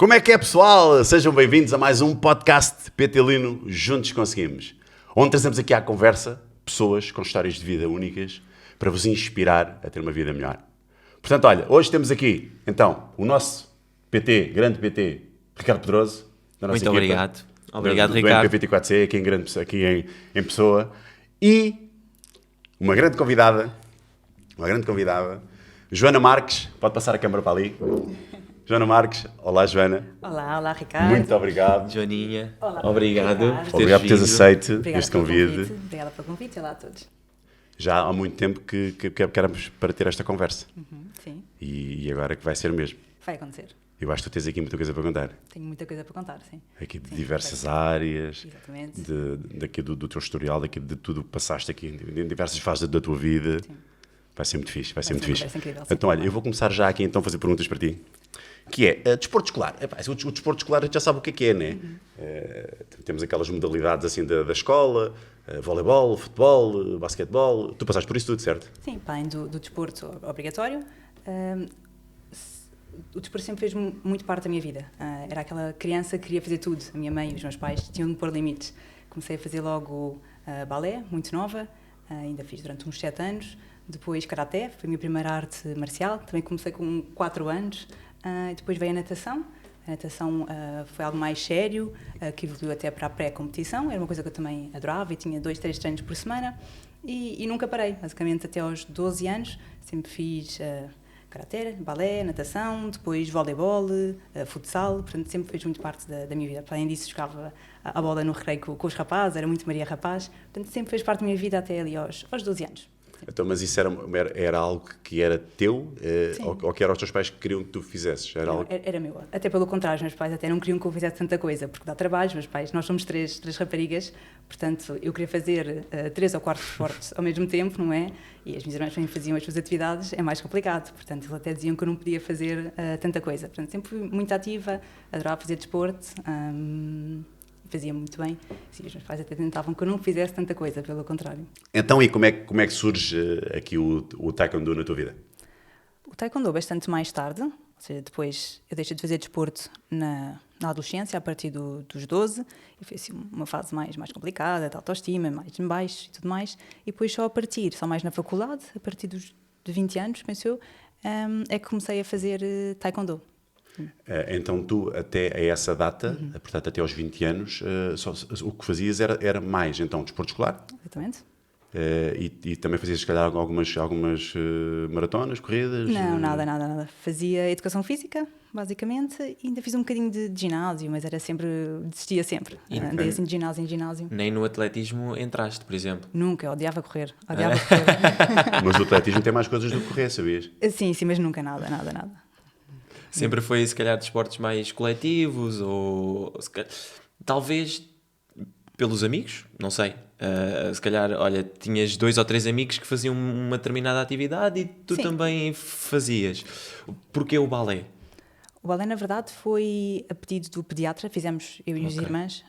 Como é que é, pessoal? Sejam bem-vindos a mais um podcast PT Lino Juntos Conseguimos, onde trazemos aqui à conversa pessoas com histórias de vida únicas para vos inspirar a ter uma vida melhor. Portanto, olha, hoje temos aqui, então, o nosso PT, grande PT, Ricardo Pedroso, da nossa Muito equipa, obrigado. Obrigado, do Ricardo. MP24C, aqui em pessoa, e uma grande convidada, Joana Marques. Pode passar a câmara para ali. Joana Marques. Olá, Joana. Olá, Ricardo. Muito obrigado. Joaninha, Olá, obrigado Ricardo. Obrigado por teres vindo. aceito Obrigada este pelo convite. Obrigada pelo convite. Olá a todos. Já há muito tempo que éramos para ter esta conversa. Sim, E agora que vai ser mesmo. vai acontecer. Eu acho que tu tens aqui muita coisa para contar. Tenho muita coisa para contar, sim. Aqui de Sim, diversas vai. áreas, Exatamente. daqui do teu historial, daqui de tudo que passaste aqui, em diversas fases da tua vida. Sim. Vai ser muito fixe, vai ser ser muito uma fixe. conversa incrível, sim. Então, olha, eu vou começar já aqui então a fazer perguntas para ti. Que é, desporto escolar. Epá, o desporto escolar a gente já sabe o que é, né? Temos aquelas modalidades assim da escola, voleibol, futebol, basquetebol. Tu passaste por isso tudo, certo? Sim, para além do desporto obrigatório, o desporto sempre fez muito parte da minha vida. Era aquela criança que queria fazer tudo. A minha mãe e os meus pais tinham de pôr limites. Comecei a fazer logo balé, muito nova, ainda fiz durante uns 7 anos. Depois karaté, foi a minha primeira arte marcial, também comecei com 4 anos. Depois veio a natação. A natação foi algo mais sério, que evoluiu até para a pré-competição. Era uma coisa que eu também adorava e tinha 2, 3 treinos por semana. E nunca parei, basicamente até aos 12 anos. Sempre fiz karaté, balé, natação, depois voleibol, futsal. Portanto, sempre fez muito parte da minha vida. Além disso, jogava a bola no recreio com os rapazes, era muito Maria Rapaz. Portanto, sempre fez parte da minha vida até ali aos 12 anos. Então, mas isso era algo que era teu ou que eram os teus pais que queriam que tu fizesses? Era meu. Até pelo contrário, os meus pais até não queriam que eu fizesse tanta coisa, porque dá trabalho. Os meus pais, nós somos três raparigas, portanto, eu queria fazer 3 ou 4 esportes ao mesmo tempo, não é? E as minhas irmãs também faziam as suas atividades, é mais complicado. Portanto, eles até diziam que eu não podia fazer tanta coisa. Portanto, sempre fui muito ativa, adorava fazer desporto. Fazia muito bem. Sim, os meus pais até tentavam que eu não fizesse tanta coisa, pelo contrário. Então, e como é que surge aqui o taekwondo na tua vida? O taekwondo bastante mais tarde, ou seja, depois eu deixei de fazer desporto na adolescência, a partir dos 12, e foi assim uma fase mais complicada, de autoestima, mais em baixo e tudo mais, e depois só mais na faculdade, a partir de 20 anos, penso eu, é que comecei a fazer taekwondo. Então tu até a essa data, portanto até aos 20 anos, o que fazias era mais então desporto escolar? Exatamente. E também fazias se calhar algumas maratonas, corridas? Não, nada. Fazia educação física, basicamente, e ainda fiz um bocadinho de ginásio, mas desistia sempre. Andei assim de ginásio em ginásio. Nem no atletismo entraste, por exemplo. Nunca, eu odiava correr. Mas o atletismo tem mais coisas do que correr, sabias? Sim, mas nunca nada. Sempre foi, se calhar, de esportes mais coletivos ou... talvez pelos amigos, não sei. Se calhar, olha, tinhas 2 ou 3 amigos que faziam uma determinada atividade e tu Sim. também fazias. Porquê o balé? O balé, na verdade, foi a pedido do pediatra, fizemos eu e as Ok. irmãs.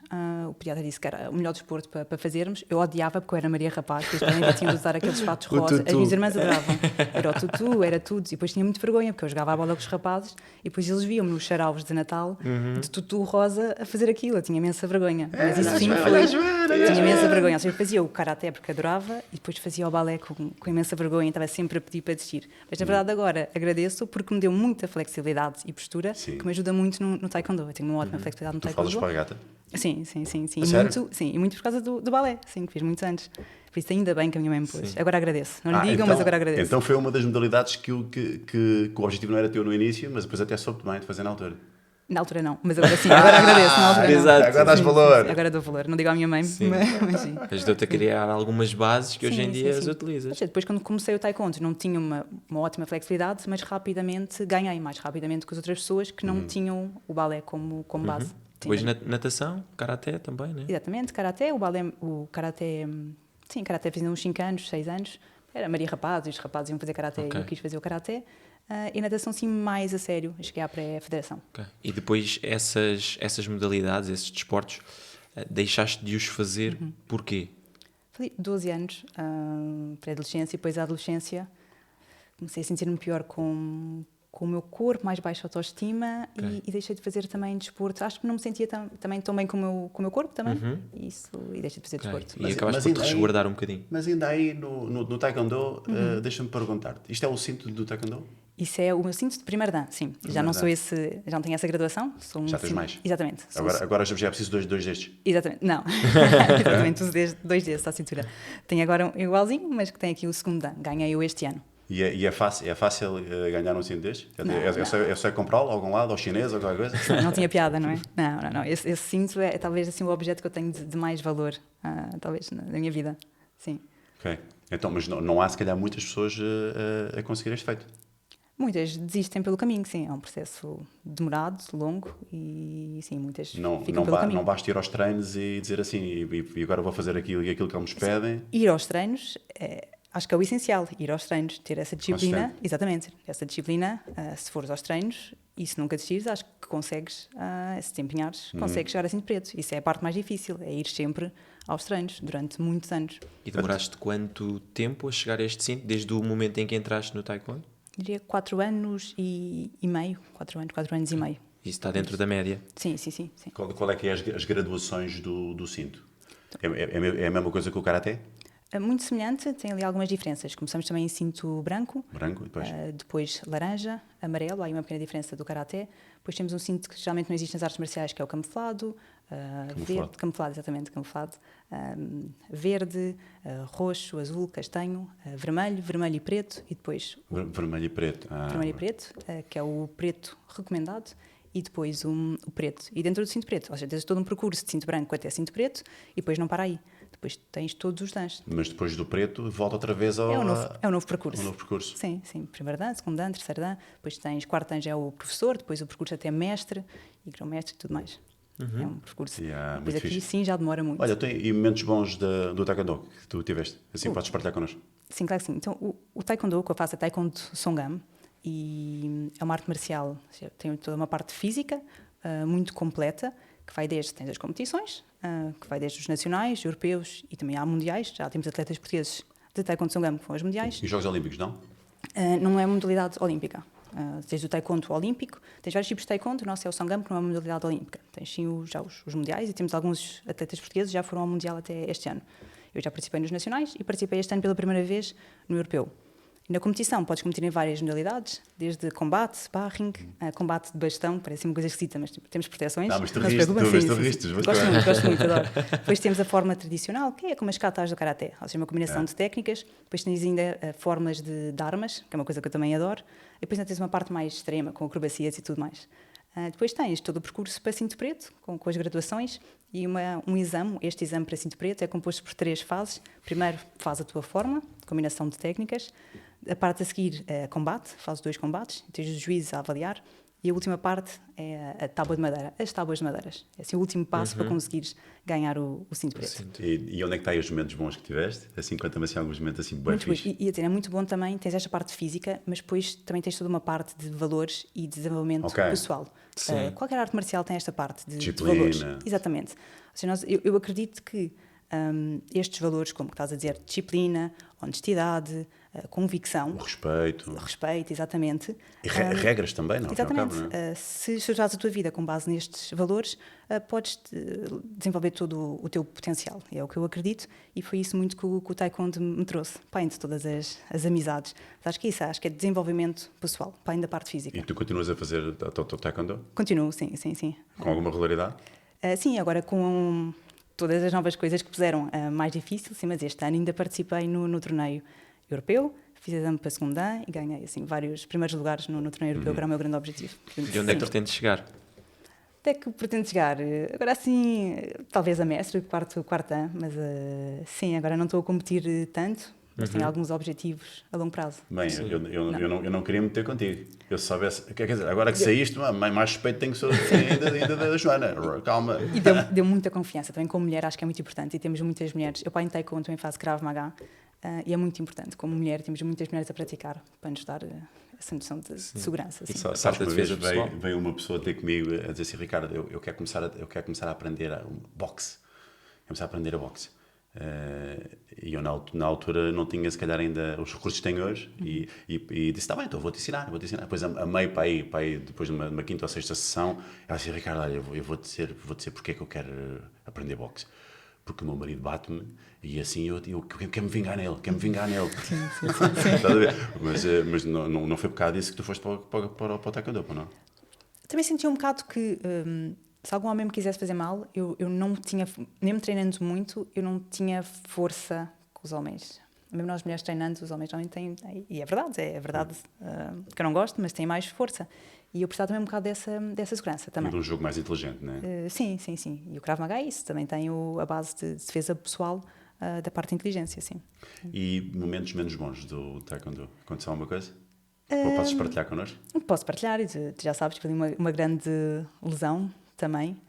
O pediatra disse que era o melhor desporto para fazermos. Eu odiava, porque eu era Maria Rapaz, que ainda tinha de usar aqueles fatos O rosa. tutu. As minhas irmãs adoravam. Era o tutu, era tudo. E depois tinha muito vergonha, porque eu jogava a bola com os rapazes e depois eles viam-me nos charaus de Natal, de tutu rosa, a fazer aquilo. Eu tinha imensa vergonha. Mas isso sim foi... Tinha imensa vergonha. Ou seja, eu fazia o karaté porque adorava e depois fazia o balé com imensa vergonha e estava sempre a pedir para desistir. Mas, na verdade, agora agradeço porque me deu muita flexibilidade e postura, Sim. que me ajuda muito no taekwondo. Eu tenho uma ótima flexibilidade no Tu taekwondo. falas espargata? Sim. A sério? E muito por causa do balé, sim, que fiz muitos anos. Por isso, ainda bem que a minha mãe me pôs. Sim. Agora agradeço. Não lhe digam, mas agora agradeço. Então foi uma das modalidades que o objetivo não era teu no início, mas depois até soube bem de fazer na altura. Na altura não, mas agora sim, agora agradeço. Na altura não. Exato. Agora dás Sim, valor. Agora dou valor. Não digo à minha mãe, mas sim. Ajudou-te a criar algumas bases que hoje em dia as Ou utilizas. seja, depois, quando comecei o taekwondo, não tinha uma ótima flexibilidade, mas rapidamente ganhei, mais rapidamente que as outras pessoas que não tinham o balé como base. Depois natação, karaté também, né? Exatamente, karaté, karaté fiz uns 5 anos, 6 anos. Era Maria Rapaz, e os rapazes iam fazer karaté Ok. e eu quis fazer o karaté. E natação, sim, mais a sério. Cheguei à pré-federação. Ok. E depois essas modalidades, esses desportos, deixaste de os fazer porquê? Falei 12 anos, pré-adolescência e depois a adolescência. Comecei a sentir-me pior com com o meu corpo, mais baixa autoestima e deixei de fazer também desporto. Acho que não me sentia também tão bem com o meu corpo também. E deixei de fazer desporto. E acabaste por te resguardar um bocadinho. Mas ainda aí no Taekwondo, deixa-me perguntar-te, isto é o cinto do Taekwondo? Isso é o meu cinto de primeiro dan, sim. Já não tenho essa graduação. Já tens mais? Exatamente. Agora já preciso dois destes? Exatamente, não. Exatamente, uso dois desses à cintura. Tenho agora um igualzinho, mas que tem aqui o segundo dan. Ganhei-o este ano. E é fácil ganhar um cinto destes? É só comprá-lo a algum lado, ao chinês ou qualquer coisa? Não tinha piada, não é? Não. Esse cinto é talvez assim, o objeto que eu tenho de mais valor, talvez, na minha vida. Sim. Ok. Então, mas não há, se calhar, muitas pessoas a conseguir este feito? Muitas desistem pelo caminho, sim. É um processo demorado, longo e, sim, muitas ficam pelo caminho. Não basta ir aos treinos e dizer assim, e agora vou fazer aquilo que eles pedem? Ir aos treinos, acho que é o essencial. Ir aos treinos, ter essa disciplina. Exatamente. Essa disciplina, se fores aos treinos e se nunca desistires, acho que consegues, se te empenhares, consegues chegar a cinto preto. Isso é a parte mais difícil, é ir sempre aos treinos, durante muitos anos. E demoraste quanto tempo a chegar a este cinto, desde o momento em que entraste no Taekwondo? Diria 4 anos e meio. 4 anos e meio. Isso está dentro da média? Sim. Qual é que é as graduações do cinto? É a mesma coisa que o Karaté? É muito semelhante, tem ali algumas diferenças. Começamos também em cinto branco. Branco, depois? Depois laranja, amarelo, há aí uma pequena diferença do Karaté. Depois temos um cinto que geralmente não existe nas artes marciais, que é o camuflado. Verde, camuflado, exatamente, camuflado. Verde, roxo, azul, castanho, vermelho e preto. E depois... Vermelho e preto. Vermelho e preto, que é o preto recomendado. E depois o preto. E dentro do cinto preto, ou seja, tens todo um percurso de cinto branco até cinto preto e depois não para aí. Depois tens todos os dans. Mas depois do preto, volta outra vez ao... É um novo percurso. Um novo percurso. Sim. Primeiro dan, segundo dan, terceiro dan. Depois tens quarto dan, já é o professor. Depois o percurso até mestre e grão-mestre e tudo mais. É um percurso. Depois aqui fixe. Sim, já demora muito. Olha, tem momentos bons do Taekwondo que tu tiveste. Assim podes partilhar connosco. Sim, claro que sim. Então, o Taekwondo que eu faço é Taekwondo Songam e é uma arte marcial. Tem toda uma parte física muito completa, que vai desde, tens as competições, que vai desde os nacionais, europeus e também há mundiais. Já temos atletas portugueses de Taekwondo Songam que vão aos mundiais. E Jogos Olímpicos, não? Não é modalidade olímpica. Tens o Taekwondo olímpico, tens vários tipos de Taekwondo, o nosso é o Songam, que não é uma modalidade olímpica. Tens sim já os mundiais e temos alguns atletas portugueses que já foram ao mundial até este ano. Eu já participei nos nacionais e participei este ano pela primeira vez no europeu. Na competição podes competir em várias modalidades, desde combate, sparring, combate de bastão, parece uma coisa esquisita, mas temos proteções. Não, mas tu riste. Gosto muito, adoro. Depois temos a forma tradicional, que é como as katas do Karaté, ou seja, uma combinação de técnicas. Depois tens ainda formas de armas, que é uma coisa que eu também adoro. E depois ainda tens uma parte mais extrema, com acrobacias e tudo mais. Depois tens todo o percurso para cinto preto, com as graduações, e um exame. Este exame para cinto preto é composto por 3 fases. Primeiro faz a tua forma, combinação de técnicas. A parte a seguir é combate, faz 2 combates, tens os juízes a avaliar. E a última parte é a tábua de madeira, as tábuas de madeiras. É assim o último passo para conseguires ganhar o cinto preto. E onde é que está aí os momentos bons que tiveste? Assim, conta-me assim alguns momentos assim bem fixe. E é muito bom também, tens esta parte física, mas depois também tens toda uma parte de valores e desenvolvimento pessoal. Qualquer arte marcial tem esta parte de valores. Exatamente. Ou seja, eu acredito que estes valores, como estás a dizer, disciplina, honestidade, convicção. O respeito. Respeito, exatamente. E regras também, não? Exatamente. Cabo, não é? Se estruturas a tua vida com base nestes valores, podes desenvolver todo o teu potencial. É o que eu acredito e foi isso muito que o Taekwondo me trouxe. Para entre todas as amizades. Mas acho que é isso, acho que é desenvolvimento pessoal, para além da parte física. E tu continuas a fazer o Taekwondo? Continuo, sim. Com alguma regularidade? Sim, agora com todas as novas coisas que puseram mais difícil, sim, mas este ano ainda participei no torneio europeu, fiz exame para segundo dan e ganhei assim, vários primeiros lugares no torneio europeu, que era o meu grande objetivo. E onde é que pretendes chegar? Até que pretendo chegar? Agora sim, talvez a mestre, quarto dan, mas sim, agora não estou a competir tanto, mas tenho alguns objetivos a longo prazo. Bem, eu não queria meter contigo. Eu se soubesse, quer dizer, agora que saíste, mais respeito tenho que ser ainda da Joana. Calma. E deu muita confiança. Também como mulher acho que é muito importante e temos muitas mulheres. Eu pai em Taekwondo também faço Krav Maga e é muito importante. Como mulher temos muitas mulheres a praticar para nos dar essa noção de segurança. Assim. Sabes que uma vez veio uma pessoa ter comigo a dizer assim, Ricardo, eu quero começar a aprender boxe. Começar a aprender a boxe. E eu na altura não tinha se calhar ainda os recursos que tenho hoje e disse, está bem, então vou-te ensinar. Depois a meio para aí depois de uma quinta ou sexta sessão, ela disse, Ricardo, olha, eu vou dizer porque é que eu quero aprender boxe. Porque o meu marido bate-me e assim eu quero me vingar nele. Estás a ver? Mas não foi por causa disso que tu foste para o taekwondo, não? Também senti um bocado que se algum homem me quisesse fazer mal, eu não tinha, mesmo treinando muito, eu não tinha força com os homens. Mesmo nós mulheres treinando, os homens não têm, e é verdade que eu não gosto, mas têm mais força. E eu precisava também um bocado dessa segurança também. E de um jogo mais inteligente, não é? Sim. E o Krav Maga é isso, também tem a base de defesa pessoal da parte de inteligência, sim. E momentos menos bons do taekwondo? Aconteceu alguma coisa? Ou podes partilhar connosco? Posso partilhar, tu já sabes que eu tive uma grande lesão também,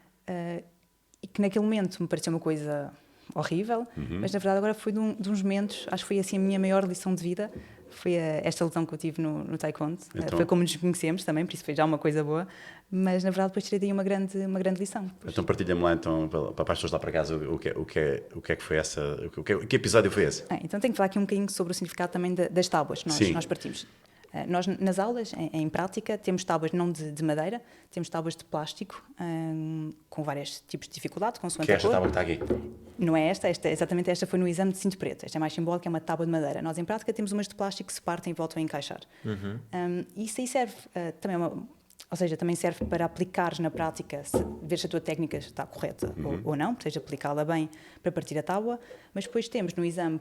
e que naquele momento me pareceu uma coisa horrível, mas na verdade agora foi de uns momentos, acho que foi assim a minha maior lição de vida, foi esta lesão que eu tive no taekwondo. Então, foi como nos conhecemos também, por isso foi já uma coisa boa, mas na verdade depois tirei daí uma grande lição. Então partilha-me lá então, para as pessoas lá para casa, o que é que foi essa, que episódio foi esse? Então tenho que falar aqui um bocadinho sobre o significado também das tábuas, nós partimos. Nós, nas aulas, em prática, temos tábuas não de madeira, temos tábuas de plástico, com vários tipos de dificuldade, consoante Que é a esta cor. tábua que está aqui? Não é exatamente esta foi no exame de cinto preto. Esta é mais simbólica, é uma tábua de madeira. Nós, em prática, temos umas de plástico que se partem e voltam a encaixar. Isso aí serve também, ou seja, também serve para aplicares na prática, ver se a tua técnica está correta ou não, seja, aplicá-la bem para partir a tábua, mas depois temos no exame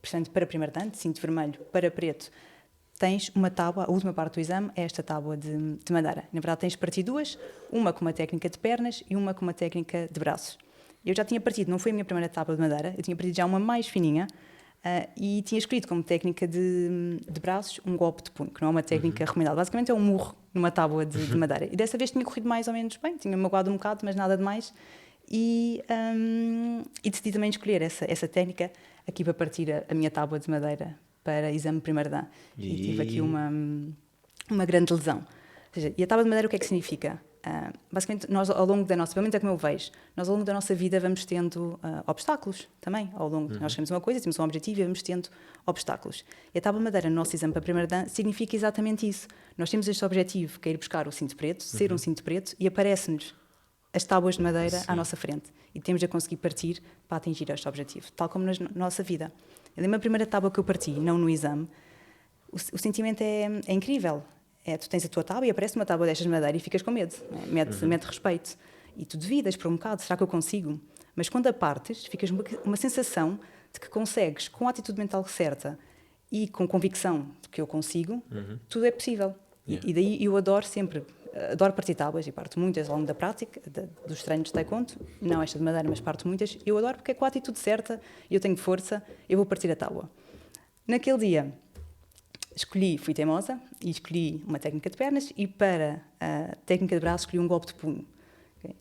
portanto, para primeiro dan, de cinto vermelho para preto, tens uma tábua, a última parte do exame é esta tábua de madeira. Na verdade, tens de partir duas, uma com uma técnica de pernas e uma com uma técnica de braços. Eu já tinha partido, não foi a minha primeira tábua de madeira, eu tinha partido já uma mais fininha e tinha escolhido como técnica de braços um golpe de punho, que não é uma técnica recomendada. Basicamente é um murro numa tábua de madeira. E dessa vez tinha corrido mais ou menos bem, tinha magoado um bocado, mas nada de mais. E decidi também escolher essa técnica aqui para partir a minha tábua de madeira para exame primeiro dan. E tive aqui uma grande lesão. Ou seja, e a tábua de madeira o que é que significa? Basicamente, nós ao longo da nossa, pelo menos é como eu vejo, nós ao longo da nossa vida vamos tendo obstáculos também. Ao longo, nós queremos uma coisa, temos um objetivo e vamos tendo obstáculos. E a tábua de madeira no nosso exame para primeiro dan significa exatamente isso. Nós temos este objetivo, que é ir buscar o cinto preto, ser um cinto preto, e aparece-nos as tábuas de madeira à nossa frente. E temos a conseguir partir para atingir este objetivo, tal como na nossa vida. Eu lembro a primeira tábua que eu parti, não no exame, o sentimento é incrível. Tu tens a tua tábua e aparece uma tábua destas de madeira e ficas com medo, mete respeito. E tu duvidas por um bocado, será que eu consigo? Mas quando a partes, ficas uma sensação de que consegues, com a atitude mental certa e com convicção de que eu consigo, tudo é possível. E daí eu adoro partir tábuas e parto muitas ao longo da prática, dos treinos de taekwondo, não esta de madeira, mas parto muitas. Eu adoro porque é com a atitude certa, eu tenho força, eu vou partir a tábua. Naquele dia, fui teimosa e escolhi uma técnica de pernas e para a técnica de braço escolhi um golpe de punho. Okay?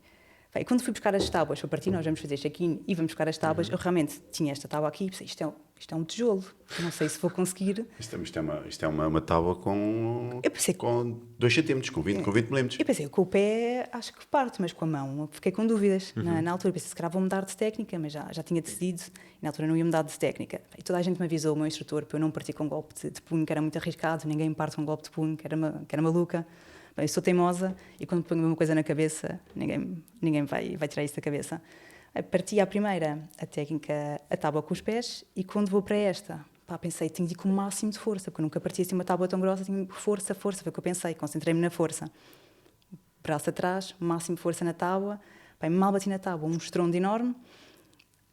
Bem, quando fui buscar as tábuas para partir, nós vamos fazer check-in e vamos buscar as tábuas, eu realmente tinha esta tábua aqui e pensei, isto é um tijolo, não sei se vou conseguir. Isto é uma tábua com 2 centímetros, com 20 milímetros. Eu pensei, com o pé acho que parto, mas com a mão fiquei com dúvidas. Na altura pensei, se calhar vou mudar de técnica, mas já tinha decidido e na altura não ia mudar de técnica. E toda a gente me avisou, o meu instrutor, para eu não partir com um golpe de punho, que era muito arriscado, ninguém me parte com um golpe de punho, que era maluca. Bem, eu sou teimosa e quando ponho uma coisa na cabeça, ninguém vai tirar isso da cabeça. Parti à primeira a técnica, a tábua com os pés, e quando vou para esta, pensei, tenho de ir com o máximo de força, porque eu nunca parti assim uma tábua tão grossa, tinha força, foi o que eu pensei, concentrei-me na força. Braço atrás, máximo de força na tábua, mal bati na tábua, um estrondo enorme,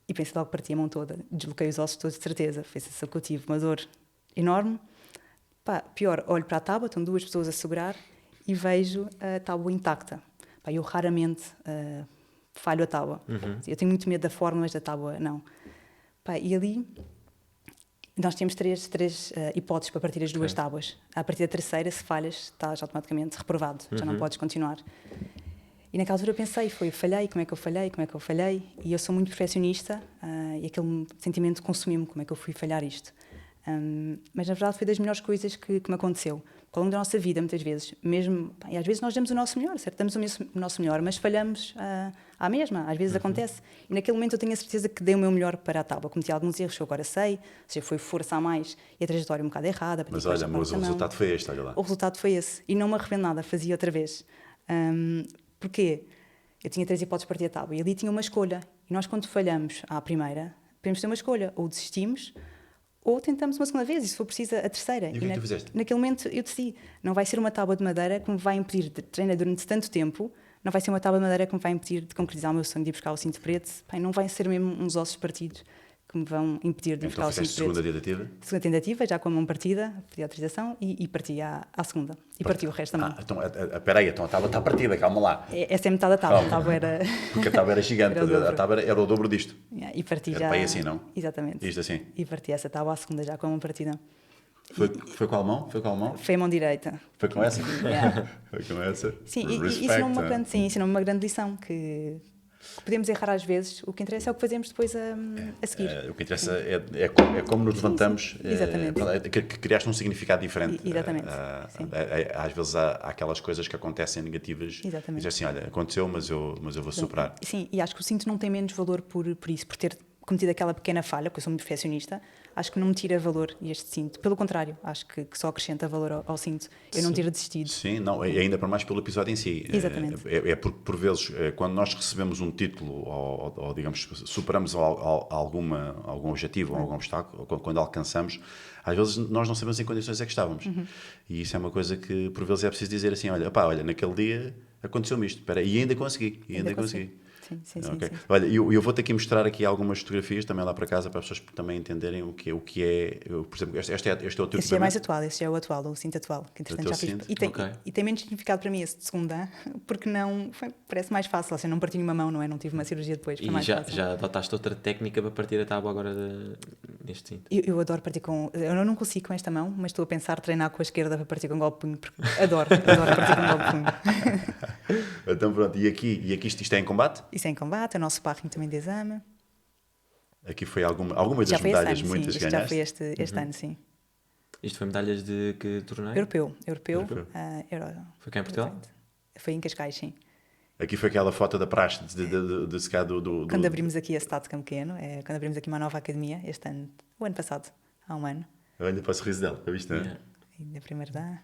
e pensei logo que parti a mão toda, desloquei os ossos todos de certeza, foi a que eu tive, uma dor enorme. Pior, olho para a tábua, estão 2 pessoas a segurar, e vejo a tábua intacta. Eu raramente falho a tábua. Eu tenho muito medo da forma, mas da tábua não. E ali nós temos três hipóteses para partir as 2 tábuas. A partir da terceira, se falhas, estás automaticamente reprovado, já não podes continuar. E naquela altura eu pensei, como é que eu falhei? E eu sou muito perfeccionista e aquele sentimento consumiu-me, como é que eu fui falhar isto? Mas na verdade foi das melhores coisas que me aconteceu. Ao longo da nossa vida, muitas vezes, mesmo, e às vezes nós damos o nosso melhor, certo? Damos o nosso melhor, mas falhamos à mesma, às vezes acontece. E naquele momento eu tenho a certeza que dei o meu melhor para a tábua. Cometi alguns erros que eu agora sei, ou seja, foi força a mais e a trajetória um bocado errada. Mas olha, o resultado foi este, olha lá. O resultado foi esse. E não me arrependo nada, fazia outra vez. Porquê? Eu tinha 3 hipóteses para partir a tábua e ali tinha uma escolha. E nós, quando falhamos à primeira, podemos ter uma escolha. Ou desistimos, ou tentamos uma segunda vez, e se for preciso, a terceira. E o que é que tu fizeste? Naquele momento eu decidi, não vai ser uma tábua de madeira que me vai impedir de treinar durante tanto tempo, não vai ser uma tábua de madeira que me vai impedir de concretizar o meu sonho de ir buscar o cinto preto, não vai ser mesmo uns ossos partidos que me vão impedir de ir buscar o cinto preto. Então fizeste segunda tentativa? Segunda tentativa, já com a mão partida, pedi autorização e parti à segunda. E parti o resto também. Então, espera aí, então a tábua está partida, calma lá. Essa é metade da tábua, a tábua era... Porque a tábua era gigante, Era a tábua era o dobro disto. E parti Era já... para aí assim, não? Exatamente. Isto assim. E parti essa tábua à segunda já com a mão partida. Foi com a mão? Foi com a mão? Foi a mão direita. Foi com essa? Yeah. Foi com essa? Sim, e Respect, ensinou-me uma grande lição, que podemos errar às vezes, o que interessa é o que fazemos depois a seguir. O que interessa é como nos levantamos. Sim. Exatamente. Que criaste um significado diferente. Exatamente. Sim. Às vezes há aquelas coisas que acontecem negativas. Exatamente. E diz assim, olha, aconteceu, mas eu vou superar. Sim, e acho que o cinto não tem menos valor por isso, por ter cometido aquela pequena falha, porque eu sou muito perfeccionista. Acho que não me tira valor este cinto. Pelo contrário, acho que só acrescenta valor ao cinto. Eu não ter desistido. Sim, não, ainda para mais pelo episódio em si. Exatamente. Porque, por vezes, quando nós recebemos um título ou digamos, superamos algum objetivo ou algum obstáculo, ou quando alcançamos, às vezes nós não sabemos em que condições é que estávamos. E isso é uma coisa que, por vezes, é preciso dizer assim, olha, naquele dia aconteceu-me isto, e ainda consegui, consegui. Sim. Olha, eu vou ter que mostrar aqui algumas fotografias também lá para casa para as pessoas também entenderem o que é por exemplo, este é o teu equipamento. Esse é mais atual, esse é o atual, o cinto atual, que entretanto já fiz. E tem menos significado para mim esse de segunda, porque parece mais fácil, assim, não parti nenhuma mão, não é? Não tive uma cirurgia depois. E já adotaste outra técnica para partir a tábua agora neste cinto? Eu adoro partir com... Eu não consigo com esta mão, mas estou a pensar treinar com a esquerda para partir com golpe de punho, porque adoro partir com golpe de punho. Então pronto, e aqui isto é em combate? Isso é em combate, é o nosso sparring também de exame. Aqui foi algumas das medalhas, ano, muitas sim, ganhaste? Já foi este ano, sim. Isto foi medalhas de que torneio? Europeu. Foi cá em Portugal? Foi em Cascais, sim. Aqui foi aquela foto da praxe de secar do... Quando abrimos aqui a Statica Pequeno, quando abrimos aqui uma nova academia, este ano, o ano passado, há um ano. Olha para o sorriso dela, já viste, não é? Yeah. Ainda primeiro dá.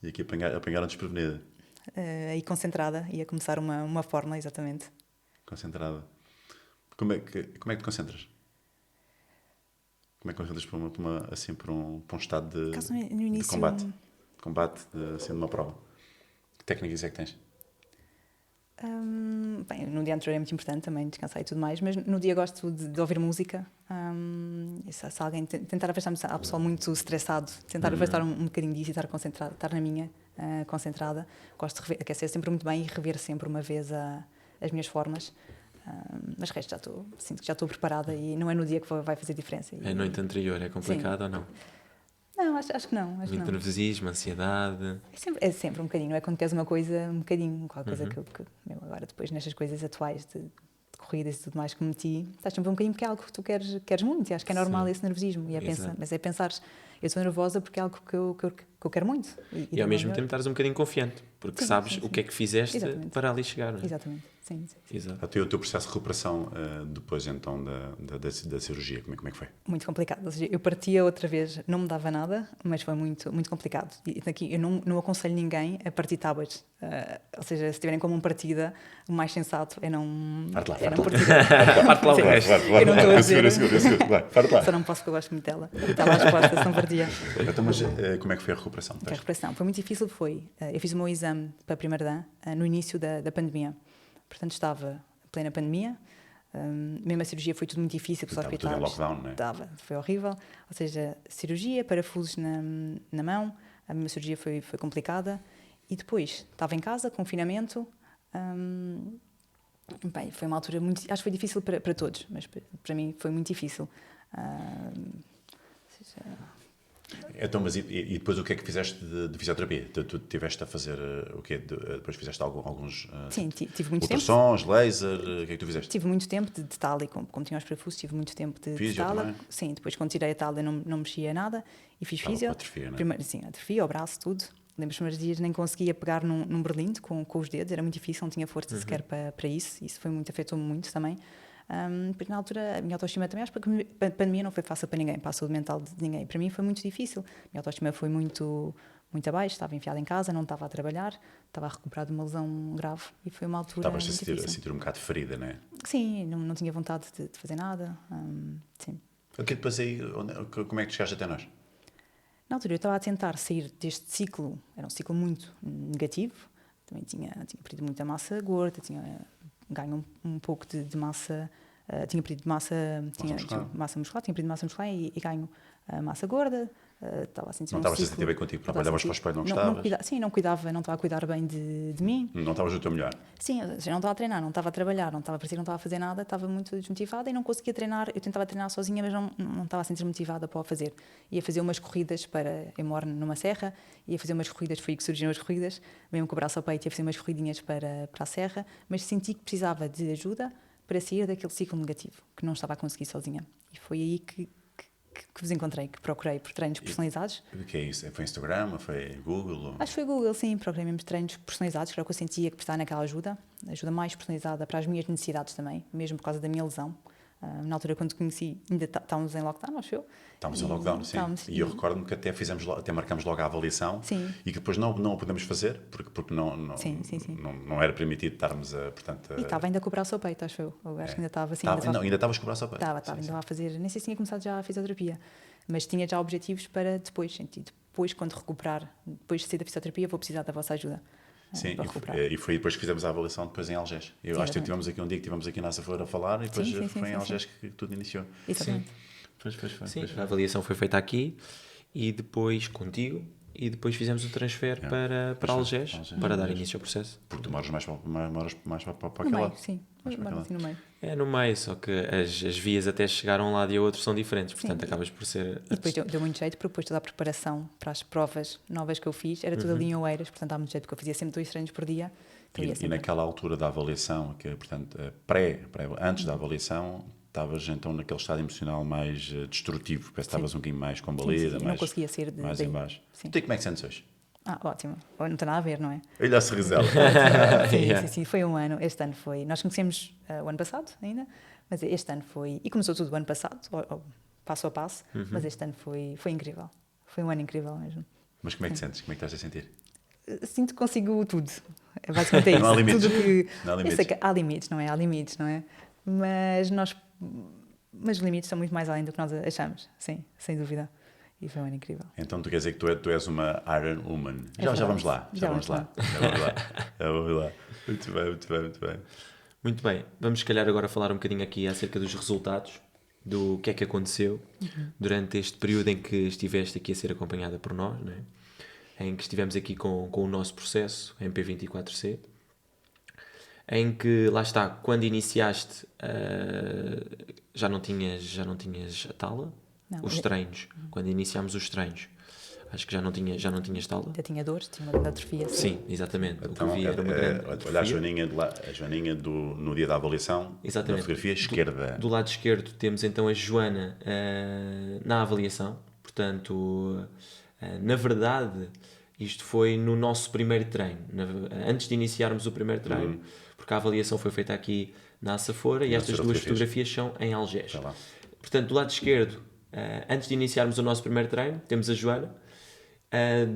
E aqui apanharam desprevenida. Aí concentrada, ia começar uma fórmula, exatamente. Concentrada. Como é que te concentras? Como é que concentras para um estado de combate? Combate, assim, de uma prova. Que técnicas é que tens? Bem, no dia anterior é muito importante também descansar e tudo mais, mas no dia gosto de ouvir música. Se alguém tentar afastar-me a pessoa muito estressado, tentar afastar um bocadinho disso e estar concentrada, estar na minha concentrada. Gosto de aquecer sempre muito bem e rever sempre uma vez as minhas formas. Mas resto sinto que já estou preparada e não é no dia que vai fazer diferença. A noite anterior é complicado ou não? Não, acho que não. Muito nervosismo, ansiedade. É sempre um bocadinho, não é? Quando queres uma coisa, um bocadinho, qualquer coisa que agora depois nestas coisas atuais de corridas e tudo mais que meti, estás sempre um bocadinho porque é algo que tu queres muito e acho que é normal esse nervosismo. Mas é pensar, eu estou nervosa porque é algo que eu quero muito. E ao mesmo tempo estás um bocadinho confiante, porque sabes o que é que fizeste para ali chegar. Não é? Exatamente, sim. Exato. Até o teu processo de recuperação depois então da cirurgia, como é que foi? Muito complicado, ou seja, eu partia outra vez, não me dava nada, mas foi muito, muito complicado. E daqui eu não aconselho ninguém a partir tábuas, ou seja, se tiverem como uma partida, o mais sensato é não... Parte lá. Parte lá o resto. Eu não estou a dizer... Eu seguro. Parte lá. Só não posso porque eu gosto muito dela. Estava à resposta, se não partia. Então, mas como é que foi a recuperação? A recuperação foi muito difícil, eu fiz o meu exame para a primeira dan no início da pandemia. Portanto, estava em plena pandemia, mesmo a cirurgia foi tudo muito difícil, porque os hospitais... Tudo em lockdown, não é? Foi horrível. Ou seja, cirurgia, parafusos na mão, a minha cirurgia foi complicada. E depois, estava em casa, confinamento... Bem, foi uma altura muito... Acho que foi difícil para todos, mas para mim foi muito difícil. Então, mas e depois o que é que fizeste de fisioterapia? Tu tiveste a fazer o quê? Depois fizeste alguns Sim, tive muito tempo. ultrassons, laser, o que é que tu fizeste? Tive muito tempo de tala e como tinha os parafusos, tive muito tempo de Físio tala. também? Sim, depois quando tirei a tala eu não mexia nada e fiz Estava físio. com atrofia, não é? Primeiro, sim, atrofia, o braço, tudo. Lembro os primeiros dias nem conseguia pegar num berlinde com os dedos, era muito difícil, não tinha força sequer para isso. Isso afetou-me muito também. Porque na altura a minha autoestima também, acho que a pandemia não foi fácil para ninguém, para a saúde mental de ninguém. Para mim foi muito difícil. A minha autoestima foi muito abaixo, estava enfiada em casa, não estava a trabalhar, estava a recuperar de uma lesão grave e foi uma altura Estavas muito a difícil. sentir um bocado ferida, não é? Sim, não tinha vontade de fazer nada. Sim. Ok, depois aí, como é que tu chegaste até nós? Na altura eu estava a tentar sair deste ciclo, era um ciclo muito negativo, também tinha perdido muita massa gorda, tinha ganho um pouco de massa, tinha perdido massa muscular, tinha perdido massa muscular e ganho massa gorda. Estava a sentir Não estavas a sentir bem contigo, não olhavas para o espelho, não gostavas? Sim, não cuidava, não estava a cuidar bem de mim. Não estavas do teu melhor? Sim, eu não estava a treinar, não estava a trabalhar, parecia que não estava a fazer nada, estava muito desmotivada e não conseguia treinar. Eu tentava treinar sozinha, mas não estava a sentir motivada para o fazer. Ia fazer umas corridas eu moro numa serra, ia fazer umas corridas, foi aí que surgiram as corridas, mesmo com o braço ao peito, ia fazer umas corridinhas para a serra, mas senti que precisava de ajuda para sair daquele ciclo negativo, que não estava a conseguir sozinha. E foi aí que vos encontrei, que procurei por treinos personalizados. O que é isso? Foi Instagram? Foi Google? Acho que foi Google, sim. Procurei mesmo treinos personalizados, que era o que eu sentia que precisava naquela ajuda mais personalizada para as minhas necessidades também, mesmo por causa da minha lesão. Na altura, quando te conheci, ainda estávamos em lockdown, acho eu. Estávamos em lockdown, sim. E eu recordo-me que até marcamos logo a avaliação. Sim. E que depois não o podemos fazer, porque Sim. não era permitido estarmos a, portanto... E estava ainda a cobrar o seu peito, acho eu. Eu acho que ainda estava assim. Ainda estavas a cobrar o seu peito? Estava, ainda a fazer... Nem sei se tinha começado já a fisioterapia, mas tinha já objetivos para depois, quando recuperar, depois de sair da fisioterapia, vou precisar da vossa ajuda. Sim, e foi depois que fizemos a avaliação depois em Algés. Eu acho que tivemos aqui um dia que tivemos aqui na Safora a falar e depois foi em Algés que tudo iniciou. Exatamente. Sim, a avaliação foi feita aqui e depois contigo e depois fizemos o transfer para Algés para dar início ao processo. Porque tu moras mais para No aquele meio, lado. sim. Moro assim no meio. É no meio, só que as vias até chegar a um lado e a outro são diferentes, portanto acabas por ser... E depois deu muito jeito, porque depois toda a preparação para as provas novas que eu fiz era tudo ali em Oeiras, portanto dá muito jeito, porque eu fazia sempre 2 treinos por dia. E naquela altura da avaliação, que portanto, antes da avaliação, estavas então naquele estado emocional mais destrutivo, parece que estavas um bocadinho mais combalida, não conseguia sair mais em baixo. Sim. E como é que sentes hoje? Ótimo. Não tem nada a ver, não é? Olha a sorrisela. Sim, foi um ano. Este ano foi... Nós conhecemos o ano passado ainda, mas este ano foi... E começou tudo o ano passado, passo a passo, mas este ano foi incrível. Foi um ano incrível mesmo. Mas como é que te sentes? Como é que estás a sentir? Sinto que consigo tudo. É basicamente isso. Não há limites. Tudo que... Não há limites. Eu sei que há limites, não é? Há limites, não é? Mas os limites são muito mais além do que nós achamos. Sim, sem dúvida. E foi um ano incrível. Então tu quer dizer que tu és uma Iron Woman. Já vamos lá. Muito bem. Muito bem. Vamos se calhar agora falar um bocadinho aqui acerca dos resultados, do que é que aconteceu durante este período em que estiveste aqui a ser acompanhada por nós, não é? Em que estivemos aqui com o nosso processo, MP24C, em que, lá está, quando iniciaste já não tinhas a tala? Não, Os treinos, quando iniciámos os treinos, acho que já não tinhas tala. Ainda tinha dores, tinha uma grande atrofia. Sim, exatamente. Então, o que eu vi era uma grande olha a Joaninha no dia da avaliação, exatamente. na fotografia esquerda. Do lado esquerdo temos então a Joana na avaliação, portanto, na verdade, isto foi no nosso primeiro treino, antes de iniciarmos o primeiro treino, porque a avaliação foi feita aqui na Açafora e estas duas fotografias são em Algés. Portanto, do lado esquerdo, antes de iniciarmos o nosso primeiro treino, temos a Joana.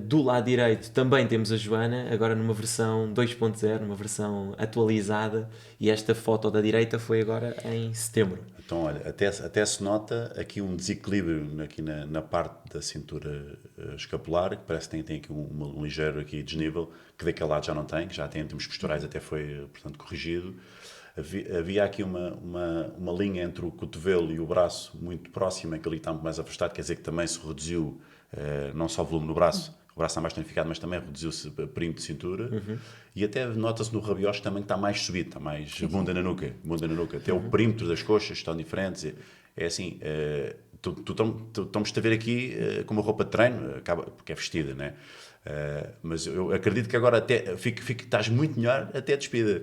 Do lado direito também temos a Joana, agora numa versão 2.0, numa versão atualizada, e esta foto da direita foi agora em setembro. Então, olha, até se nota aqui um desequilíbrio aqui na parte da cintura escapular, que parece que tem aqui um ligeiro aqui desnível, que daquele lado já não tem, que já tem em termos posturais até foi, portanto, corrigido. Havia aqui uma linha entre o cotovelo e o braço muito próxima, que ali está muito mais afastado, quer dizer que também se reduziu não só o volume no braço, o braço está mais tonificado, mas também reduziu-se o perímetro de cintura, e até nota-se no rabiosco também que está mais subido, está mais bunda na nuca, até o perímetro das coxas estão diferentes, é assim, estamos-te a ver aqui com uma roupa de treino, porque é vestida, né? Mas eu acredito que agora até estás muito melhor até despida.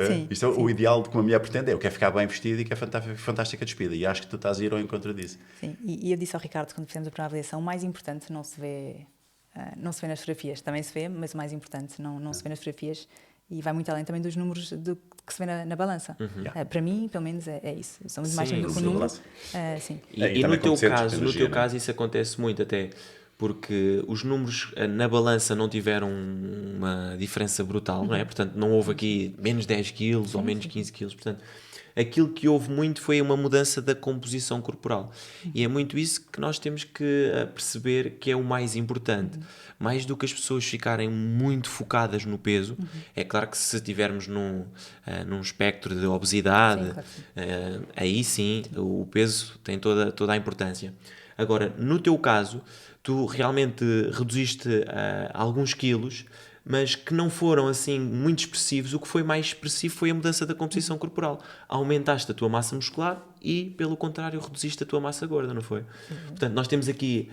Sim, Isto é sim. o ideal de que uma mulher pretende, eu quero ficar bem vestida e que é fantástica despida. E acho que tu estás a ir ao encontro disso. Sim, e eu disse ao Ricardo quando fizemos a primeira avaliação, o mais importante não se vê nas fotografias, também se vê, mas o mais importante não se vê nas fotografias e vai muito além também dos números que se vê na balança. Para mim, pelo menos, é isso. Eu sou muito mais Sim, do que o sim. número. Sim. E também no teu como sentes caso, energia, não é? isso acontece muito até, porque os números na balança não tiveram uma diferença brutal, não é? Portanto, não houve aqui menos 10 quilos ou menos 15 quilos, portanto, aquilo que houve muito foi uma mudança da composição corporal. E é muito isso que nós temos que perceber que é o mais importante. Mais do que as pessoas ficarem muito focadas no peso, é claro que se estivermos num espectro de obesidade, Sim, claro que sim. aí sim o peso tem toda a importância. Agora, no teu caso, tu realmente reduziste alguns quilos, mas que não foram assim muito expressivos. O que foi mais expressivo foi a mudança da composição corporal. Aumentaste a tua massa muscular e, pelo contrário, reduziste a tua massa gorda, não foi? Portanto, nós temos aqui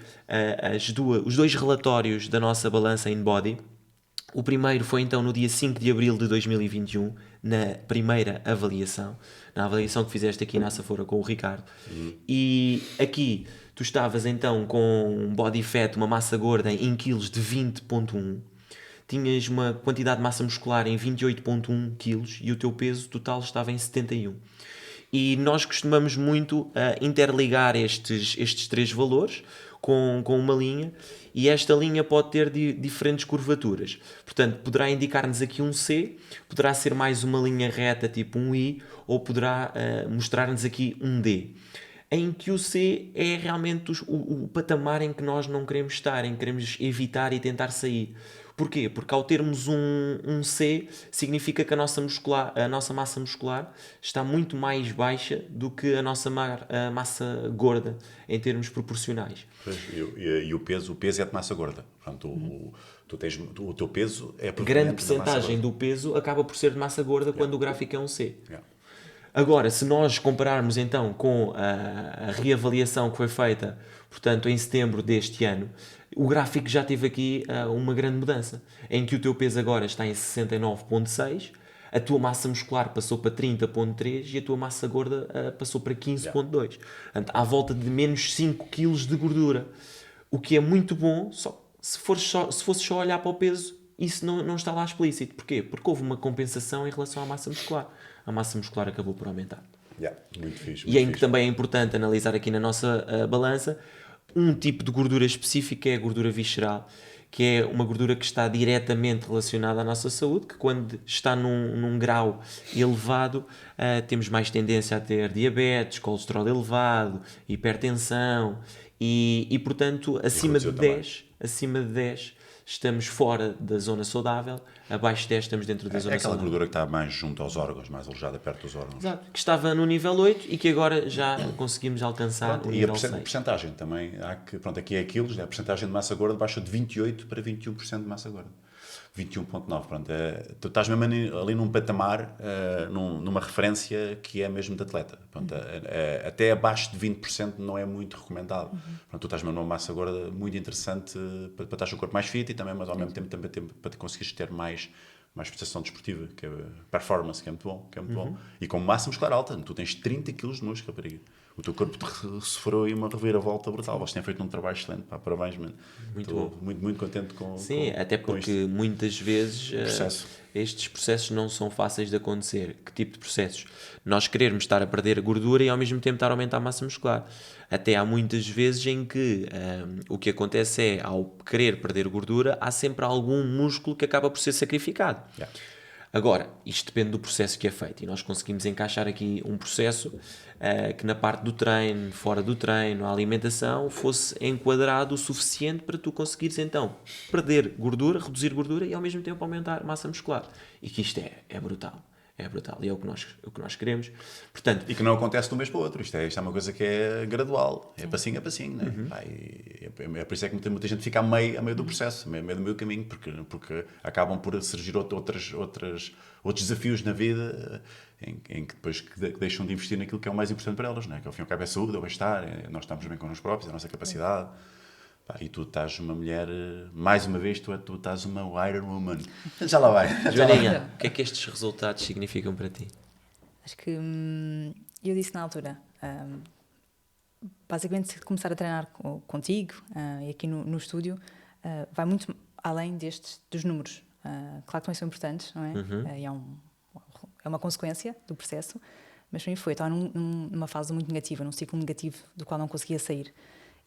os dois relatórios da nossa balança InBody. O primeiro foi então no dia 5 de abril de 2021, na primeira avaliação, na avaliação que fizeste aqui na Safora com o Ricardo. E aqui tu estavas então com um body fat, uma massa gorda em quilos de 20,1, tinhas uma quantidade de massa muscular em 28,1 quilos e o teu peso total estava em 71. E nós costumamos muito interligar estes três valores com uma linha, e esta linha pode ter diferentes curvaturas. Portanto, poderá indicar-nos aqui um C, poderá ser mais uma linha reta tipo um I, ou poderá mostrar-nos aqui um D. Em que o C é realmente o patamar em que nós não queremos estar, em que queremos evitar e tentar sair. Porquê? Porque ao termos um C, significa que a nossa massa muscular está muito mais baixa do que a nossa massa gorda, em termos proporcionais. E o peso é de massa gorda. Portanto, o teu peso é Grande proveniente da massa percentagem gorda. do peso acaba por ser de massa gorda quando o gráfico é um C. Yeah. Agora, se nós compararmos então com a reavaliação que foi feita, portanto, em setembro deste ano, o gráfico já teve aqui uma grande mudança, em que o teu peso agora está em 69,6, a tua massa muscular passou para 30,3 e a tua massa gorda passou para 15,2. Portanto, à volta de menos 5 kg de gordura. O que é muito bom, só se fosse só olhar para o peso, isso não está lá explícito. Porquê? Porque houve uma compensação em relação à massa muscular. A massa muscular acabou por aumentar. Muito fixe. E em que também é importante analisar aqui na nossa balança um tipo de gordura específica, é a gordura visceral, que é uma gordura que está diretamente relacionada à nossa saúde, que quando está num grau elevado, temos mais tendência a ter diabetes, colesterol elevado, hipertensão e portanto, acima de 10 estamos fora da zona saudável, abaixo de 10 estamos dentro da zona É aquela saudável. gordura que está mais junto aos órgãos, mais alojada perto dos órgãos. Exato, que estava no nível 8 e que agora já conseguimos alcançar o E a nível 6. percentagem também, aqui é quilos, a percentagem de massa gorda baixa de 28% para 21% de massa gorda. 21,9%. Pronto, tu estás mesmo ali num patamar, numa referência que é mesmo de atleta. Pronto, até abaixo de 20% não é muito recomendado. Pronto, tu estás mesmo numa massa gorda muito interessante para estar o corpo mais fit e também, mas ao mesmo tempo também para te conseguires ter mais prestação desportiva, que é performance, que é muito bom. E com massa muscular alta, tu tens 30 kg de músculo, rapariga. O teu corpo sofreu aí uma reviravolta brutal. Vocês têm feito um trabalho excelente. Parabéns, mano. Estou muito contente com Sim, até porque muitas vezes estes processos não são fáceis de acontecer. Que tipo de processos? Nós querermos estar a perder gordura e ao mesmo tempo estar a aumentar a massa muscular. Até há muitas vezes em que o que acontece é, ao querer perder gordura, há sempre algum músculo que acaba por ser sacrificado. Agora, isto depende do processo que é feito e nós conseguimos encaixar aqui um processo que na parte do treino, fora do treino, a alimentação, fosse enquadrado o suficiente para tu conseguires então perder gordura, reduzir gordura e ao mesmo tempo aumentar massa muscular. E que isto é brutal. É brutal. E é o que nós queremos. Portanto, E que não acontece de um mês para o outro. Isto é uma coisa que é gradual. É passinho a passinho. Né? Pá, é por isso é que muita gente fica a meio do processo, a meio do meio caminho, porque acabam por surgir outros desafios na vida em que depois que deixam de investir naquilo que é o mais importante para elas. Né? Que ao fim e ao cabo é a saúde, é o bem-estar, nós estamos bem com nós próprios, a nossa capacidade. Pá, e tu estás uma mulher, mais uma vez, tu estás uma Iron Woman. Já lá vai. Joaninha, o que é que estes resultados significam para ti? Acho que eu disse na altura, basicamente começar a treinar contigo e aqui no estúdio vai muito além dos números. Claro que também são importantes, não é? E é uma consequência do processo, mas para mim estava numa fase muito negativa, num ciclo negativo do qual não conseguia sair.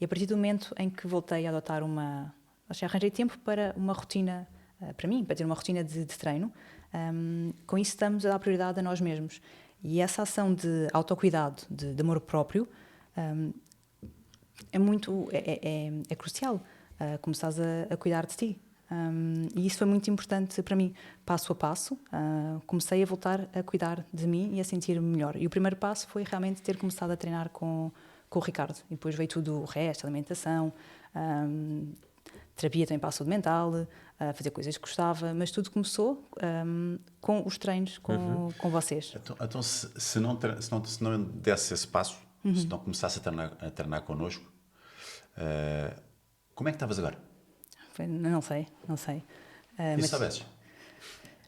E a partir do momento em que voltei a adotar arranjei tempo para uma rotina, para mim, para ter uma rotina de treino, com isso estamos a dar prioridade a nós mesmos. E essa ação de autocuidado, de amor próprio, é crucial. Começares a cuidar de ti. E isso foi muito importante para mim. Passo a passo, comecei a voltar a cuidar de mim e a sentir-me melhor. E o primeiro passo foi realmente ter começado a treinar com o Ricardo. E depois veio tudo o resto, alimentação, terapia também para a saúde mental, fazer coisas que gostava, mas tudo começou com os treinos com vocês. Então se não desse esse passo, se não começasse a treinar connosco, como é que estavas agora? Não sei. E se soubesses?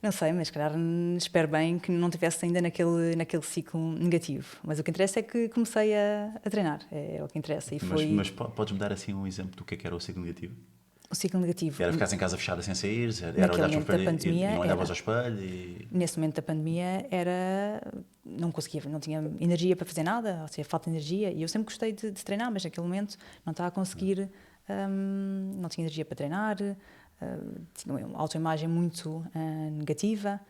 Não sei, mas calhar espero bem que não estivesse ainda naquele ciclo negativo. Mas o que interessa é que comecei a treinar, é o que interessa. E mas podes-me dar assim um exemplo do que era o ciclo negativo? O ciclo negativo. Era ficar em casa fechada sem sair? Era olhar para o espelho e não olhavas ao espelho? Nesse momento da pandemia não conseguia, não tinha energia para fazer nada, ou seja, falta de energia. E eu sempre gostei de treinar, mas naquele momento não estava a conseguir, não tinha energia para treinar, tinha uma autoimagem muito negativa.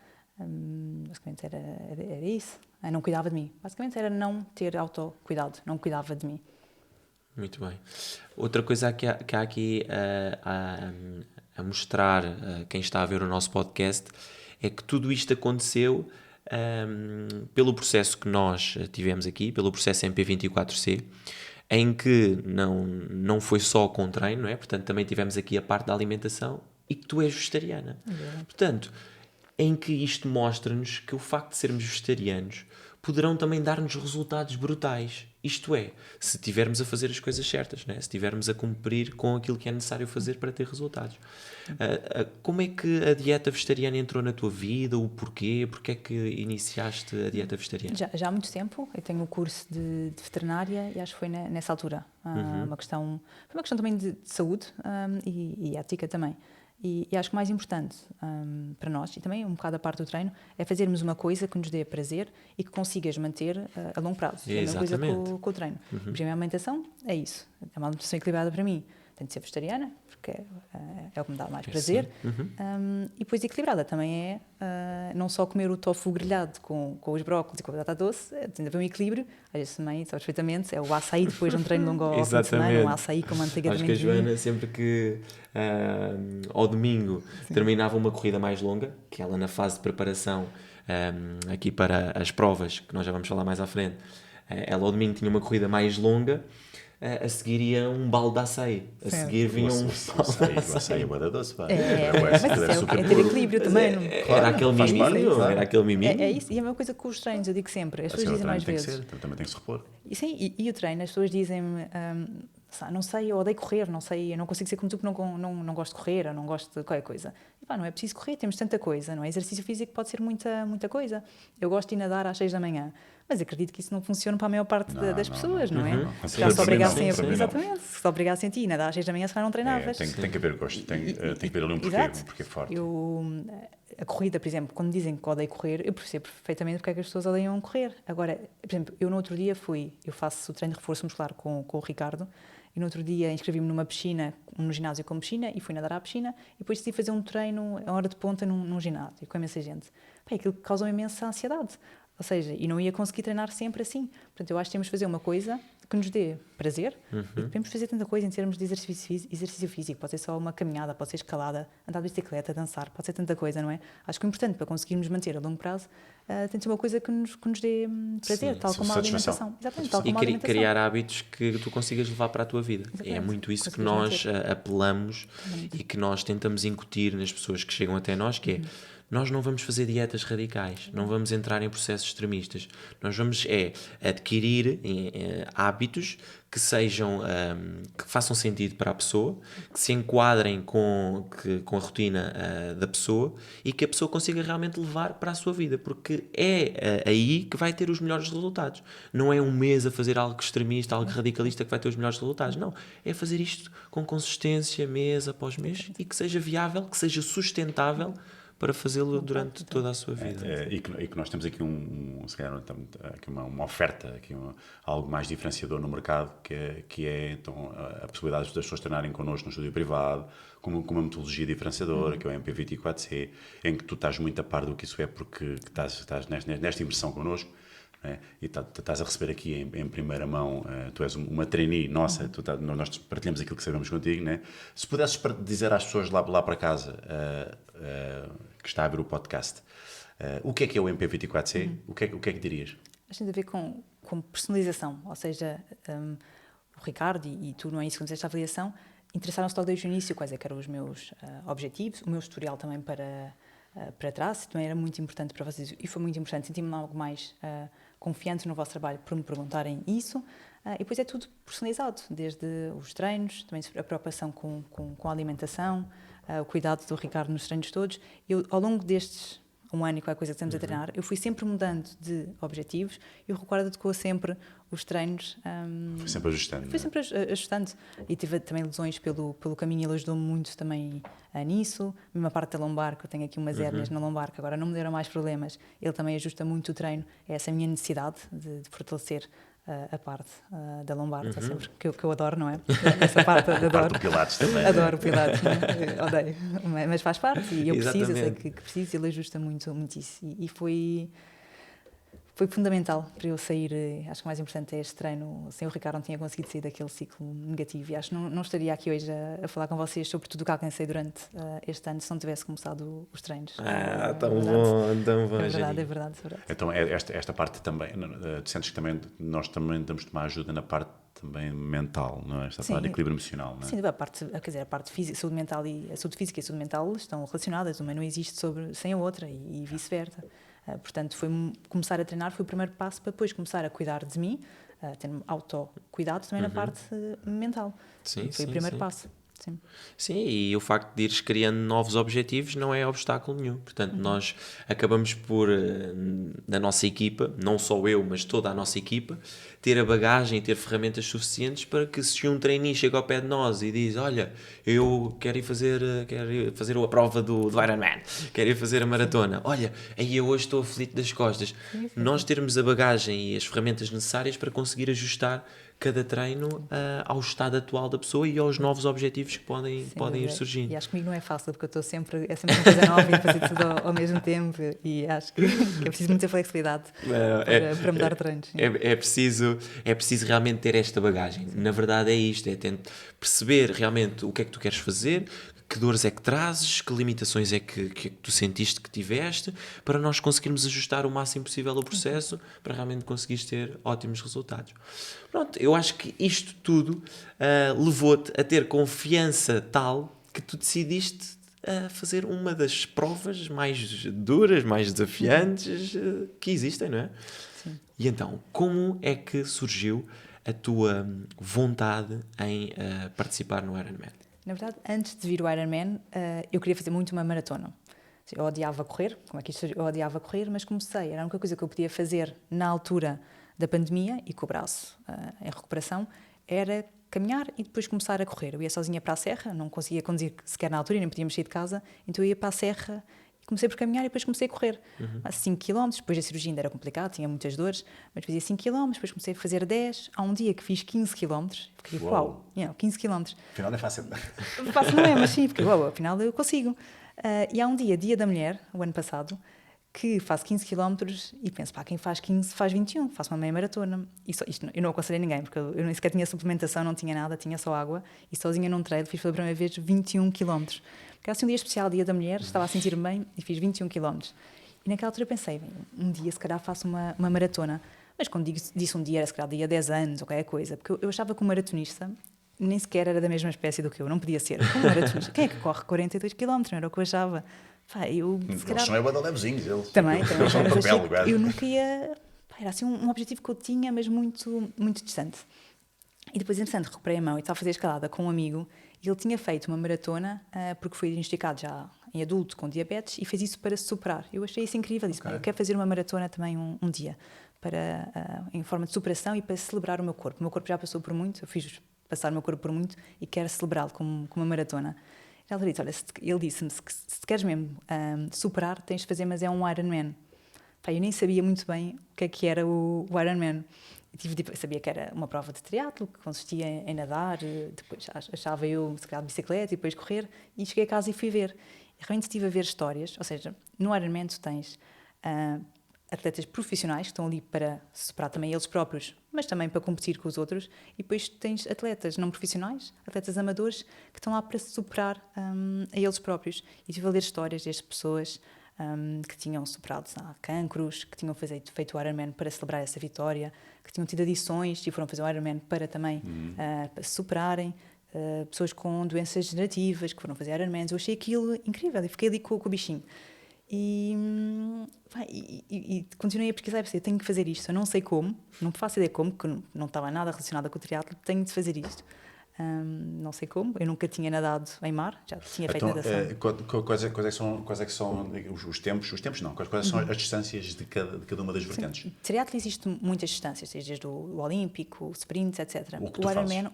Basicamente era isso. Não cuidava de mim. Basicamente era não ter autocuidado, não cuidava de mim. Muito bem. Outra coisa que há aqui a mostrar a quem está a ver o nosso podcast é que tudo isto aconteceu pelo processo que nós tivemos aqui, pelo processo MP24C, em que não foi só com treino, não é? Portanto, também tivemos aqui a parte da alimentação e que tu és vegetariana. Portanto, em que isto mostra-nos que o facto de sermos vegetarianos poderão também dar-nos resultados brutais. Isto é, se estivermos a fazer as coisas certas, né? Se estivermos a cumprir com aquilo que é necessário fazer para ter resultados. Como é que a dieta vegetariana entrou na tua vida? O porquê? Porquê é que iniciaste a dieta vegetariana? Já há muito tempo. Eu tenho o curso de veterinária e acho que foi nessa altura. Foi uma questão também de saúde e ética também. E acho que o mais importante para nós, e também um bocado a parte do treino, é fazermos uma coisa que nos dê prazer e que consigas manter a longo prazo. É a mesma coisa com o treino. Por exemplo, a alimentação é isso. É uma alimentação equilibrada para mim. Tem de ser vegetariana, porque é o que me dá mais prazer. E depois equilibrada também não só comer o tofu grelhado com os brócolis e com a batata doce, tem de haver um equilíbrio. Às vezes também, sabes perfeitamente, é o açaí depois de um treino longo ao fim de semana, um açaí com manteiga de amendoim. Acho que a Joana, sempre que ao domingo terminava uma corrida mais longa, que ela na fase de preparação aqui para as provas, que nós já vamos falar mais à frente, ela ao domingo tinha uma corrida mais longa, a seguir ia um balde de açaí. A seguir vinha um balde de açaí. É boa doce, pá. É ter equilíbrio também. Era aquele miminho, era aquele miminho. É isso, e é a mesma coisa com os treinos, eu digo sempre. As pessoas dizem mais vezes. Também tem que se repor. E o treino, as pessoas dizem-me, não sei, eu odeio correr, não sei, eu não consigo ser como tu que não gosto de correr, ou não gosto de qualquer coisa. E pá, não é preciso correr, temos tanta coisa, não é? Exercício físico pode ser muita coisa. Eu gosto de ir nadar às 6 da manhã. Mas acredito que isso não funciona para a maior parte das pessoas, não é? Se se obrigassem a ti, nadar às 6 da manhã, se calhar não treinavas. Tem que haver gosto, tem que haver ali um porquê forte. A corrida, por exemplo, quando dizem que odeio correr, eu percebo perfeitamente porque é que as pessoas odeiam correr. Agora, por exemplo, eu no outro dia eu faço o treino de reforço muscular com o Ricardo, e no outro dia inscrevi-me numa piscina, no ginásio com piscina, e fui nadar à piscina, e depois decidi fazer um treino a hora de ponta num ginásio, com imensa gente. Aquilo causa uma imensa ansiedade. Ou seja, e não ia conseguir treinar sempre assim. Portanto, eu acho que temos de fazer uma coisa que nos dê prazer. E podemos fazer tanta coisa em termos de exercício físico. Pode ser só uma caminhada, pode ser escalada, andar de bicicleta, dançar, pode ser tanta coisa, não é? Acho que o importante para conseguirmos manter a longo prazo tem de ser uma coisa que nos dê prazer, Sim, tal como a satisfação. alimentação. Exatamente, tal E como a alimentação. criar hábitos que tu consigas levar para a tua vida. Exatamente. É muito isso que Conseguires nós apelamos e que nós tentamos incutir nas pessoas que chegam até nós, que é, nós não vamos fazer dietas radicais, não vamos entrar em processos extremistas. Nós vamos adquirir hábitos que sejam, que façam sentido para a pessoa, que se enquadrem com a rotina da pessoa e que a pessoa consiga realmente levar para a sua vida, porque é aí que vai ter os melhores resultados. Não é um mês a fazer algo extremista, algo radicalista que vai ter os melhores resultados. Não, é fazer isto com consistência, mês após mês, e que seja viável, que seja sustentável para fazê-lo durante toda a sua vida. E que nós temos aqui se calhar, aqui uma oferta, aqui algo mais diferenciador no mercado, que é então, a possibilidade das pessoas treinarem connosco no estúdio privado, com uma metodologia diferenciadora, que é o MP24C, em que tu estás muito a par do que isso é, porque estás nesta imersão connosco. E estás a receber aqui em primeira mão, tu és uma trainee nossa, nós partilhamos aquilo que sabemos contigo, né? Se pudesses dizer às pessoas lá para casa que está a ver o podcast, o que é o MP24C, o que é que dirias? Acho que tem a ver com personalização, ou seja, o Ricardo e tu, não é isso que nos deste a avaliação, interessaram-se logo desde o início quais eram os meus objetivos, o meu historial também para trás, também era muito importante para vocês e foi muito importante, senti-me algo mais confiante no vosso trabalho por me perguntarem isso, e depois é tudo personalizado, desde os treinos, também a preocupação com a alimentação, o cuidado do Ricardo nos treinos todos. Eu, ao longo destes um ano e qualquer coisa que estamos a treinar, eu fui sempre mudando de objetivos e o Ricardo adequou sempre os treinos. Foi sempre ajustando. Foi sempre ajustando. E tive também lesões pelo caminho, ele ajudou-me muito também nisso. A mesma parte da lombar, que eu tenho aqui umas hérnias na lombar, que agora não me deram mais problemas. Ele também ajusta muito o treino. É essa a minha necessidade de fortalecer a parte da lombar, sempre, que eu adoro, não é? Essa parte adoro. A parte do Pilates também. Adoro o Pilates, odeio. Mas faz parte e eu preciso, eu sei Exatamente. que preciso, ele ajusta muito isso. E foi fundamental para eu sair. Acho que o mais importante é este treino. Sem o Ricardo não tinha conseguido sair daquele ciclo negativo e acho que não estaria aqui hoje a falar com vocês sobre tudo o que alcancei durante este ano se não tivesse começado os treinos. Tão bom. É Jani. verdade. Então, esta parte também, tu sentes que também, nós também damos tomar ajuda na parte também mental, não é? Esta parte de equilíbrio emocional, não é? Sim, a parte física, saúde mental e a saúde física e a saúde mental estão relacionadas, uma não existe sem a outra e vice-versa. Portanto, começar a treinar foi o primeiro passo para depois começar a cuidar de mim, ter autocuidado também na parte mental. Sim, foi o primeiro passo. Sim. Sim, e o facto de ires criando novos objetivos não é obstáculo nenhum. Portanto, nós acabamos por, na nossa equipa, não só eu, mas toda a nossa equipa, ter a bagagem e ter ferramentas suficientes para que se um trainee chega ao pé de nós e diz, olha, eu quero ir fazer a prova do Ironman, quero ir fazer a maratona, olha, aí eu hoje estou aflito das costas. Nós termos a bagagem e as ferramentas necessárias para conseguir ajustar cada treino ao estado atual da pessoa e aos novos objetivos que podem ir surgindo. E acho que comigo não é fácil, porque eu estou sempre uma coisa nova e fazer tudo ao mesmo tempo e acho que é preciso muita flexibilidade para mudar treinos. É preciso realmente ter esta bagagem. Na verdade é isto, é tentar perceber realmente o que é que tu queres fazer, que dores é que trazes, que limitações é que tu sentiste que tiveste, para nós conseguirmos ajustar o máximo possível o processo para realmente conseguires ter ótimos resultados. Pronto, eu acho que isto tudo levou-te a ter confiança tal que tu decidiste fazer uma das provas mais duras, mais desafiantes que existem, não é? Sim. E então, como é que surgiu a tua vontade em participar no Ironman? Na verdade, antes de vir o Ironman, eu queria fazer muito uma maratona. Eu odiava correr, eu odiava correr, mas comecei, era a única coisa que eu podia fazer na altura da pandemia e com o braço em recuperação, era caminhar e depois começar a correr. Eu ia sozinha para a serra, não conseguia conduzir sequer na altura e nem podíamos sair de casa, então eu ia para a serra e comecei por caminhar e depois comecei a correr. 5 km, depois da cirurgia ainda era complicado, tinha muitas dores, mas fazia 5 km, depois comecei a fazer 10, há um dia que fiz 15 km, fiquei, uau, 15 km. Afinal não é fácil. Fácil não é, mas sim, porque afinal eu consigo. E há um dia da mulher, o ano passado, que faço 15 km e penso, pá, quem faz 15 faz 21, faço uma meia maratona. E isto eu não aconselhei ninguém, porque eu nem sequer tinha suplementação, não tinha nada, tinha só água. E sozinha num trail fiz pela primeira vez 21 km. Porque era assim um dia especial, Dia da Mulher, estava a sentir-me bem e fiz 21 km. E naquela altura pensei, bem, um dia se calhar faço uma maratona. Mas quando disse um dia, era se calhar dia 10 anos ou qualquer coisa, porque eu achava que o maratonista nem sequer era da mesma espécie do que eu, não podia ser. Como maratonista, quem é que corre 42 km? Não era o que eu achava. Pá, eu, se calhar, Eles são bada levezinhos, eles. também, Eles são mas de achei papel, que lugar. eu nunca ia... Pá, era assim um objetivo que eu tinha, mas muito, muito distante. E depois, entretanto, recuperei a mão e estava a fazer escalada com um amigo e ele tinha feito uma maratona porque foi diagnosticado já em adulto com diabetes e fez isso para se superar. Eu achei isso incrível, disse, eu quero fazer uma maratona também um dia, em forma de superação e para celebrar o meu corpo. O meu corpo já passou por muito, eu fiz passar o meu corpo por muito e quero celebrá-lo como uma maratona. Ele disse-me, se queres mesmo superar, tens de fazer, mas é um Ironman. Pá, eu nem sabia muito bem o que era o Ironman. Eu sabia que era uma prova de triatlo, que consistia em nadar, depois achava eu, se calhar, de bicicleta e depois correr, e cheguei a casa e fui ver. E realmente estive a ver histórias, ou seja, no Ironman tu tens atletas profissionais que estão ali para superar também eles próprios, mas também para competir com os outros, e depois tens atletas não profissionais, atletas amadores, que estão lá para se superar a eles próprios. E estive a ler histórias destas pessoas que tinham superado cancros, que tinham feito o Ironman para celebrar essa vitória, que tinham tido adições e foram fazer o Ironman para também para se superarem, pessoas com doenças degenerativas que foram fazer Ironmans. Eu achei aquilo incrível e fiquei ali com o bichinho. E continuei a pesquisar e pensei, tenho que fazer isto, eu não sei como, não faço ideia como, porque não estava nada relacionada com o triatlo, tenho de fazer isto. Não sei como, eu nunca tinha nadado em mar, já tinha feito natação. Quais é que são os tempos não, quais são as distâncias de cada uma das vertentes? Sim, triatlo existe muitas distâncias, desde o olímpico, o sprint, etc.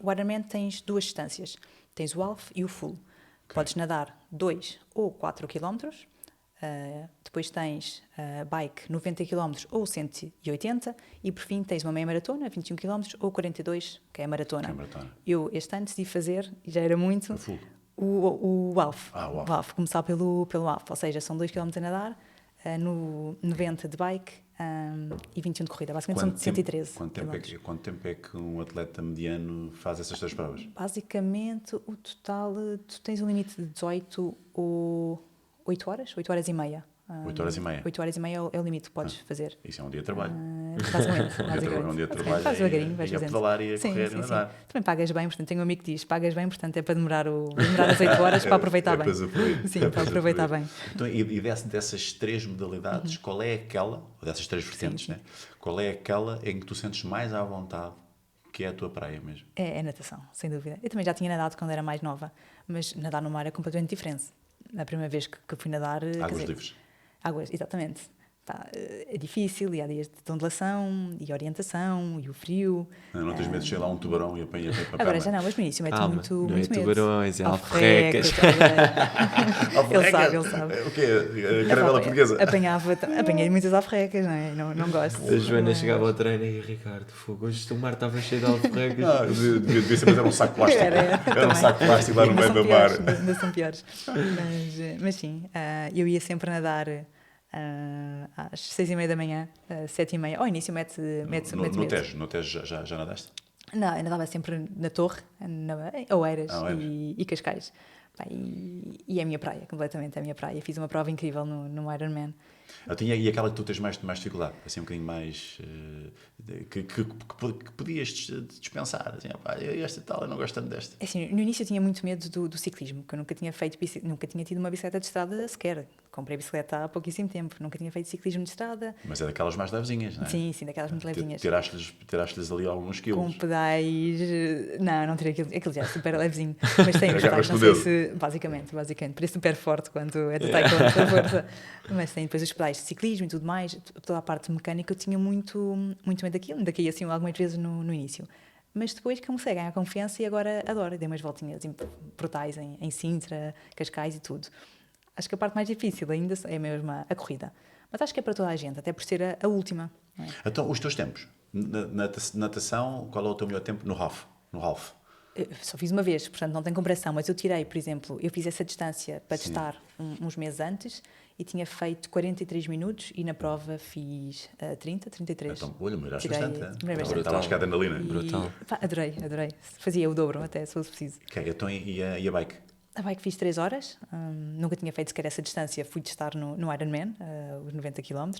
O Ironman tens duas distâncias, tens o half e o full. Podes nadar 2 ou 4 km, depois tens bike 90 km ou 180 e por fim tens uma meia maratona, 21 km ou 42, que é a maratona. Eu este ano decidi fazer, e já era muito, o half. O half, começar pelo half, ou seja, são 2 km a nadar, no 90 de bike e 21 de corrida, basicamente são 113 km. Quanto tempo é que um atleta mediano faz essas três provas? Basicamente, o total, tu tens um limite de 18 ou 8 horas, 8 horas e meia. 8 horas e meia? 8 horas e meia é o limite que podes fazer. Isso é um dia de trabalho. Basicamente. É um dia de trabalho. Faz devagarinho, vais a fazendo. pedalar e a correr e nadar. Sim. Também pagas bem, portanto, tenho um amigo que diz, pagas bem, portanto, é para demorar as 8 horas para aproveitar bem. Sim, para aproveitar bem. Então, e dessas três modalidades, qual é aquela, ou dessas três vertentes, né? Qual é aquela em que tu sentes mais à vontade, que é a tua praia mesmo? É natação, sem dúvida. Eu também já tinha nadado quando era mais nova, mas nadar no mar é completamente diferente. A primeira vez que fui nadar... Águas livres. Águas, exatamente. Pá, é difícil, e há dias de ondulação, e orientação, e o frio. Não tens medo de chegar lá um tubarão e apanhar para a perna? Agora já não, mas no início mete muito não medo. é tubarões, é alforrecas. Ele sabe. O quê? Caravela portuguesa? Apanhei muitas alforrecas, não é? Não gosto. A Joana chegava ao treino e Ricardo, fogo, hoje o mar estava cheio de alforrecas. Não, devia ser, mas era um saco plástico. Era um saco plástico lá no meio do mar. Ainda são piores. Mas sim, eu ia sempre nadar às 6h30 da manhã, 7h30. Ao início mete medo. No Tejo já nadaste? Não, eu nadava sempre na Torre, em Oeiras e Cascais. Pá, e é a minha praia, completamente a minha praia. Fiz uma prova incrível no Ironman. E aquela que tu tens mais dificuldade? Assim, um bocadinho mais... que podias dispensar? Assim, esta tal, eu não gosto tanto desta. Assim, no início eu tinha muito medo do ciclismo, porque eu nunca tinha tido uma bicicleta de estrada sequer. Comprei bicicleta há pouquíssimo tempo, nunca tinha feito ciclismo de estrada. Mas é daquelas mais levezinhas, não é? Sim, daquelas muito levezinhas. Tiraste-lhes ali alguns quilos. Com pedais... Não tirei aquilo já é super levezinho. Mas tem os pedais, não sei se... Basicamente, parece super forte quando é de taekwondo, a força. Mas tem depois os pedais de ciclismo e tudo mais, toda a parte mecânica eu tinha muito medo daquilo, ainda caí assim algumas vezes no início. Mas depois comecei a ganhar confiança e agora adoro. Dei umas voltinhas em portais em Sintra, Cascais e tudo. Acho que a parte mais difícil ainda é mesmo a corrida. Mas acho que é para toda a gente, até por ser a última. Não é? Então, os teus tempos? Natação, qual é o teu melhor tempo no half? Eu só fiz uma vez, portanto não tem comparação, mas eu tirei, por exemplo, eu fiz essa distância para testar uns meses antes e tinha feito 43 minutos e na prova fiz 33. Então, olha, melhoraste Tirei- bastante. melhorei bastante. Estava a chegar a adrenalina. E, Brutal. pá, adorei. Fazia o dobro até, se fosse preciso. Ok, então, e a bike? A bike fiz 3 horas, nunca tinha feito sequer essa distância, fui testar no Ironman, os 90 km.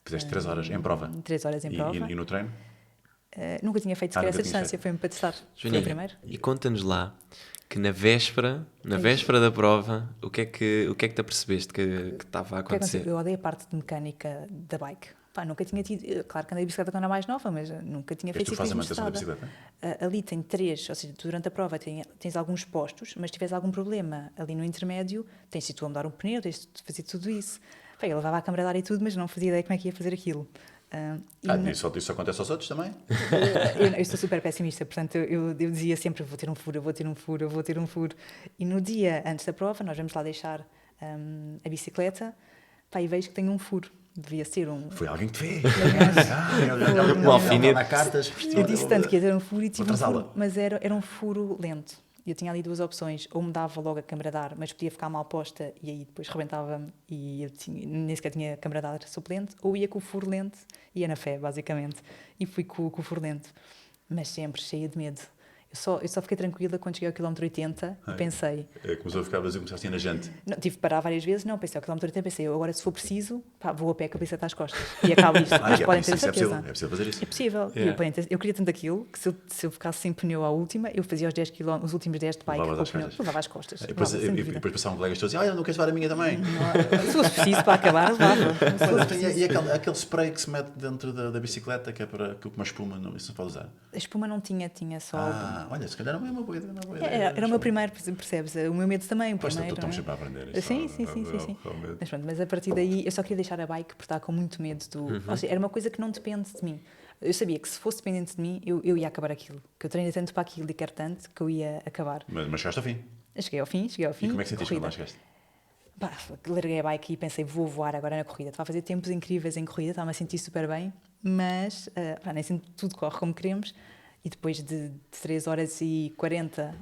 Fizeste 3 horas em prova? 3 horas em prova. E no treino? Nunca tinha feito sequer nunca essa tinhas distância, feito. foi-me para testar. Foi o Joaninha, primeiro. e conta-nos lá que na véspera da prova, o que é que te apercebeste que estava a O que é que aconteceu? acontecer? Eu odeio a parte de mecânica da bike. Pá, nunca tinha tido. Claro que andei de bicicleta quando era mais nova, mas nunca tinha És feito tu que fazes a ciclismo de manutenção da estrada. bicicleta? Ali tem 3, ou seja, tu durante a prova tens alguns postos, mas se tiveres algum problema ali no intermédio, tens de tu a mudar um pneu, tens de fazer tudo isso. Pá, eu levava a câmara de ar e tudo, mas não fazia ideia como é que ia fazer aquilo. Isso acontece aos outros também? Eu sou super pessimista, portanto eu dizia sempre vou ter um furo. E no dia antes da prova nós vamos lá deixar a bicicleta, pá, e vejo que tenho um furo. Devia ser um... Foi alguém que te fez. Um alfinete. Dá cartas. Eu disse tanto que ia ter um furo e tive um atrasá-la. furo, mas era um furo lento. Eu tinha ali 2 opções, ou mudava logo a câmara de ar, mas podia ficar mal posta e aí depois rebentava-me e nem sequer tinha câmara de ar suplente, ou ia com o furo lento, ia na fé, basicamente. E fui com o furo lento, mas sempre cheia de medo. Eu só fiquei tranquila quando cheguei ao quilómetro 80 e pensei... Começou a ficar vazio, começaste a ir na gente. Não, tive que parar várias vezes, não, pensei ao quilómetro 80, pensei, agora se for preciso, pá, vou a pé com a bicicleta às costas e acabo isto, mas podem ter a certeza. É possível fazer isso. É possível. Eu queria tanto aquilo que se eu ficasse sem pneu à última, eu fazia os últimos 10 de bike com o pneu, levava às costas. Depois, Levava, sem e dúvida. depois passavam colegas todos e olha, não queres levar a minha também? Se fosse preciso para acabar, levava. Se fosse preciso. E aquele spray que se mete dentro da bicicleta, que é para aquilo com uma espuma, não, isso não pode usar. A espuma não tinha só. Olha, se calhar não é uma boa ideia. Era o meu primeiro, percebes? O meu medo também, o Pois, primeiro. estamos não é? sempre a aprender. Sim. Mas pronto, mas a partir daí eu só queria deixar a bike porque estava com muito medo ou seja, era uma coisa que não depende de mim. Eu sabia que se fosse dependente de mim, eu ia acabar aquilo. Que eu treinei tanto para aquilo e quero tanto que eu ia acabar. Mas chegaste ao fim. Eu cheguei ao fim. E como é que sentiste quando corrida. lá chegaste? Pá, larguei a bike e pensei, vou voar agora na corrida. Estava a fazer tempos incríveis em corrida, estava a sentir super bem, mas nem sempre tudo corre como queremos. E depois de 3 horas e 40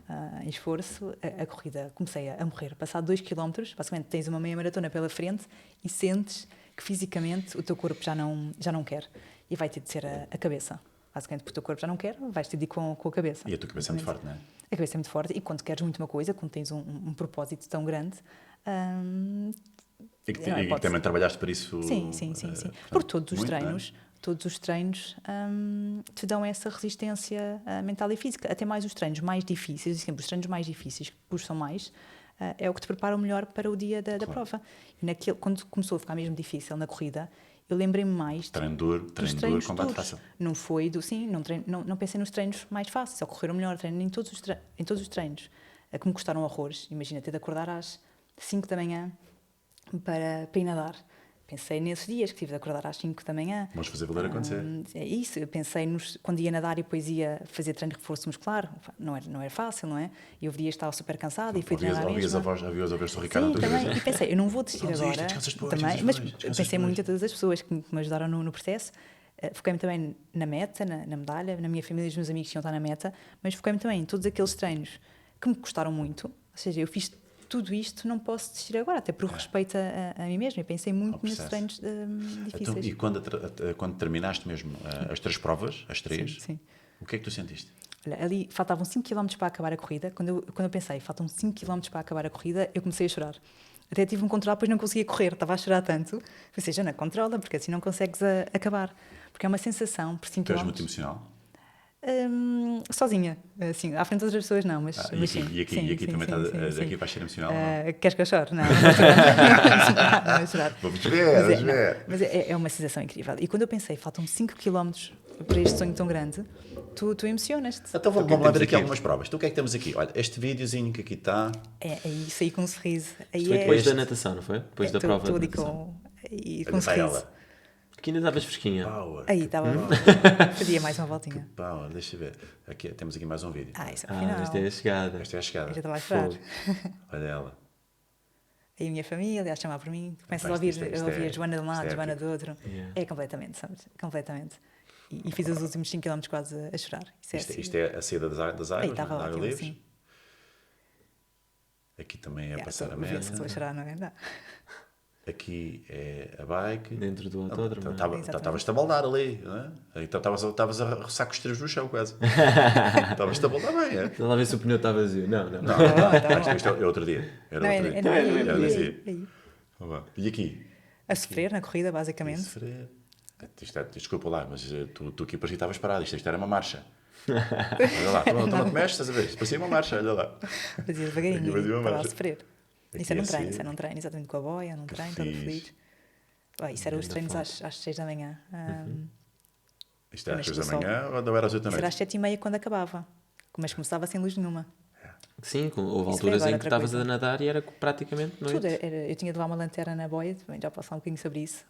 em esforço, a corrida comecei a morrer. Passado 2 km, basicamente tens uma meia maratona pela frente e sentes que fisicamente o teu corpo já não quer. E vai ter de ser a cabeça. Basicamente, porque o teu corpo já não quer, vais ter de ir com a cabeça. E a tua cabeça é muito forte, não é? A cabeça é muito forte e quando queres muito uma coisa, quando tens um propósito tão grande... E que também trabalhaste para isso? Sim. Porque todos os treinos te dão essa resistência mental e física. Até mais os treinos mais difíceis, sempre os treinos mais difíceis, que puxam mais, é o que te prepara melhor para o dia da prova. E quando começou a ficar mesmo difícil na corrida, eu lembrei-me mais Treino duro, combate fácil. Não foi não pensei nos treinos mais fáceis, só correram melhor, treino em todos os treinos, que me custaram horrores. Imagina ter de acordar às 5 da manhã para ir nadar. Pensei nesses dias que tive de acordar às 5 da manhã. Vamos fazer valer acontecer. É isso, eu pensei quando ia nadar e depois ia fazer treino de reforço muscular, não era fácil, não é? E houve dias que estava super cansada e fui treinar Ouvias a voz do Ricardo. Sim, também. E pensei, eu não vou desistir Não agora. desistas depois, Também, descansas mas depois. pensei muito a todas as pessoas que me ajudaram no processo. Foquei-me também na meta, na medalha, na minha família e os meus amigos que iam estar na meta, mas foquei-me também em todos aqueles treinos que me custaram muito. Ou seja, eu fiz tudo isto, não posso desistir agora, até por respeito a mim mesma. Eu pensei muito nesses treinos difíceis. Então, e quando terminaste mesmo as 3 provas, as 3, Sim. o que é que tu sentiste? Olha, ali faltavam 5 km para acabar a corrida. Quando eu pensei, faltam 5 km para acabar a corrida, eu comecei a chorar. Até tive um controle, depois não conseguia correr, estava a chorar tanto. Pensei, Jana, controla, porque assim não consegues acabar. Porque é uma sensação, por 5 Tu és km... muito emocional? Sozinha, assim, à frente das outras pessoas não, mas sim. E aqui também aqui vais ser emocional? Queres que eu chore? Não, não vou chorar. Não vou chorar. Vamos ver. Mas é uma sensação incrível. E quando eu pensei, faltam 5 km para este sonho tão grande, tu emocionas-te. Então vamos lá ver aqui algumas provas. Então o que é que temos aqui? Olha, este videozinho que aqui está. É isso aí com um sorriso. Aí Foi depois da natação, não foi? Depois da prova Estou de ali natação. com um sorriso. Ela. Que ainda estavas fresquinha. Power. Aí estava. Fazia mais uma voltinha. Power, deixa eu ver. Temos aqui mais um vídeo. Isso é o final. Esta é a chegada. Esta é a Eu chegada. já estava a chorar. Fogo. Olha ela. Aí a minha família a chamar por mim, começas a Isto ouvir é- a Joana de um lado, isto é Joana épico. do outro. Yeah. É completamente, sabes? Completamente. E fiz os últimos 5 km quase a chorar. Isto é a saída das águas, Aí da estava água ótimo, livres. sim. Aqui também é passar a Estou a meta. chorar, não é? Não. aqui é a bike. Dentro do autódromo. Estavas-te a baldar ali, não é? Então estavas a roçar com os três no chão quase. Estavas-te a baldar bem, é? Deixa lá ver se o pneu está vazio. Não. Isto é outro dia. Era outro dia. Era nesse dia. E aqui? A sofrer na corrida, basicamente. Sofrer. Desculpa lá, mas tu aqui parecia que estavas parado. Isto era uma marcha. Olha lá, tu não te mexes, estás a ver? Isto parecia uma marcha, olha lá. Fazia devagarinho, Aqui fazia uma estava a marcha. sofrer. Aqui Isso era um assim. treino, exatamente com a boia, num treino, estava feliz. Isso era os treinos às 6 da manhã. Isto era às Mas 6 da do manhã ou não era às 8 da Isso era às noite? 7h30 quando acabava. Mas começava sem luz nenhuma. Sim, houve Isso foi alturas agora em que outra estavas coisa. a nadar e era praticamente noite. Tudo, eu tinha de levar uma lanterna na boia, também já posso falar um bocadinho sobre isso.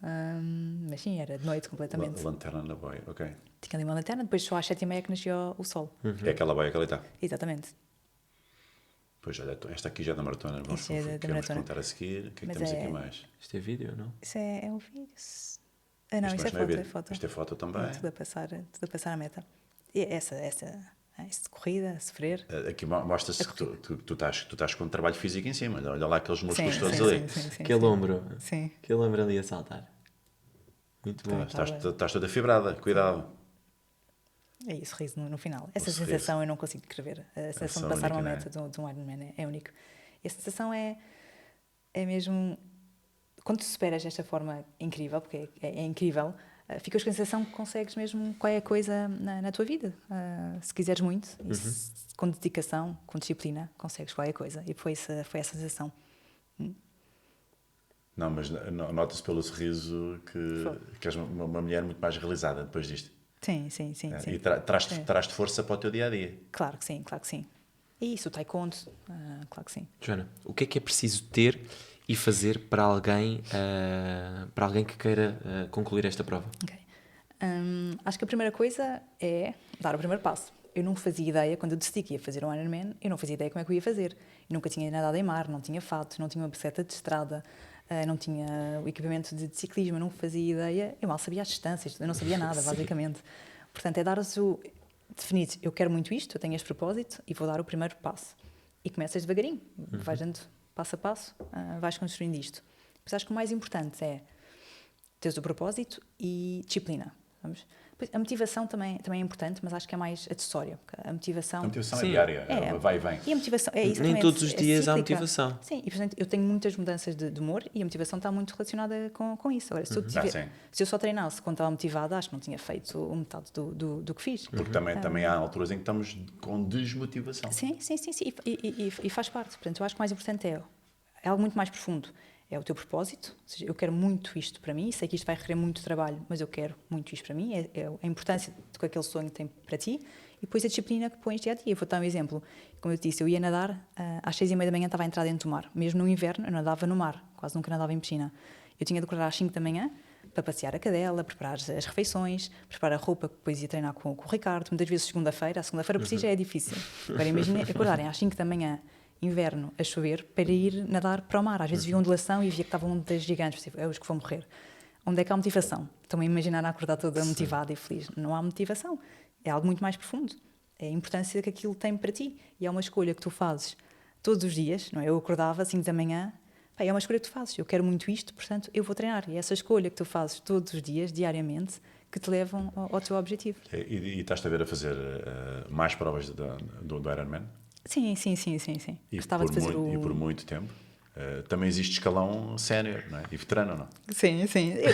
Mas sim, era de noite completamente. Lanterna na boia, ok. Tinha ali uma lanterna, depois só às 7h30 que nascia o sol. É aquela boia que ali está. Exatamente. Pois olha, esta aqui já é da maratona. Vamos Isso é da queremos maratona. contar a seguir. O que é que Mas temos é- aqui mais? Isto é vídeo, não? Isso é um vídeo. Não, Isto isso mais não é foto, vídeo. é foto. Isto é foto também. Tudo a passar a meta. E essa de corrida, a sofrer. Aqui mostra-se que tu estás com um trabalho físico em cima. Olha lá aqueles músculos Sim, todos sim, ali. sim, Aquele ombro. Sim. Aquele ombro ali a saltar. Muito bom. Estás toda fibrada, cuidado. É isso, sorriso no final. Essa sorriso. sensação eu não consigo descrever. A sensação de passar única, uma não é? meta de um Ironman é único. E a sensação é mesmo... Quando tu superas desta forma incrível, porque é incrível, ficas com a sensação que consegues mesmo qualquer coisa na tua vida. Se quiseres muito, e com dedicação, com disciplina, consegues qualquer coisa. E foi essa sensação. Não, mas nota-se pelo sorriso que és uma mulher muito mais realizada depois disto. Sim. E traz-te força para o teu dia-a-dia. Claro que sim. E isso, o taekwondo, claro que sim. Joana, o que é preciso ter e fazer para alguém que queira concluir esta prova? Ok. Acho que a primeira coisa é dar o primeiro passo. Eu não fazia ideia, quando eu decidi que ia fazer um Ironman, eu não fazia ideia como é que eu ia fazer. Eu nunca tinha nadado em mar, não tinha fato, não tinha uma bicicleta de estrada, não tinha o equipamento de ciclismo, eu não fazia ideia, eu mal sabia as distâncias, eu não sabia nada, basicamente. Portanto, é dar-se definir, eu quero muito isto, eu tenho este propósito e vou dar o primeiro passo. E começas devagarinho, vais dando passo a passo, vais construindo isto. Mas acho que o mais importante é teres o propósito e disciplina. Vamos? A motivação também é importante, mas acho que é mais acessória. A motivação A motivação é Sim. diária, vai e vem. e a motivação é isso. Nem todos os dias há motivação. Sim, e portanto eu tenho muitas mudanças de humor e a motivação está muito relacionada com isso. Agora, Sim. se eu só treinasse quando estava motivada, acho que não tinha feito metade do que fiz. Porque também há alturas em que estamos com desmotivação. Sim, e faz parte. Portanto, eu acho que o mais importante é algo muito mais profundo. É o teu propósito, ou seja, eu quero muito isto para mim, sei que isto vai requerer muito trabalho, mas eu quero muito isto para mim, é a importância que aquele sonho tem para ti, e depois a disciplina que pões dia a dia. Eu vou dar um exemplo, como eu te disse, eu ia nadar, às 6h30 da manhã estava a entrar dentro do mar, mesmo no inverno eu nadava no mar, quase nunca nadava em piscina. Eu tinha de acordar às 5 da manhã para passear a cadela, preparar as refeições, preparar a roupa que depois ia treinar com o Ricardo, muitas vezes segunda-feira, a segunda-feira por si já é difícil. Agora imagina acordarem às 5 da manhã, inverno, a chover, para ir nadar para o mar. Às vezes via ondulação e via que estavam ondas gigantes, é os que vão morrer. Onde é que há motivação? Estão-me a imaginar a acordar toda motivada e feliz. Não há motivação. É algo muito mais profundo. É a importância que aquilo tem para ti. E é uma escolha que tu fazes todos os dias. Não é? Eu acordava às 5 da manhã, é uma escolha que tu fazes. Eu quero muito isto, portanto eu vou treinar. E é essa escolha que tu fazes todos os dias, diariamente, que te levam ao teu objetivo. E estás-te a ver a fazer mais provas do Ironman? Sim. Gostava de fazer E por muito tempo. Também existe escalão sénior, não é? E veterano, não? Sim.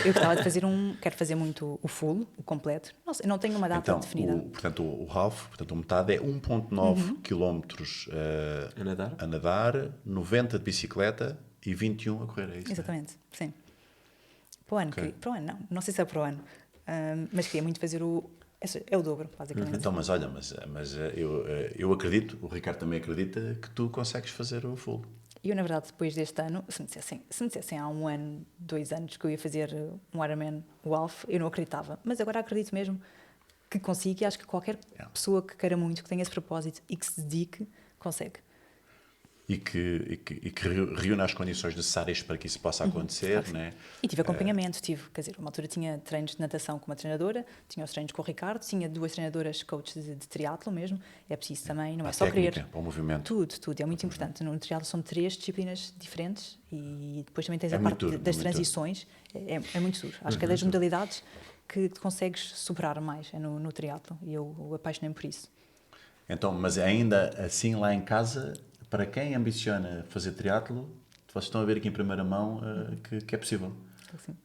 Eu gostava de fazer quero fazer muito o full, o completo. Eu não tenho uma data Então, definida. portanto, o half, portanto, a metade é 1,9 km A nadar? a nadar, 90 de bicicleta e 21 a correr, é isso? Exatamente, sim. Para o ano, Ok. para o ano não sei se é para o ano, mas queria muito fazer é o dobro, basicamente. Então, mas olha, eu acredito, o Ricardo também acredita que tu consegues fazer o full. E eu, na verdade, depois deste ano, se me dissessem há 1 ano, 2 anos que eu ia fazer um Ironman, o Half, eu não acreditava. Mas agora acredito mesmo que consigo e acho que qualquer pessoa que queira muito, que tenha esse propósito e que se dedique, consegue. e que reúna as condições necessárias para que isso possa acontecer, né? E tive acompanhamento, quer dizer, uma altura tinha treinos de natação com uma treinadora, tinha os treinos com o Ricardo, tinha 2 treinadoras coaches de triatlo mesmo, é preciso também, não é A só técnica, querer. para o movimento. Tudo, é muito importante. No triatlo são 3 disciplinas diferentes e depois também tens É a muito parte duro, das muito transições, é muito duro. Acho que é das modalidades que consegues superar mais, é no triatlo, e eu apaixonei-me por isso. Então, mas ainda assim lá em casa, para quem ambiciona fazer triatlo, vocês estão a ver aqui em primeira mão que é possível. Assim.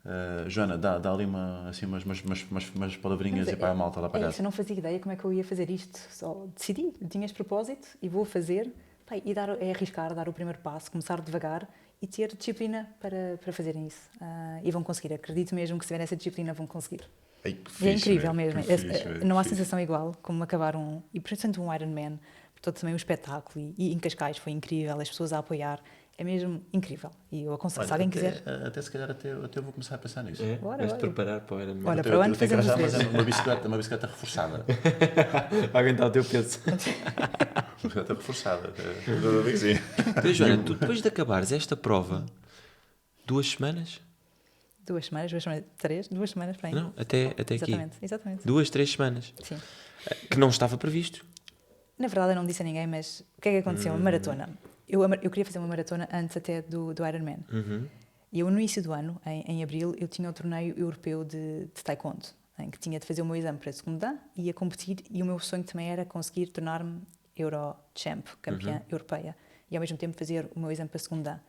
Joana, dá ali umas palavrinhas e para a malta lá para é casa. isso, eu não fazia ideia como é que eu ia fazer isto. Só decidi, tinha este propósito e vou fazer. Pá, e é arriscar, dar o primeiro passo, começar devagar e ter disciplina para fazerem isso. E vão conseguir, acredito mesmo que se tiverem essa disciplina vão conseguir. Ai, que E fixe, é incrível mesmo. que fixe, Não há que fixe. sensação igual como acabar e portanto um Ironman, todo também o espetáculo e em Cascais foi incrível, as pessoas a apoiar, é mesmo incrível. E eu aconselho, Olha, se alguém quiser. até se calhar até eu vou começar a pensar nisso. Bora, Vais-te bora. preparar para o Ironman. Olha, Eu para o ano tenho que fazemos arranjar os 3. uma bicicleta reforçada. Alguém está ao teu peso. Uma bicicleta reforçada. Eu digo sim. Então, Joana, tu depois de acabares esta prova, 2 semanas? 2 semanas, 3, 2 semanas para aí. Não, até aqui. Exatamente. 2, 3 semanas. Sim. Que não estava previsto. Na verdade, eu não disse a ninguém, mas o que é que aconteceu? Uma maratona. Eu queria fazer uma maratona antes até do Ironman. E eu, no início do ano, em abril, eu tinha o torneio europeu de taekwondo, em que tinha de fazer o meu exame para segundo dan, ia competir, e o meu sonho também era conseguir tornar-me Eurochamp, campeã europeia, e ao mesmo tempo fazer o meu exame para segundo dan.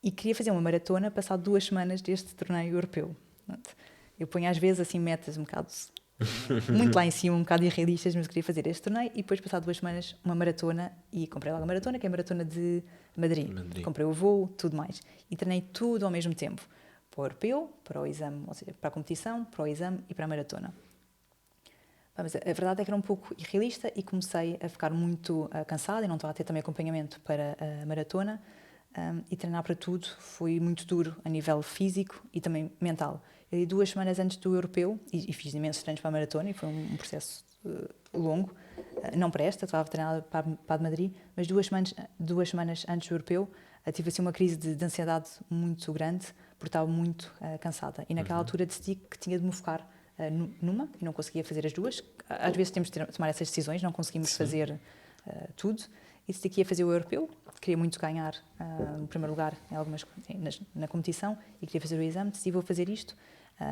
E queria fazer uma maratona passado 2 semanas deste torneio europeu. Eu ponho às vezes assim metas um bocado muito lá em cima, um bocado irrealistas, mas queria fazer este torneio e depois passado 2 semanas uma maratona, e comprei logo a maratona, que é a maratona de Madrid. Comprei o voo, tudo mais, e treinei tudo ao mesmo tempo, para o europeu, para o exame, ou seja, para a competição, para o exame e para a maratona. Mas a verdade é que era um pouco irrealista e comecei a ficar muito cansada e não estava a ter também acompanhamento para a maratona. E treinar para tudo foi muito duro a nível físico e também mental. Eu, 2 semanas antes do europeu, e fiz imensos treinos para a maratona, e foi um processo longo, não para esta, estava a treinar para a de Madrid, mas 2 semanas antes do europeu tive assim uma crise de ansiedade muito grande, porque estava muito cansada. E naquela altura decidi que tinha de me focar numa, e não conseguia fazer as duas. Às vezes temos de tomar essas decisões, não conseguimos fazer tudo. E decidi que ia fazer o europeu, queria muito ganhar no primeiro lugar na competição e queria fazer o exame, decidi vou fazer isto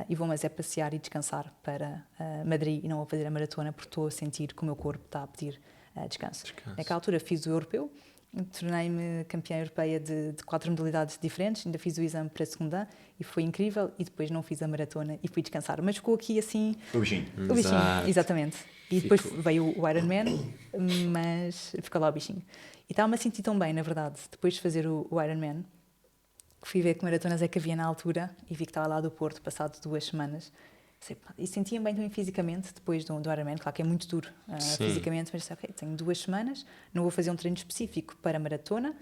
e vou mas é passear e descansar para Madrid e não vou fazer a maratona porque estou a sentir que o meu corpo está a pedir descanso. Naquela altura fiz o europeu, tornei-me campeã europeia de 4 modalidades diferentes, ainda fiz o exame para segundo dan e foi incrível, e depois não fiz a maratona e fui descansar, mas ficou aqui assim... O bichinho. O bichinho, exatamente. E depois veio o Ironman, mas ficou lá o bichinho. E estava-me a sentir tão bem, na verdade, depois de fazer o Ironman, que fui ver que maratonas é que havia na altura e vi que estava lá do Porto, passado 2 semanas. E sentia-me bem também fisicamente, depois do Ironman, claro que é muito duro fisicamente, mas disse, ok, tenho 2 semanas, não vou fazer um treino específico para a maratona,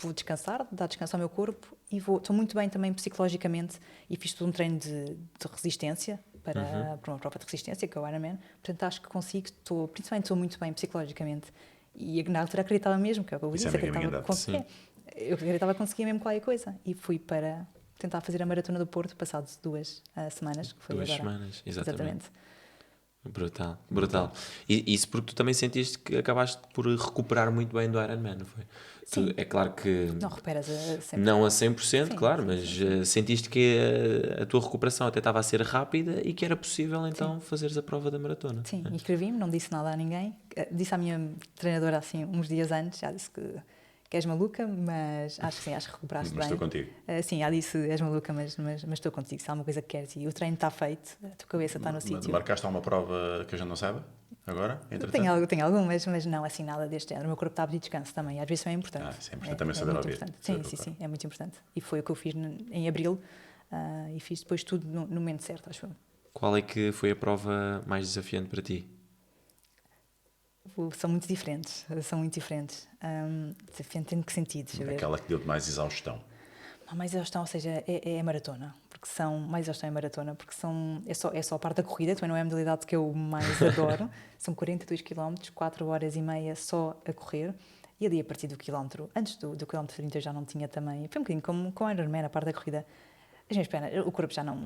vou descansar, dar descanso ao meu corpo e estou muito bem também psicologicamente, e fiz todo um treino de resistência para uma prova de resistência, que é o Ironman, portanto acho que consigo, principalmente estou muito bem psicologicamente, e na altura acreditava mesmo, que é o que eu disse, eu acreditava que conseguia mesmo qualquer coisa, e fui para tentar fazer a maratona do Porto passados 2 semanas, que foi 2 agora. semanas, exatamente. Brutal, brutal. E isso porque tu também sentiste que acabaste por recuperar muito bem do Ironman, não foi? Sim. É claro que... Não recuperas a 100%. Não a 100%, Sim, claro, sim, mas sentiste que a tua recuperação até estava a ser rápida e que era possível então fazeres a prova da maratona. Sim, inscrevi-me, não disse nada a ninguém. Disse à minha treinadora assim uns dias antes, já disse que és maluca, mas acho que sim, acho que recuperaste Mas bem. estou contigo. Sim, já disse, és maluca, mas estou contigo, se há alguma coisa que queres. E o treino está feito, a tua cabeça está no sítio. Marcaste alguma prova que a gente não saiba? Agora? Tenho algumas, mas não assim nada deste género. O meu corpo está a pedir descanso também, às vezes também é importante. Isso é importante também saber muito ouvir. importante. Sim, é muito importante. E foi o que eu fiz em abril, e fiz depois tudo no momento certo, acho eu. Qual é que foi a prova mais desafiante para ti? São muito diferentes. Desafiante em que sentido? Aquela que deu-te mais exaustão. Mais exaustão, ou seja, é a maratona, mais exaustão é a maratona, porque é só a parte da corrida, também não é a modalidade que eu mais adoro, são 42 km, 4 horas e meia só a correr, E ali a partir do quilómetro, antes do quilómetro 30 eu já não tinha também, foi um bocadinho como com o Ironman, a parte da corrida, as minhas pernas, o corpo já não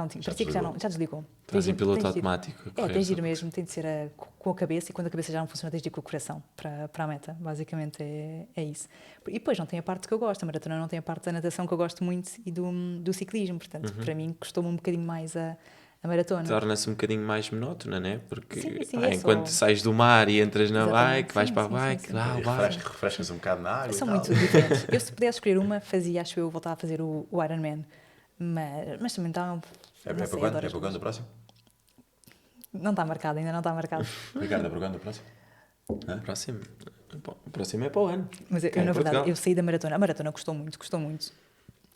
tinha, parecia que já desligou. Estás em piloto Tens de ir- automático. a correr tens de ir só. mesmo, tem de ser com a cabeça, e quando a cabeça já não funciona, tens de ir com o coração para a meta. Basicamente é isso. E depois não tem a parte que eu gosto, a maratona não tem a parte da natação que eu gosto muito e do ciclismo, portanto, para mim custou-me um bocadinho mais a maratona. Torna-se um bocadinho mais monótona, né? Porque Sim, pá, é enquanto só- sais do mar e entras na Exatamente, bike, vais sim, para a sim, bike, sim, lá sim. o bar. Refrescas um bocado na água São e tal. muito diferentes. Eu, se pudesse escolher uma, fazia, acho eu, voltar a fazer o Ironman. Mas também está. É para quando? É para quando o próximo? Não está marcado, ainda não está marcado. Ricardo, é para quando o próximo? O próximo é para o ano. Mas eu, Cá em na verdade, Portugal. eu saí da maratona. A maratona custou muito.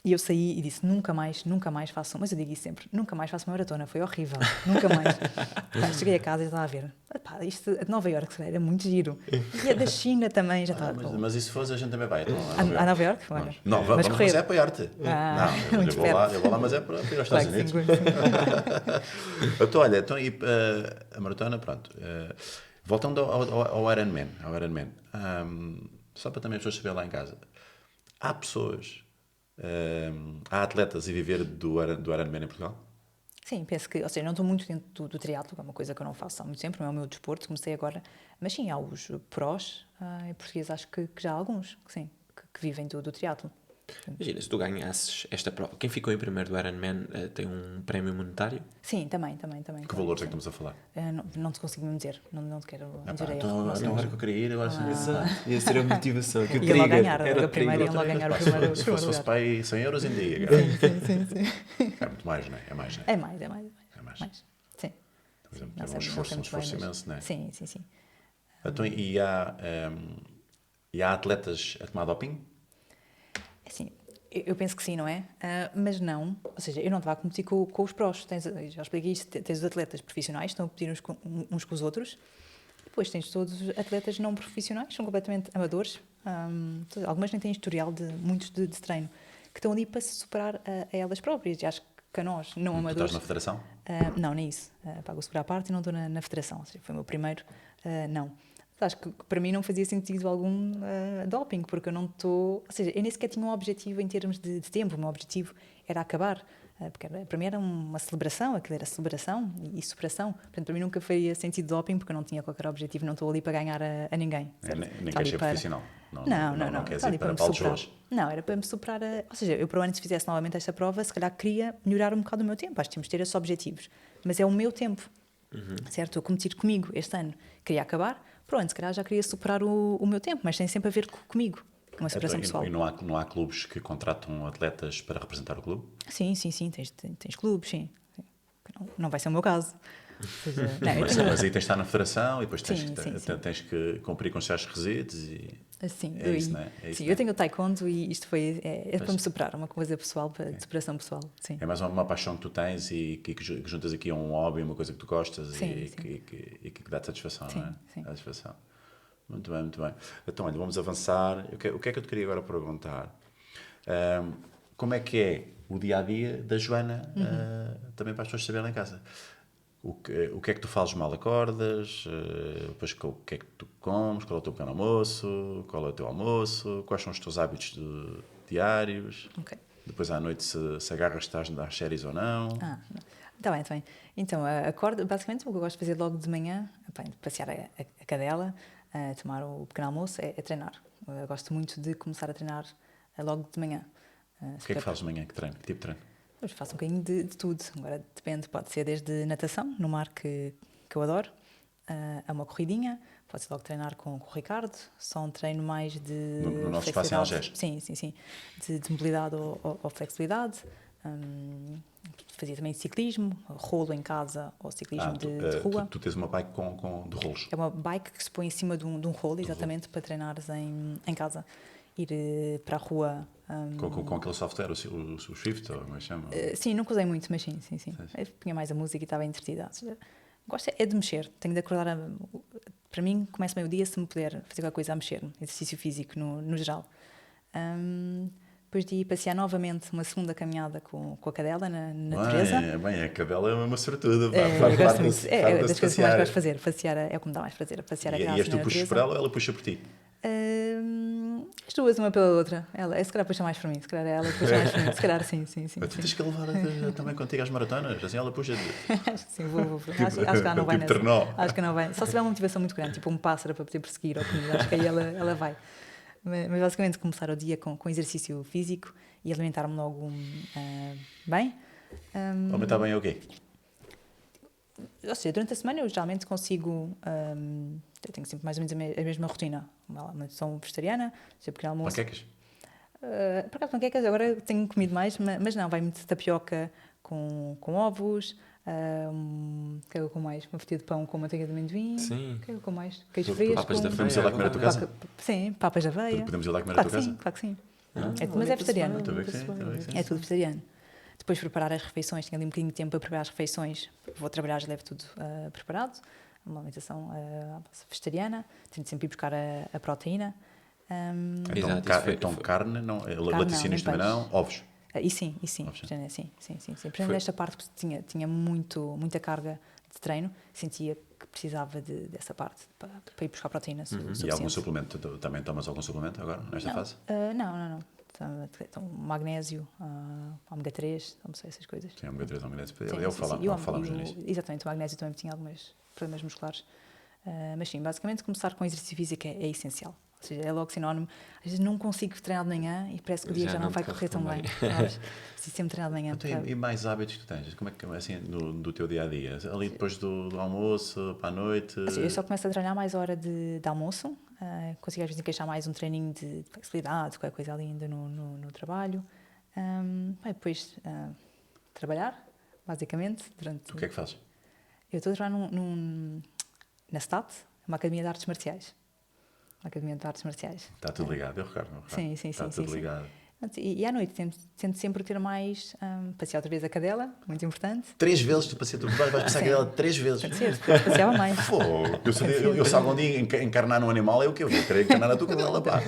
E eu saí e disse, nunca mais faço. Mas eu digo isso sempre, nunca mais faço uma maratona. Foi horrível, nunca mais. Pá, cheguei a casa e estava a ver. Pá, isto de Nova Iorque era muito giro. E a da China também, já estava. Mas e se fores, a gente também vai. Então, A Nova Iorque? Olha. Não, vamos, correr. mas é apoiar-te. Ah, Não, muito eu vou lá, mas é para ir aos Claro Estados que Unidos. sim. Então, olha, a maratona, pronto. Voltando ao Ironman, só para também as pessoas saberem lá em casa. Há pessoas, há atletas a viver do Ironman em Portugal? Sim, penso que, ou seja, não estou muito dentro do triatlo, que é uma coisa que eu não faço há muito tempo, não é o meu desporto, comecei agora, mas sim, há os prós, em português acho que já há alguns, que sim, que vivem do triatlo. Imagina, se tu ganhasses esta prova, quem ficou em primeiro do Ironman tem um prémio monetário? Sim, também. Que valores é que estamos a falar? Não te consigo mesmo dizer, não te quero dizer aí. Então, agora que eu queria ir, agora sim. Ia ser a motivação. Que o Iam logo trigger, ganhar, era a primeira iam logo ganhar o primeiro Se fosse lugar. para aí 100 euros em dia, Sim. é muito mais, não é? É mais, não é? É mais. É mais. Sim. Por exemplo, Não é um sei esforço muito bem, mas- imenso, não é? Sim. Então, e há atletas a tomar doping? Assim, eu penso que sim, não é? Mas não, ou seja, eu não estava a competir com os prós. Já expliquei isto, tens os atletas profissionais, estão a competir uns com os outros. Depois tens todos os atletas não profissionais, são completamente amadores. Algumas nem têm historial muitos de treino, que estão ali para se superar a elas próprias. E acho que a nós, não Tu amadores... estás na federação? Não, nem isso. Pago seguro à parte e não estou na federação. Ou seja, foi o meu primeiro, não. Acho que para mim não fazia sentido algum doping, porque eu não estou... Ou seja, eu nem sequer tinha um objetivo em termos de tempo. O meu objetivo era acabar. Porque para mim era uma celebração, aquilo era celebração e superação. Portanto, para mim nunca faria sentido doping, porque eu não tinha qualquer objetivo, não estou ali para ganhar a ninguém. Nem Está queres ali ser para- profissional? Não. queres Está ali ir para me Paulo superar. Jorge? Não, era para me superar. Ou seja, eu para o ano, se fizesse novamente esta prova, se calhar queria melhorar um bocado o meu tempo. Acho que temos de ter esses objetivos. Mas é o meu tempo. Certo? Eu competir comigo este ano. Queria acabar. Para o ano, se calhar já queria superar o meu tempo, mas tem sempre a ver comigo. Uma superação pessoal. E não há clubes que contratam atletas para representar o clube? Sim. Tens clubes, sim. Não vai ser o meu caso. Ou seja, não, eu Mas tenho- aí tens de estar na federação e depois tens, Sim, sim. tens que cumprir com os certos requisitos e... Sim, É isso, não é? É isso, sim, não é? eu tenho o taekwondo e isto é para me superar, uma coisa pessoal, de superação pessoal. Sim. É mais uma paixão que tu tens e que juntas aqui a um hobby, uma coisa que tu gostas Sim, e sim. que dá satisfação, Sim, não é? sim. Dá satisfação. Muito bem. Então, olha, vamos avançar. O que é que eu te queria agora perguntar? Como é que é o dia-a-dia da Joana, também para as pessoas saberem lá em casa? O que é que tu fazes mal acordas? Depois o que é que tu comes? Qual é o teu pequeno almoço? Qual é o teu almoço? Quais são os teus hábitos diários? Ok. Depois à noite se agarras, estás às séries ou não? Está bem. Então, acordo, basicamente, o que eu gosto de fazer logo de manhã, passear a cadela, tomar o pequeno almoço, é treinar. Eu gosto muito de começar a treinar logo de manhã. O que é que fazes de manhã? Que treino? Que tipo de treino? Eu faço um bocadinho de tudo. Agora depende, pode ser desde natação, no mar que eu adoro, a uma corridinha, pode ser logo treinar com o Ricardo, só um treino mais de No nosso espaço em Algés? Sim. De mobilidade ou flexibilidade. Fazia também ciclismo, rolo em casa ou ciclismo de rua. Tu tens uma bike de rolos. É uma bike que se põe em cima de um rolo, exatamente, para treinares em casa. Ir para a rua. Com aquele software, o Swift, ou como é que chama? Sim, nunca usei muito, mas sim. Eu punha mais a música e estava entretida. Gosto é de mexer, tenho de acordar. Para mim, começa bem o dia se me puder fazer qualquer coisa a mexer, exercício físico no geral. Depois de ir passear novamente uma segunda caminhada com a cadela na natureza. A cadela é uma sortuda. Eu gosto muito. É das coisas que mais gosto de fazer. Passear é o que me dá mais prazer. Passear a graça E és tu na puxas natureza. por ela ou ela puxa por ti? As duas, uma pela outra. Ela, se calhar puxa mais para mim, se calhar ela puxa mais para mim, se calhar sim. Mas tu tens que levar também contigo às maratonas, assim ela puxa de... Sim, vou. Acho que ela não vai Tipo nessa. trenó. Acho que não vai. Só se tiver uma motivação muito grande, tipo um pássaro para poder perseguir ou comida, acho que aí ela vai. Mas basicamente começar o dia com exercício físico e alimentar-me logo bem. Aumentar bem é o quê? Ou seja, durante a semana eu geralmente consigo... eu tenho sempre mais ou menos a mesma rotina. Uma alimentação vegetariana, seja pequeno almoço. Panquecas? Por acaso panquecas agora tenho comido mais, mas não, vai muito tapioca com ovos, o que é que eu como mais? Uma fatia de pão com manteiga de amendoim. Sim. O que é que eu como mais? Queijo fresco. Papas da Podemos ir lá comer a tua casa? Sim, papas de aveia. Podemos ir lá comer a Claro tua que sim, casa? claro que sim. Mas olha é que vegetariano. se vai, Estou a ver que sim, estou a ver que sim. É tudo vegetariano. Depois preparar as refeições, tenho ali um bocadinho de tempo para preparar as refeições. Vou trabalhar, já levo tudo preparado. Uma alimentação vegetariana. Tento sempre ir buscar a proteína. Exato, Então carne, não, não, laticínios nem também não, ovos. E sim. Sim. Sim. Principalmente nesta parte que tinha muita carga de treino, sentia que precisava dessa parte para ir buscar proteína E algum suficiente. suplemento? Também tomas algum suplemento agora, nesta fase? Não. Então, magnésio, ômega 3, não sei essas coisas. Sim, ômega 3, ômega 10. Sim, Eu sim, falamos nisso. Exatamente, o magnésio também tinha alguns problemas musculares. Mas sim, basicamente começar com exercício físico é essencial. Ou seja, é logo sinónimo. Às vezes não consigo treinar de manhã e parece que o dia já não vai correr tão bem. Preciso sempre treinar de manhã. Então, e mais hábitos que tu tens? Como é que assim, do teu dia a dia? Ali depois do almoço, para a noite? Assim, eu só começo a treinar mais a hora de almoço. Consigo às vezes encaixar mais um treininho de flexibilidade, qualquer coisa ali ainda no trabalho. Depois trabalhar, basicamente. O que é que fazes? Eu estou a trabalhar na STAT, uma academia de artes marciais. Está tudo ligado, eu recordo. Sim. Está tudo ligado. E à noite tento sempre ter mais, passear outra vez a cadela, muito importante. 3 vezes, tu vais passar a cadela 3 vezes. Tem de ser, depois passeava mais. Fogo. Eu se algum dia encarnar num animal, é o que eu vou querer encarnar a tua cadela, pá.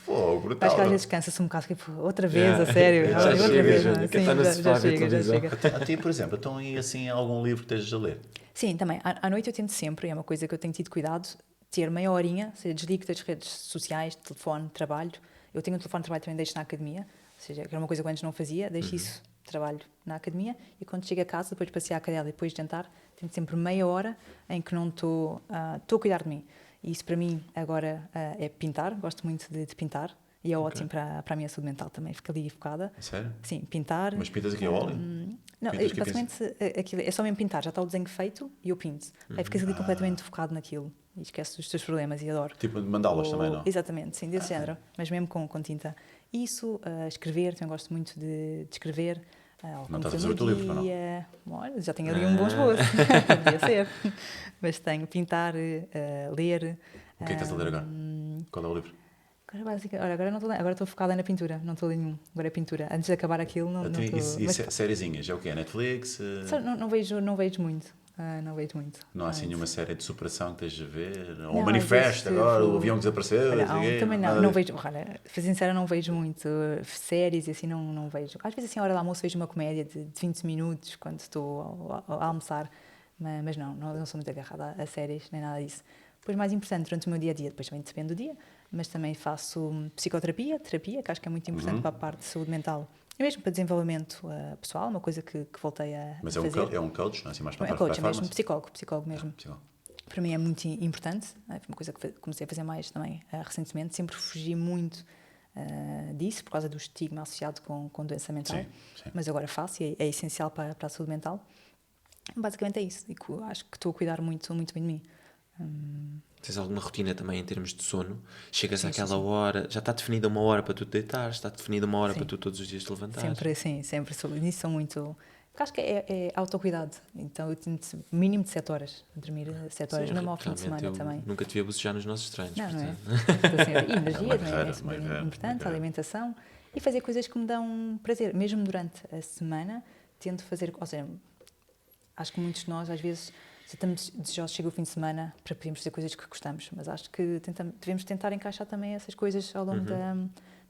Fogo, brutal. Acho que às vezes cansa-se um bocado, tipo, outra vez, a sério. Já outra chega, vez. Júlia, que está no sofá a ver televisão. A ti, por exemplo, então aí assim algum livro que estejas a ler? Sim, também. À noite eu tento sempre, é uma coisa que eu tenho tido cuidado, ter meia horinha, ou seja, desligo das redes sociais, telefone, trabalho. Eu tenho um telefone de trabalho também deixo na academia, ou seja, que era uma coisa que eu antes não fazia, deixo isso, trabalho na academia, e quando chego a casa, depois de passear a cadela e depois de jantar, tenho sempre meia hora em que não estou a cuidar de mim. E isso para mim agora é pintar, gosto muito de pintar, e é ótimo para a minha saúde mental também, fico ali focada. Sério? Sim, pintar. Mas pintas aqui a óleo? Não, Pintas que basicamente aquilo, é só mesmo pintar, já está o desenho feito e eu pinto. Aí ficas ali completamente focado naquilo e esqueces dos teus problemas e adoro. Tipo de mandalas também, não? Exatamente, sim, desse género, mas mesmo com tinta. Isso, escrever, também gosto muito de escrever. Não estás a fazer o teu livro, não? Olha, já tenho ali um bom esboço, podia ser. Mas tenho pintar, ler. O que é que estás a ler agora? Qual é o livro? Agora não estou, agora estou focada na pintura, não estou a ler nenhum. Agora é pintura. Antes de acabar aquilo, não estou. E sériezinhas? É o quê? Netflix? Não vejo muito. Não vejo muito. Não há assim nenhuma série de superação que estejas a ver? Ou Não, um manifesto às vezes, agora, o avião que desapareceu? Olha, não sei quê, também nada não disso. vejo. Olha, para ser sincera, não vejo muito séries e assim, não vejo. Às vezes, assim, à hora do almoço, vejo uma comédia de 20 minutos quando estou a almoçar, mas não sou muito agarrada a séries, nem nada disso. Depois, mais importante, durante o meu dia a dia, depois também depende do dia, mas também faço psicoterapia, terapia, que acho que é muito importante para a parte de saúde mental. E mesmo para desenvolvimento pessoal, uma coisa que voltei a Mas fazer. é um coach, não é assim mais para Não a é parte coach, da é mesmo performance? psicólogo mesmo. Psicólogo. Para mim é muito importante, foi uma coisa que comecei a fazer mais também recentemente, sempre fugi muito disso, por causa do estigma associado com doença mental, Sim. mas agora faço e é essencial para a saúde mental. Basicamente é isso, e acho que estou a cuidar muito bem de mim. Tens alguma rotina também em termos de sono? Chegas àquela hora, já está definida uma hora para tu te deitares, está definida uma hora para tu todos os dias te levantares? Sempre nisso sou muito... Porque acho que é autocuidado, então eu tento mínimo de 7 horas, dormir 7 horas, mesmo ao fim de semana também. Nunca te vi a bocejar nos nossos treinos. Não é? portanto. E energia também é uma super guerra. importante, a alimentação e fazer coisas que me dão prazer. Mesmo durante a semana, tento fazer... Ou seja, acho que muitos de nós, às vezes, estamos desejosos, chega o fim de semana para podermos fazer coisas que gostamos, mas acho que devemos tentar encaixar também essas coisas ao longo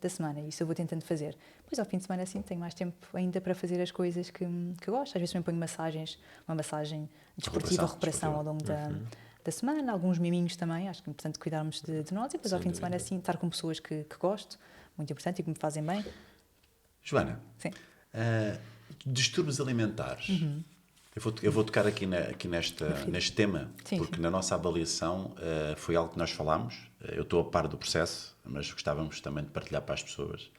da semana, e isso eu vou tentando fazer. Depois, ao fim de semana, assim, tenho mais tempo ainda para fazer as coisas que gosto. Às vezes também ponho uma massagem desportiva, recuperação ao longo da da semana, alguns miminhos também, acho que é importante cuidarmos de nós, e depois ao fim de semana assim estar com pessoas que gosto, muito importante e que me fazem bem. Joana, Sim. distúrbios alimentares. Eu vou tocar aqui neste tema, Sim, porque sim. na nossa avaliação foi algo que nós falámos. Eu estou a par do processo, mas gostávamos também de partilhar para as pessoas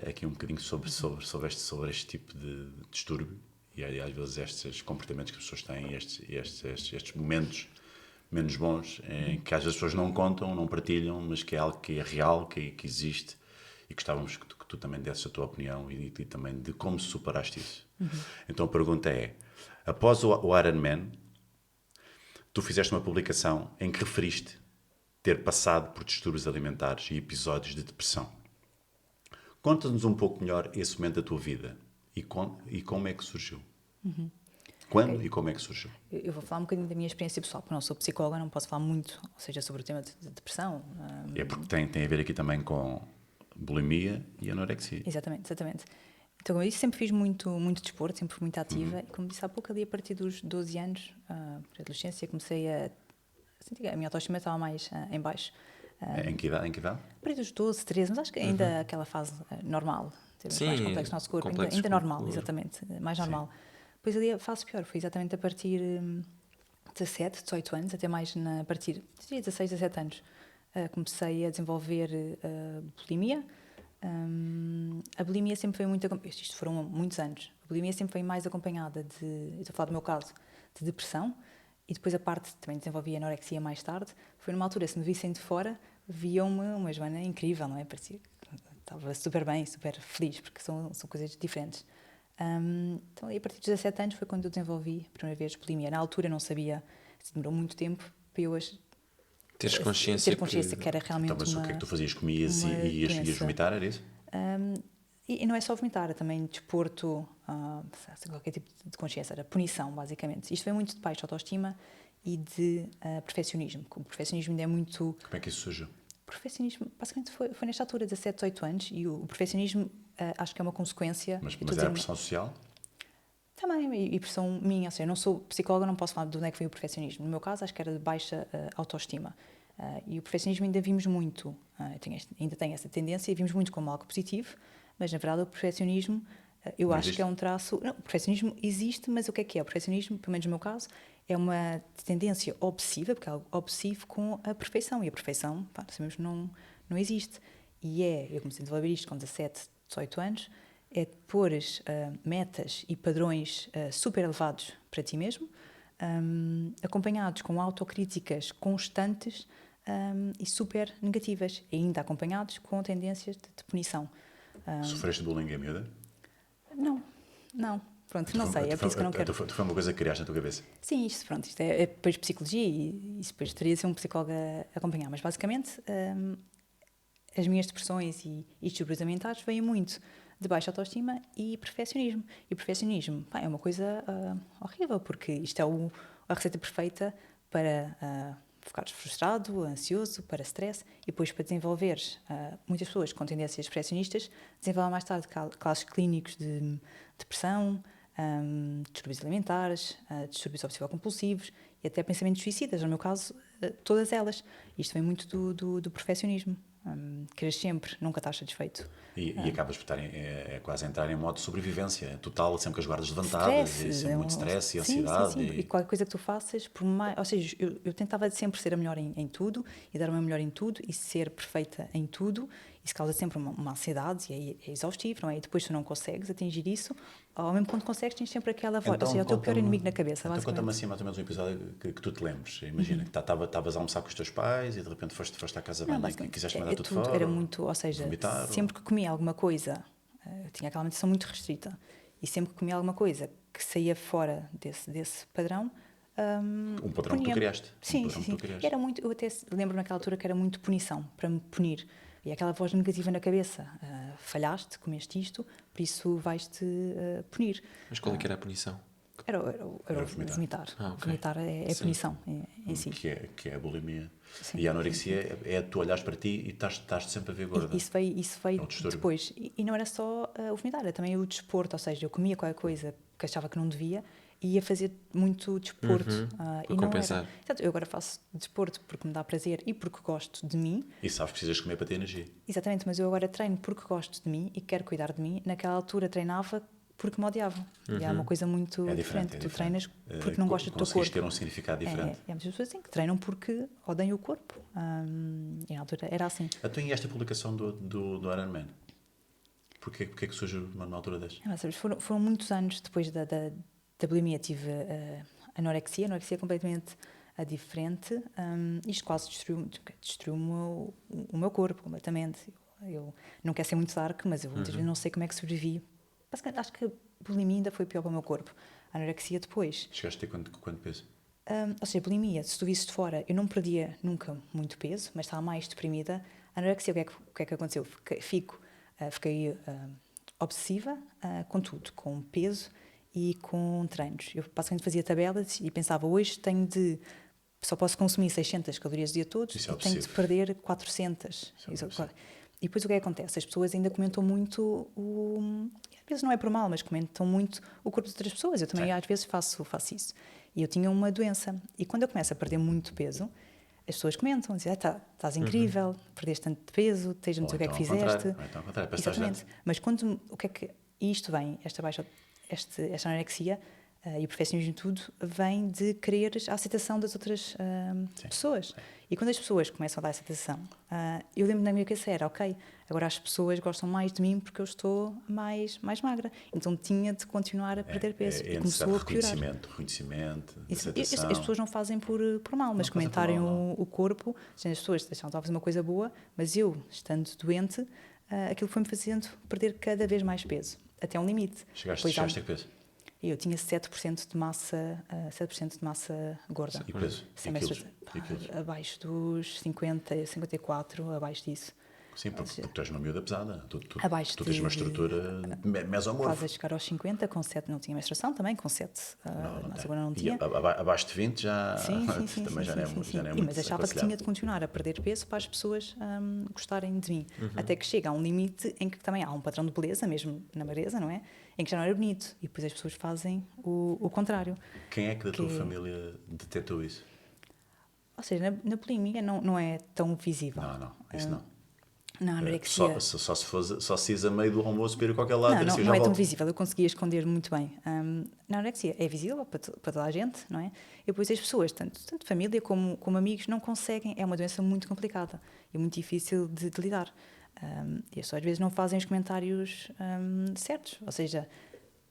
aqui um bocadinho sobre este tipo de distúrbio e às vezes estes comportamentos que as pessoas têm, estes momentos menos bons, em que às vezes as pessoas não contam, não partilham, mas que é algo que é real, que existe, e gostávamos que tu também desses a tua opinião e também de como superaste isso. Então a pergunta é, após o Ironman, tu fizeste uma publicação em que referiste ter passado por distúrbios alimentares e episódios de depressão. Conta-nos um pouco melhor esse momento da tua vida e como é que surgiu. Quando e como é que surgiu? Eu vou falar um bocadinho da minha experiência pessoal, porque eu não sou psicóloga, não posso falar muito, ou seja, sobre o tema de depressão. É porque tem a ver aqui também com bulimia e anorexia. Exatamente. Então, como eu disse, sempre fiz muito desporto, sempre fui muito ativa, e como disse há pouco, ali a partir dos 12 anos, por adolescência, comecei a sentir a minha autoestima estava mais em baixo. Em que idade? A partir dos 12, 13, mas acho que ainda aquela fase normal, termos Sim, mais complexo no nosso corpo, complexos ainda com o normal, corpo. exatamente, mais normal. Depois ali a fase pior, foi exatamente a partir 17, 18 anos, até mais a partir de 16, 17 anos, comecei a desenvolver bulimia. A bulimia sempre foi muito, isto foram muitos anos, a bulimia sempre foi mais acompanhada eu estou a falar do meu caso, de depressão, e depois a parte, também desenvolvi anorexia mais tarde. Foi numa altura, se me vissem de fora, viam-me uma Joana incrível, não é? Parecia que estava super bem, super feliz, porque são coisas diferentes. Então, a partir dos 17 anos foi quando eu desenvolvi a primeira vez bulimia. Na altura não sabia, demorou muito tempo para eu Teres consciência ter consciência que era realmente Então, mas o que é que tu fazias? Comias uma e ias doença. vomitar, era isso? E não é só vomitar, era também desporto, qualquer tipo de consciência, era punição, basicamente. Isto vem muito de baixa autoestima e de perfeccionismo. O perfeccionismo ainda é muito... Como é que isso surgiu? O perfeccionismo, basicamente, foi nesta altura, 17, 18 anos, e o perfeccionismo acho que é uma consequência... Mas eu estou a era dizer- pressão social? Também, e pressão minha, ou seja, eu não sou psicóloga, não posso falar de onde é que foi o perfeccionismo. No meu caso, acho que era de baixa autoestima. E o perfeccionismo ainda vimos muito, ainda tem essa tendência, e vimos muito como algo positivo, mas na verdade o perfeccionismo, eu Não acho existe? que é um traço... Não, o perfeccionismo existe, mas o que é? O perfeccionismo, pelo menos no meu caso, é uma tendência obsessiva, porque é algo obsessivo com a perfeição, e a perfeição, pá, sabemos que não existe. Eu comecei a desenvolver isto com 17, 18 anos, é pôr metas e padrões super elevados para ti mesmo, acompanhados com autocríticas constantes e super negativas, e ainda acompanhados com tendências de punição. Sofreste de bullying em miúda? Não. Pronto, não sei, é por isso que eu não quero... Foi uma coisa que criaste na tua cabeça? Sim, isto é depois psicologia e isso depois teria de ser um psicólogo a acompanhar, mas basicamente as minhas depressões e distúrbios alimentares vêm muito de baixa autoestima e perfeccionismo. E o perfeccionismo, pá, é uma coisa horrível, porque isto é a receita perfeita para ficares frustrado, ansioso, para stress, e depois para desenvolveres, muitas pessoas com tendências perfeccionistas desenvolvem mais tarde casos clínicos de depressão, distúrbios alimentares, distúrbios obsessivo-compulsivos e até pensamentos suicidas, no meu caso, todas elas. Isto vem muito do perfeccionismo. Queres sempre, nunca estás satisfeito. E acabas por estar quase a entrar em modo de sobrevivência total, sempre com as guardas levantadas, e sempre muito stress e ansiedade. Sim. E qualquer coisa que tu faças, por mais, ou seja, eu tentava sempre ser a melhor em tudo e dar o meu melhor em tudo e ser perfeita em tudo. Isso causa sempre uma ansiedade e é exaustivo, não é? E depois tu não consegues atingir isso, ao mesmo ponto que consegues, tens sempre aquela voz, ou seja, é o teu pior inimigo na cabeça, então basicamente. conta-me assim mais ou menos um episódio que tu te lembres. Imagina que estavas a almoçar com os teus pais e de repente foste à casa de banho e basicamente, quiseste mandar tudo tudo, fora. era muito, ou seja, vomitar, sempre que comia alguma coisa, eu tinha aquela alimentação muito restrita, e sempre que comia alguma coisa que saía fora desse padrão, Um padrão que tu criaste. Sim, Um padrão que tu criaste. Era muito, eu até lembro naquela altura que era muito punição, para me punir. E aquela voz negativa na cabeça, falhaste, comeste isto, por isso vais-te punir. Mas qual é que era a punição que Era o vomitar. vomitar. Ah, ok. Vomitar é Sim. punição em si. Que é a bulimia. Sim. E a anorexia é tu olhares para ti e estás sempre a ver gorda. Isso veio É um distúrbio. depois. E não era só o vomitar, era também o desporto. Ou seja, eu comia qualquer coisa que achava que não devia e ia fazer muito desporto. Para E não compensar. era. Exato, eu agora faço desporto porque me dá prazer e porque gosto de mim. E sabes que precisas comer para ter energia. Exatamente, mas eu agora treino porque gosto de mim e quero cuidar de mim. Naquela altura treinava porque me odiavam. E é uma coisa muito É diferente. diferente. Tu treinas porque não gostas do teu Conseguiste corpo. ter um significado diferente. É muitas pessoas assim que treinam porque odeiam o corpo. E na altura era assim. Então, e esta publicação do Iron Man? Porquê que surgiu numa altura destas? Sabes, foram muitos anos depois da bulimia. Tive anorexia completamente diferente. Isto quase destruiu o meu corpo completamente. Eu não quero ser muito dark, mas eu muitas vezes não sei como é que sobrevivi. Basicamente, acho que a bulimia ainda foi pior para o meu corpo. A anorexia depois. Chegaste a ter quanto peso? Ou seja, a bulimia, se tu visses de fora, eu não perdia nunca muito peso, mas estava mais deprimida. A anorexia, o que é que aconteceu? Fiquei obsessiva com tudo, com peso e com treinos. Eu basicamente fazia tabelas e pensava, hoje só posso consumir 600 calorias o dia todo Isso é e tenho de obsessivo. perder 400. Claro. E depois o que é que acontece? As pessoas ainda comentam muito às vezes não é por mal, mas comentam muito o corpo de outras pessoas. Eu também Sim. às vezes faço isso. E eu tinha uma doença. E quando eu começo a perder muito peso, as pessoas comentam, dizem, estás incrível, perdeste tanto de peso, tens não sei o que é que fizeste. Então, ao contrário, parece que estás Exatamente. Mas o que é que isto vem, esta anorexia e o perfeccionismo e tudo, vem de querer a aceitação das outras pessoas. Sim. E quando as pessoas começam a dar aceitação, eu lembro na minha cabeça era, ok, agora as pessoas gostam mais de mim porque eu estou mais magra. Então tinha de continuar a perder peso. E começou a piorar. Reconhecimento, Isso, aceitação. as pessoas não fazem por mal, mas comentarem o corpo, as pessoas deixam de fazer uma coisa boa, mas eu, estando doente, aquilo foi-me fazendo perder cada vez mais peso, até um limite. Chegaste a que peso? Eu tinha 7% de massa gorda. E peso? E quilos? Abaixo dos 50, 54, abaixo disso. Sim, porque tu és uma miúda pesada. Tu Tens uma estrutura mesomorfa. Quase a chegar aos 50, com 7 não tinha menstruação também, com 7 agora não tinha. E abaixo de 20 já, também já não é muito. Mas achava que tinha de continuar a perder peso para as pessoas gostarem de mim. Até que chega a um limite em que também há um padrão de beleza, mesmo na magreza, não é? Em que já não era bonito. E depois as pessoas fazem o contrário. Quem é que da tua família detectou isso? Ou seja, na bulimia não é tão visível. Não, isso não. Na anorexia... Só se isa a meio do almoço para ir a qualquer lado. Não é tão visível, eu conseguia esconder muito bem. Na anorexia é visível para toda a gente, não é? E depois as pessoas, tanto família como amigos, não conseguem, é uma doença muito complicada e muito difícil de lidar. E as pessoas às vezes não fazem os comentários certos, ou seja,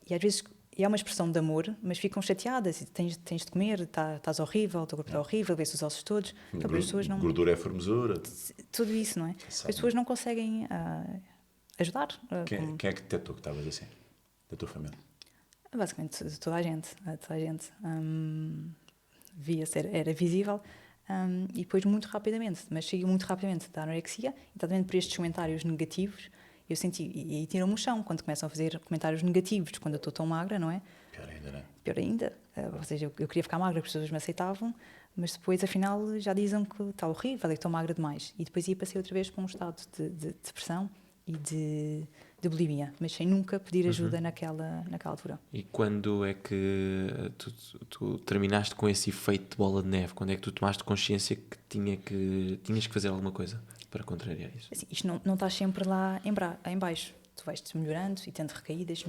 e às vezes é uma expressão de amor, mas ficam chateadas e tens de comer, estás horrível, o teu corpo está horrível, vês os ossos todos. Então, as pessoas não... Gordura é formosura. Tudo isso, não é? As pessoas não conseguem ajudar. Quem é que detectou que estavas assim, da tua família? Basicamente, toda a gente via-se, era visível. E depois muito rapidamente, mas saiu muito rapidamente da anorexia, exatamente por estes comentários negativos. Eu senti, e aí tiram-me o chão quando começam a fazer comentários negativos quando eu estou tão magra, não é? Pior ainda, não é? Pior ainda. Ou seja, eu queria ficar magra, as pessoas me aceitavam, mas depois, afinal, já dizem que está horrível, que estou magra demais. E depois passei outra vez para um estado de depressão e de bulimia, mas sem nunca pedir ajuda naquela altura. E quando é que tu terminaste com esse efeito de bola de neve? Quando é que tu tomaste consciência que tinhas que fazer alguma coisa para contrariar isso? Assim, isto não estás sempre lá em baixo. Tu vais-te melhorando e tendo recaídas,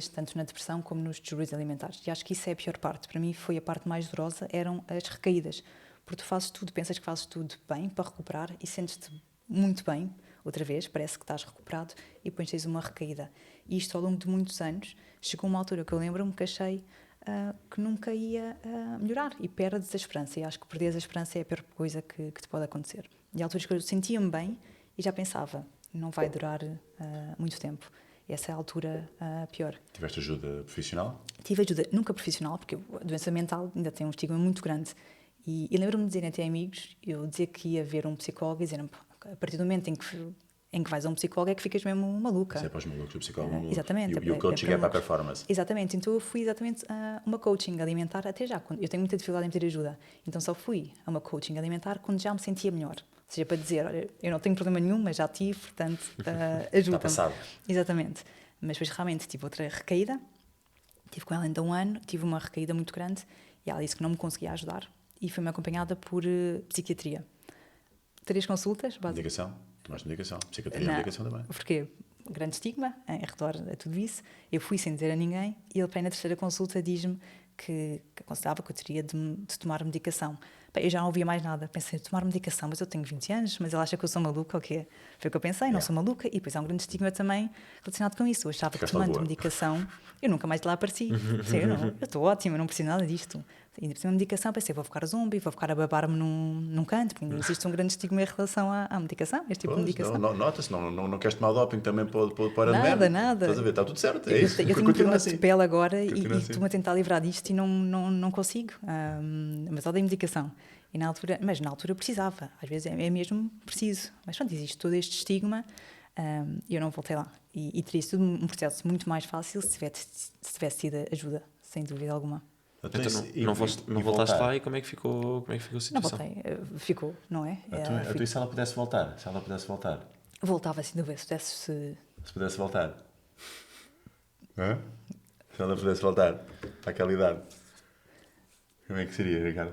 tanto na depressão como nos distúrbios alimentares. E acho que isso é a pior parte. Para mim foi a parte mais dolorosa, eram as recaídas. Porque tu fazes tudo, pensas que fazes tudo bem para recuperar e sentes-te muito bem, outra vez, parece que estás recuperado e depois tens uma recaída. E isto ao longo de muitos anos, chegou uma altura que eu lembro-me que achei que nunca ia melhorar e perdes a esperança. E acho que perderes a esperança é a pior coisa que te pode acontecer. E há alturas que eu sentia-me bem e já pensava, não vai durar muito tempo. Essa é a altura pior. Tiveste ajuda profissional? Tive ajuda, nunca profissional, porque a doença mental ainda tem um estigma muito grande. E lembro-me de dizer até amigos, eu dizia que ia ver um psicólogo e dizer, a partir do momento em em que vais a um psicólogo é que ficas mesmo maluca. Isso é para os malucos, o psicólogo maluco. Exatamente. E o coaching é para a malucos. performance. Exatamente, então eu fui exatamente a uma coaching alimentar até já. Eu tenho muita dificuldade em pedir ajuda, então só fui a uma coaching alimentar quando já me sentia melhor. Ou seja, para dizer, olha, eu não tenho problema nenhum, mas já tive, portanto, ajuda-me. Está passado. Exatamente. Mas depois realmente tive outra recaída, tive com ela ainda um ano, tive uma recaída muito grande e ela disse que não me conseguia ajudar e foi-me acompanhada por psiquiatria. 3 consultas, basicamente. Medicação? Tomaste medicação? Psiquiatria Não, é medicação também. porque grande estigma em redor a tudo isso. Eu fui sem dizer a ninguém e ele, para na terceira consulta, diz-me que aconselhava que eu teria de tomar medicação. Bem, eu já não ouvia mais nada. Pensei, tomar medicação, mas eu tenho 20 anos, mas ele acha que eu sou maluca, ou o quê? Foi o que eu pensei, não sou maluca. E depois há um grande estigma também relacionado com isso. Eu achava que Ficaste tomando boa. medicação, eu nunca mais de lá apareci. Pensei, eu estou ótima, eu não preciso nada disto. Ainda por cima de medicação, pensei, vou ficar zombie, vou ficar a babar-me num canto, porque ainda existe um grande estigma em relação à medicação, este tipo de medicação. Nota-se, não queres tomar doping também para Nada. Estás a ver, está tudo certo, é isso. Eu tenho um Continua problema assim. de pele agora e Continua assim. estou-me a tentar livrar disto e não consigo. Mas eu dei medicação. Mas na altura eu precisava. Às vezes é mesmo preciso. Mas pronto, existe todo este estigma e eu não voltei lá. E teria sido um processo muito mais fácil se tivesse tido ajuda, sem dúvida alguma. Então E não voltaste voltar? lá e como é que ficou a Não situação? voltei. Ficou, não é? Então, e se ela pudesse voltar? Se ela pudesse voltar? Voltava sem dúvida. Se pudesse... Se pudesse voltar? Hã? Se ela pudesse voltar para aquela idade? Como é que seria, Ricardo?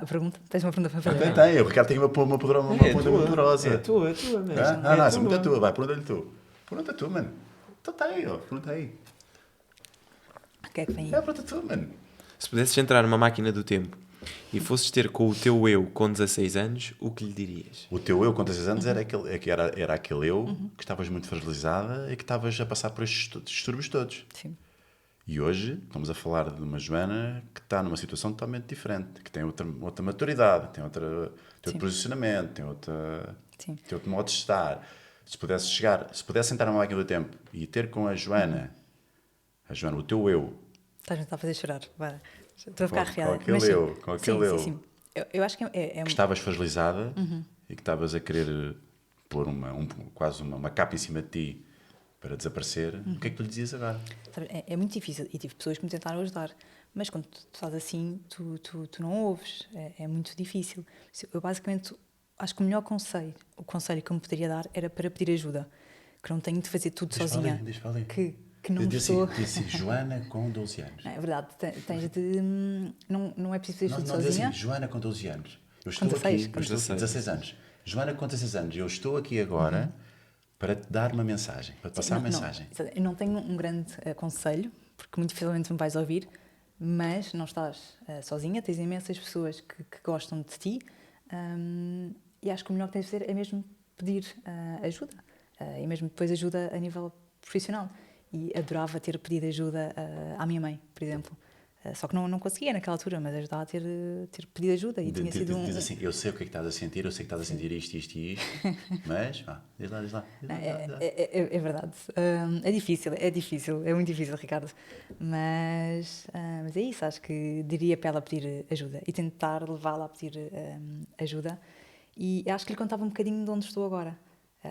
pergunta? Tens uma pergunta para fazer? Tem, o Ricardo tem uma ponta muito poderosa. É tua mesmo. Não, essa muito é tua. Vai, pergunta-lhe tu. Pergunta tu, mano. Então tá aí, ó. Pergunta aí. O que é que vem aí? Pergunta tu, mano. Se pudesses entrar numa máquina do tempo e fosses ter com o teu eu com 16 anos, o que lhe dirias? O teu eu com 16 anos era aquele eu que estavas muito fragilizada e que estavas a passar por estes distúrbios todos. Sim. E hoje estamos a falar de uma Joana que está numa situação totalmente diferente, que tem outra maturidade, tem outro posicionamento, tem outro modo de estar. Se pudesse entrar numa máquina do tempo e ter com a Joana, o teu eu, Estás-me a fazer chorar. Bora. Estou a ficar com arrepiada. aquele Mas sim. eu, com aquele eu. Sim. Eu acho que é que estavas fragilizada e que estavas a querer pôr quase uma capa em cima de ti para desaparecer, o que é que tu lhe dizias agora? Sabe, é muito difícil e tive pessoas que me tentaram ajudar, mas quando tu estás assim, tu não ouves, é muito difícil. Eu basicamente acho que o melhor conselho, o conselho que eu me poderia dar era para pedir ajuda, que não tenho de fazer tudo sozinha, Diz para ali. que não Disse estou... assim, Joana com 12 anos. É verdade, tens de... Não é preciso fazer tudo Não diz sozinha. assim, Joana com 12 anos. Eu estou 16, aqui, com 16 anos. Joana com 16 anos, eu estou aqui agora para te dar uma mensagem, para te passar uma mensagem. Eu não tenho um grande conselho, porque muito dificilmente me vais ouvir, mas não estás sozinha, tens imensas pessoas que gostam de ti e acho que o melhor que tens de fazer é mesmo pedir ajuda e mesmo depois ajuda a nível profissional. E adorava ter pedido ajuda à minha mãe, por exemplo. Só que não conseguia naquela altura, mas ajudava a ter pedido ajuda e tinha sido Diz assim, eu sei o que é que estás a sentir, eu sei que estás a sentir isto, mas, diz lá. É verdade. É difícil, é muito difícil, Ricardo. Mas é isso, acho que diria para ela pedir ajuda e tentar levá-la a pedir ajuda. E acho que lhe contava um bocadinho de onde estou agora.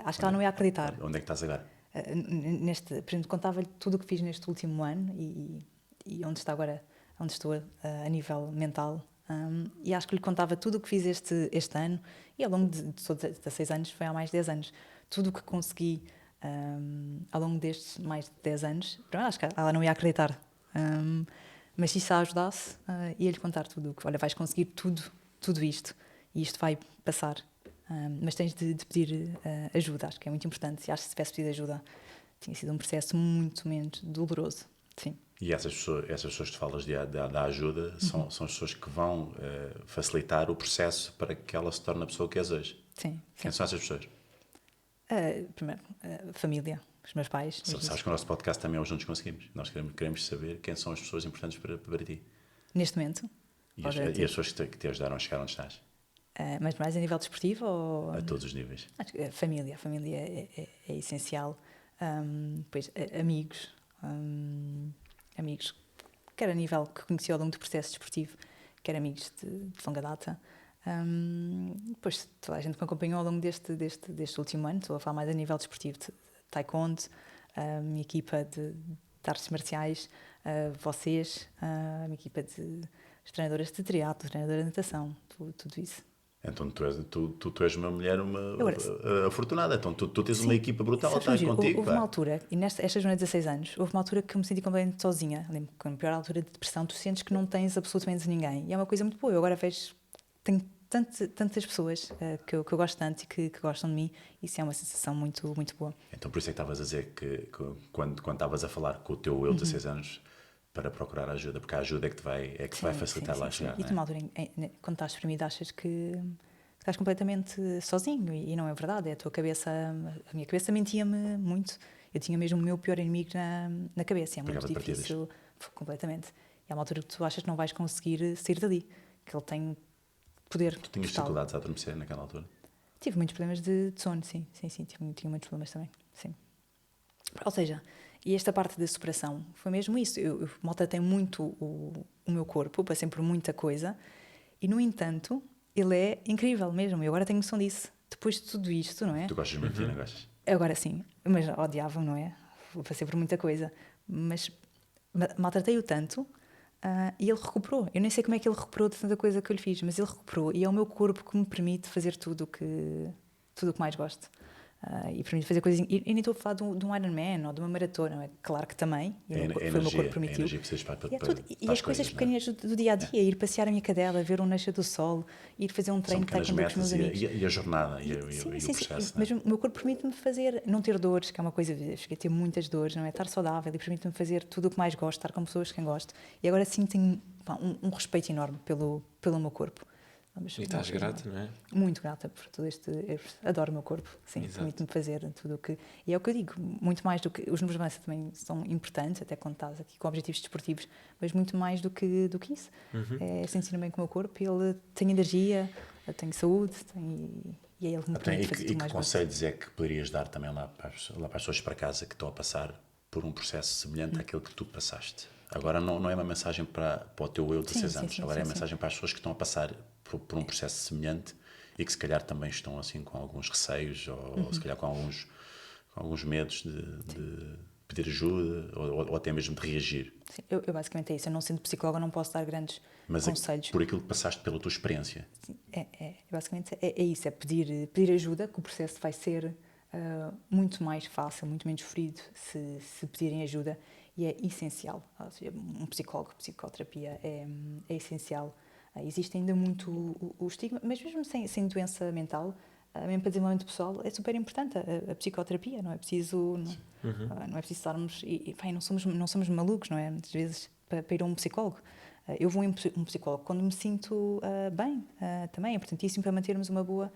Acho que ela não ia acreditar. Onde é que estás agora? Por exemplo, contava-lhe tudo o que fiz neste último ano e onde está agora, onde estou a nível mental. E acho que lhe contava tudo o que fiz este ano e ao longo de 16 anos, foi há mais de 10 anos. Tudo o que consegui ao longo destes mais de 10 anos, acho que ela não ia acreditar. Mas se isso a ajudasse, ia-lhe contar tudo. Olha, vais conseguir tudo isto e isto vai passar. Mas tens de pedir ajuda, acho que é muito importante. E acho que se tivesse pedido ajuda, tinha sido um processo muito menos doloroso. Sim. E essas pessoas que tu falas da ajuda são as pessoas que vão facilitar o processo para que ela se torne a pessoa que és hoje. Sim. Quem são essas pessoas? Primeiro, família, os meus pais. Sabes que o nosso podcast também é o Juntos Conseguimos. Nós queremos saber quem são as pessoas importantes para ti. Neste momento? E as pessoas que te ajudaram a chegar onde estás. Mas mais a nível desportivo? Ou... A todos os níveis. Acho que a família é essencial. Depois, amigos. Amigos, quer a nível que conheci ao longo do processo desportivo, quer amigos de longa data. Depois, toda a gente me acompanhou ao longo deste último ano, estou a falar mais a nível desportivo, de taekwondo, a minha equipa de artes marciais, vocês, a minha equipa de treinadoras de triatlo, treinadora de natação, tudo isso. Então tu és uma mulher afortunada, então tu tens Sim. uma equipa brutal, Sabes, estás Giro, contigo. houve uma altura, e esta jornada de 16 anos, houve uma altura que eu me senti completamente sozinha. Lembro que na pior altura de depressão, tu sentes que não tens absolutamente ninguém. E é uma coisa muito boa. Eu agora vejo, tenho tantas pessoas que eu gosto tanto e que gostam de mim. Isso é uma sensação muito, muito boa. Então por isso é que estavas a dizer que quando estavas a falar com o teu eu de 16 anos, para procurar ajuda, porque a ajuda é que te vai facilitar lá chegar. E tu, numa altura, quando estás deprimido, achas que estás completamente sozinho, e não é verdade. É a tua cabeça, a minha cabeça mentia-me muito. Eu tinha mesmo o meu pior inimigo na cabeça. É muito difícil, completamente. E há uma altura que tu achas que não vais conseguir sair dali, que ele tem poder. Tu tinhas dificuldades a adormecer naquela altura? Tive muitos problemas de sono, sim. Tinha muitos problemas também, sim. Ou seja, e esta parte da superação foi mesmo isso. Eu maltratei muito o meu corpo, passei por muita coisa, e no entanto, ele é incrível mesmo. Eu agora tenho noção disso. Depois de tudo isto, não é? Tu gostas de mentir, não gostas? Agora sim, mas odiava-me, não é? Passei por muita coisa. Mas maltratei-o tanto e ele recuperou. Eu nem sei como é que ele recuperou de tanta coisa que eu lhe fiz, mas ele recuperou e é o meu corpo que me permite fazer tudo o que mais gosto. E permite fazer coisas. E nem estou a falar de um Ironman ou de uma maratona, não é? Claro que também. Foi o meu corpo que permitiu. E as coisas pequenas do dia a dia, ir passear a minha cadela, ver o nascer do sol, ir fazer um treino de taekwondo com os meus amigos. E a jornada e o processo. Mas o meu corpo permite-me fazer, não ter dores, que é uma coisa, cheguei a ter muitas dores, não é? Estar saudável e permite-me fazer tudo o que mais gosto, estar com pessoas que quem gosto. E agora sim tenho um respeito enorme pelo meu corpo. E estás grata, não é? Muito grata por todo eu adoro o meu corpo, sim, permite-me fazer tudo o que... E é o que eu digo, muito mais do que... Os números de balança também são importantes, até quando estás aqui com objetivos desportivos, mas muito mais do que isso. É sentir-me bem com o meu corpo, ele tem energia, eu tenho saúde, e é ele que me permite fazer tudo mais. E que conselhos é que poderias dar também lá para as pessoas para casa que estão a passar por um processo semelhante àquele que tu passaste? Agora não é uma mensagem para o teu eu de 16 anos, agora é uma mensagem para as pessoas que estão a passar por um processo semelhante e que se calhar também estão assim com alguns receios ou se calhar com alguns medos de pedir ajuda ou até mesmo de reagir. Sim, eu basicamente é isso. Eu não sendo psicóloga não posso dar grandes conselhos. Mas por aquilo que passaste pela tua experiência. Sim, basicamente é isso, é pedir ajuda, que o processo vai ser muito mais fácil, muito menos ferido se pedirem ajuda, e é essencial. Ou seja, um psicólogo, psicoterapia é essencial. Existe ainda muito o estigma, mas mesmo sem doença mental, mesmo para desenvolvimento pessoal, é super importante a psicoterapia. Não é preciso, não é preciso estarmos... não somos malucos, não é? Muitas vezes, para ir a um psicólogo. Eu vou a um psicólogo quando me sinto bem, também. É importantíssimo para mantermos uma boa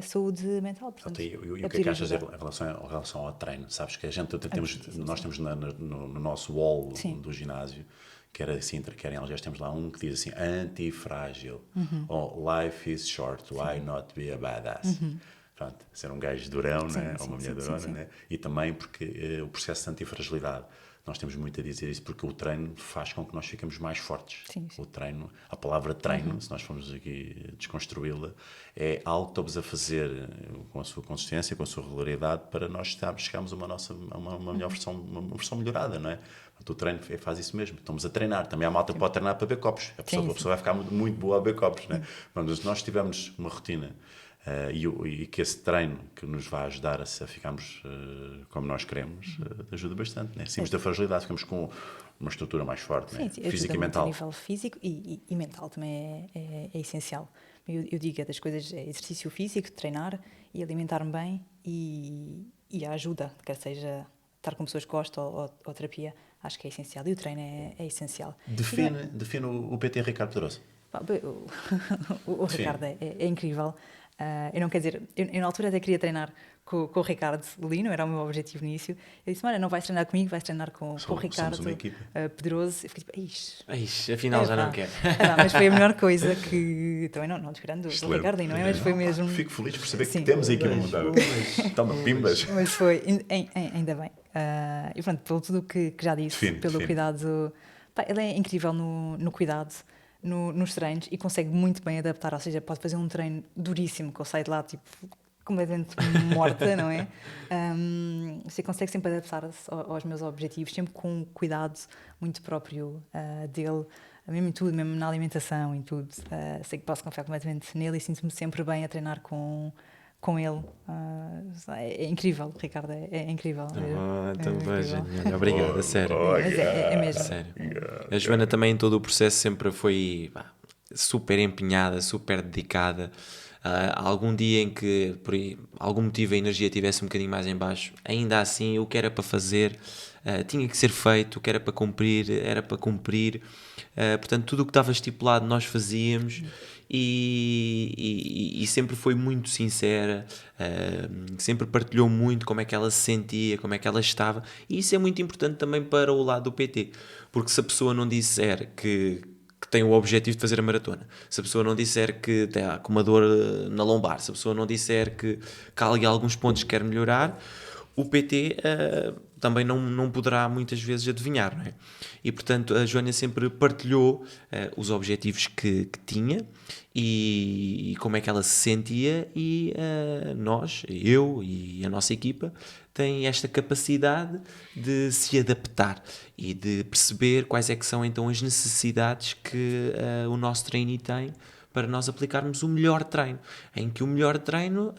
saúde mental. Portanto, e o que é que achas em relação ao treino? Sabes que nós temos no nosso wall do ginásio, que era assim, elas temos lá um que diz assim, antifrágil, ou life is short, why not be a badass? Pronto, ser um gajo durão, né? Ou uma mulher durona, né? E também porque o processo de antifragilidade, nós temos muito a dizer isso porque o treino faz com que nós fiquemos mais fortes. O treino, a palavra treino, se nós formos aqui desconstruí-la, é algo que estamos a fazer com a sua consistência, com a sua regularidade, para nós chegarmos a uma melhor versão, uma versão melhorada, não é? O treino faz isso mesmo, estamos a treinar. Também há malta que pode treinar para beber copos. A pessoa vai ficar muito boa a beber copos, não é? Mas se nós tivermos uma rotina e que esse treino que nos vai ajudar a ficarmos como nós queremos, ajuda bastante, né? Saímos da fragilidade, ficamos com uma estrutura mais forte, né? Física e mental. A nível físico e mental também é essencial. Eu digo, das coisas é exercício físico, treinar e alimentar-me bem e a ajuda, quer seja estar com pessoas que gostam ou terapia, acho que é essencial. E o treino é essencial. Define o PT Ricardo Pedroso. O Ricardo é incrível. Eu não quer dizer, eu na altura até queria treinar com o Ricardo Lino, era o meu objetivo no início. Eu disse, não vais treinar comigo, vais treinar com o Ricardo Pedroso. Eu fiquei tipo, afinal já não quer. Mas foi a melhor coisa que, também não desvirando do Ricardo, não é? Mas foi mesmo... Fico feliz por saber que temos aqui no mundo. Toma pimbas. Mas foi, ainda bem. E pronto, pelo tudo que já disse, pelo cuidado... Ele é incrível no cuidado. nos treinos e consegue muito bem adaptar, ou seja, pode fazer um treino duríssimo, que eu saio de lá tipo completamente morta, não é? Você consegue sempre adaptar-se aos meus objetivos, sempre com um cuidado muito próprio dele, mesmo em tudo, mesmo na alimentação e tudo. Sei que posso confiar completamente nele e sinto-me sempre bem a treinar com ele. É incrível, Ricardo, é incrível. Também, genial. Obrigado, a sério. Mas é mesmo. Sério. A Joana também em todo o processo sempre foi super empenhada, super dedicada. Algum dia em que por algum motivo a energia estivesse um bocadinho mais em baixo, ainda assim o que era para fazer tinha que ser feito, o que era para cumprir era para cumprir. Portanto, tudo o que estava estipulado nós fazíamos. E sempre foi muito sincera, sempre partilhou muito como é que ela se sentia, como é que ela estava, e isso é muito importante também para o lado do PT, porque se a pessoa não disser que tem o objetivo de fazer a maratona, se a pessoa não disser que está com uma dor na lombar, se a pessoa não disser que há ali alguns pontos que quer melhorar, o PT também não poderá muitas vezes adivinhar, não é? E portanto a Joana sempre partilhou os objetivos que tinha e como é que ela se sentia, e eu e a nossa equipa tem esta capacidade de se adaptar e de perceber quais é que são então as necessidades que o nosso trainee tem para nós aplicarmos o melhor treino, em que o melhor treino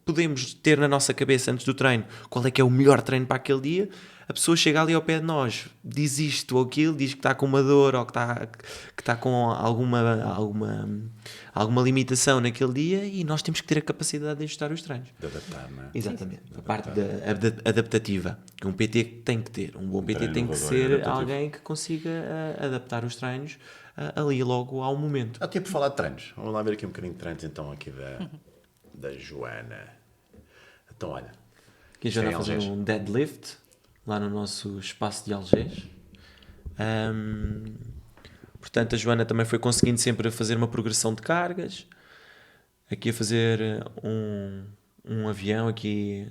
podemos ter na nossa cabeça antes do treino qual é que é o melhor treino para aquele dia. A pessoa chega ali ao pé de nós, diz isto ou aquilo, diz que está com uma dor ou que está com alguma limitação naquele dia, e nós temos que ter a capacidade de ajustar os treinos. De adaptar, não é? Exatamente. A parte adaptativa que um PT tem que ter. Um bom PT tem que ser adaptativo. alguém que consiga adaptar os treinos ali logo ao momento. Até por falar de treinos. Vamos lá ver aqui um bocadinho de treinos então aqui da Joana. Então olha. Aqui já Isto é vai fazer Algés. um deadlift lá no nosso espaço de Algés. Portanto, a Joana também foi conseguindo sempre fazer uma progressão de cargas. Aqui a fazer um avião, aqui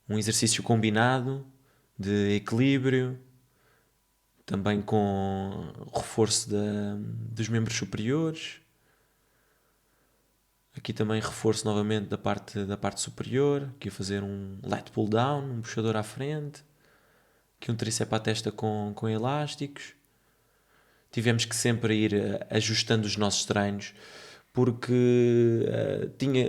um exercício combinado de equilíbrio, também com reforço dos membros superiores. Aqui também reforço novamente da parte superior, aqui a fazer um lat pull down, um puxador à frente. Aqui um tríceps à testa com elásticos. Tivemos que sempre ir ajustando os nossos treinos, porque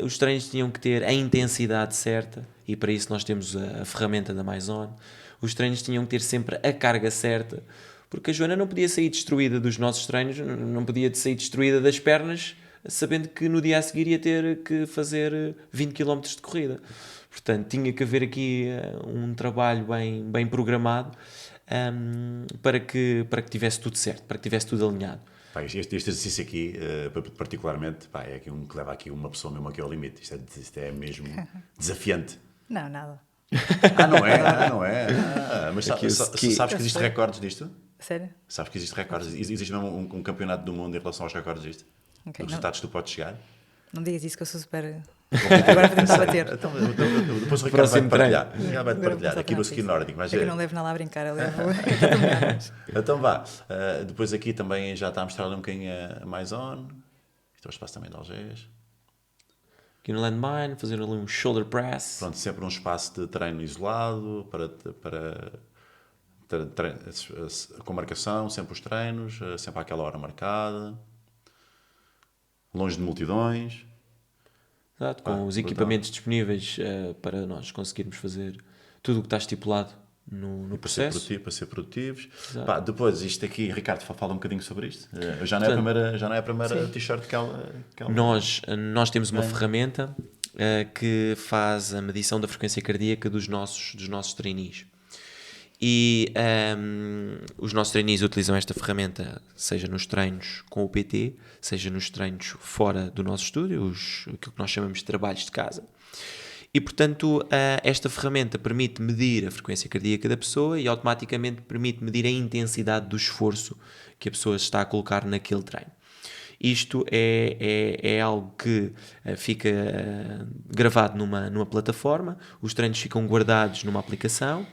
os treinos tinham que ter a intensidade certa, e para isso nós temos a ferramenta da MyZone. Os treinos tinham que ter sempre a carga certa, porque a Joana não podia sair destruída dos nossos treinos, não podia sair destruída das pernas, sabendo que no dia a seguir ia ter que fazer 20 km de corrida. Portanto, tinha que haver aqui um trabalho bem programado, para que tivesse tudo certo, para que tivesse tudo alinhado. Pá, este exercício aqui, particularmente, pá, é aqui um que leva aqui uma pessoa mesmo aqui ao limite. Isto é mesmo desafiante. Não, nada. Não é? Não é? Mas Aqui o sabes ski. que existem recordes disto? Sério? Sabes que existem recordes? Existe mesmo um campeonato do mundo em relação aos recordes disto? Ok, Os resultados que tu podes chegar? Não digas isso que eu sou super... Agora vou tentar bater. Então, depois o Ricardo Próximo vai partilhar. treino. O Ricardo vai partilhar aqui no ski nórdico. Mas É que eu não levo nada lá a brincar, eu levo... então vá. Depois aqui também já está a mostrar um bocadinho a MyZone. Isto é o espaço também de Algés. Aqui no landmine, fazer ali um shoulder press. Pronto, sempre um espaço de treino isolado com marcação, sempre os treinos, sempre àquela hora marcada, longe de multidões. Exato, com os equipamentos disponíveis para nós conseguirmos fazer tudo o que está estipulado no processo. Para ser produtivos. Exato. Pá, depois, isto aqui, Ricardo, fala um bocadinho sobre isto. Já não é a primeira t-shirt que ela... Nós temos uma ferramenta que faz a medição da frequência cardíaca dos nossos trainees. E os nossos trainees utilizam esta ferramenta, seja nos treinos com o PT, seja nos treinos fora do nosso estúdio, aquilo que nós chamamos de trabalhos de casa. E, portanto, esta ferramenta permite medir a frequência cardíaca da pessoa e automaticamente permite medir a intensidade do esforço que a pessoa está a colocar naquele treino. Isto é algo que fica gravado numa plataforma, os treinos ficam guardados numa aplicação,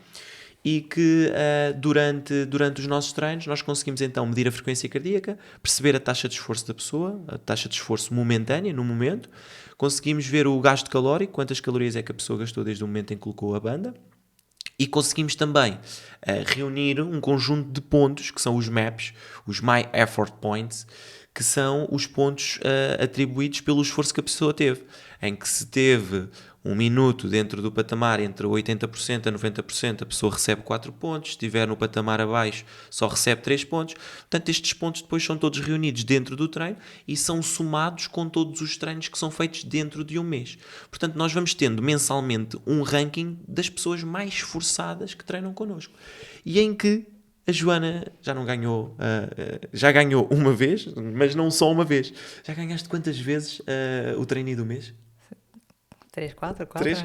e que durante os nossos treinos nós conseguimos então medir a frequência cardíaca, perceber a taxa de esforço da pessoa, a taxa de esforço momentânea no momento, conseguimos ver o gasto calórico, quantas calorias é que a pessoa gastou desde o momento em que colocou a banda, e conseguimos também reunir um conjunto de pontos, que são os MAPs, os My Effort Points, que são os pontos atribuídos pelo esforço que a pessoa teve, em que se teve 1 minuto dentro do patamar entre 80% a 90%, a pessoa recebe 4 pontos, se estiver no patamar abaixo só recebe 3 pontos. Portanto, estes pontos depois são todos reunidos dentro do treino e são somados com todos os treinos que são feitos dentro de um mês. Portanto, nós vamos tendo mensalmente um ranking das pessoas mais esforçadas que treinam connosco. E em que a Joana já não ganhou, já ganhou uma vez, mas não só uma vez. Já ganhaste quantas vezes o trainee do mês? 3, 4, 3,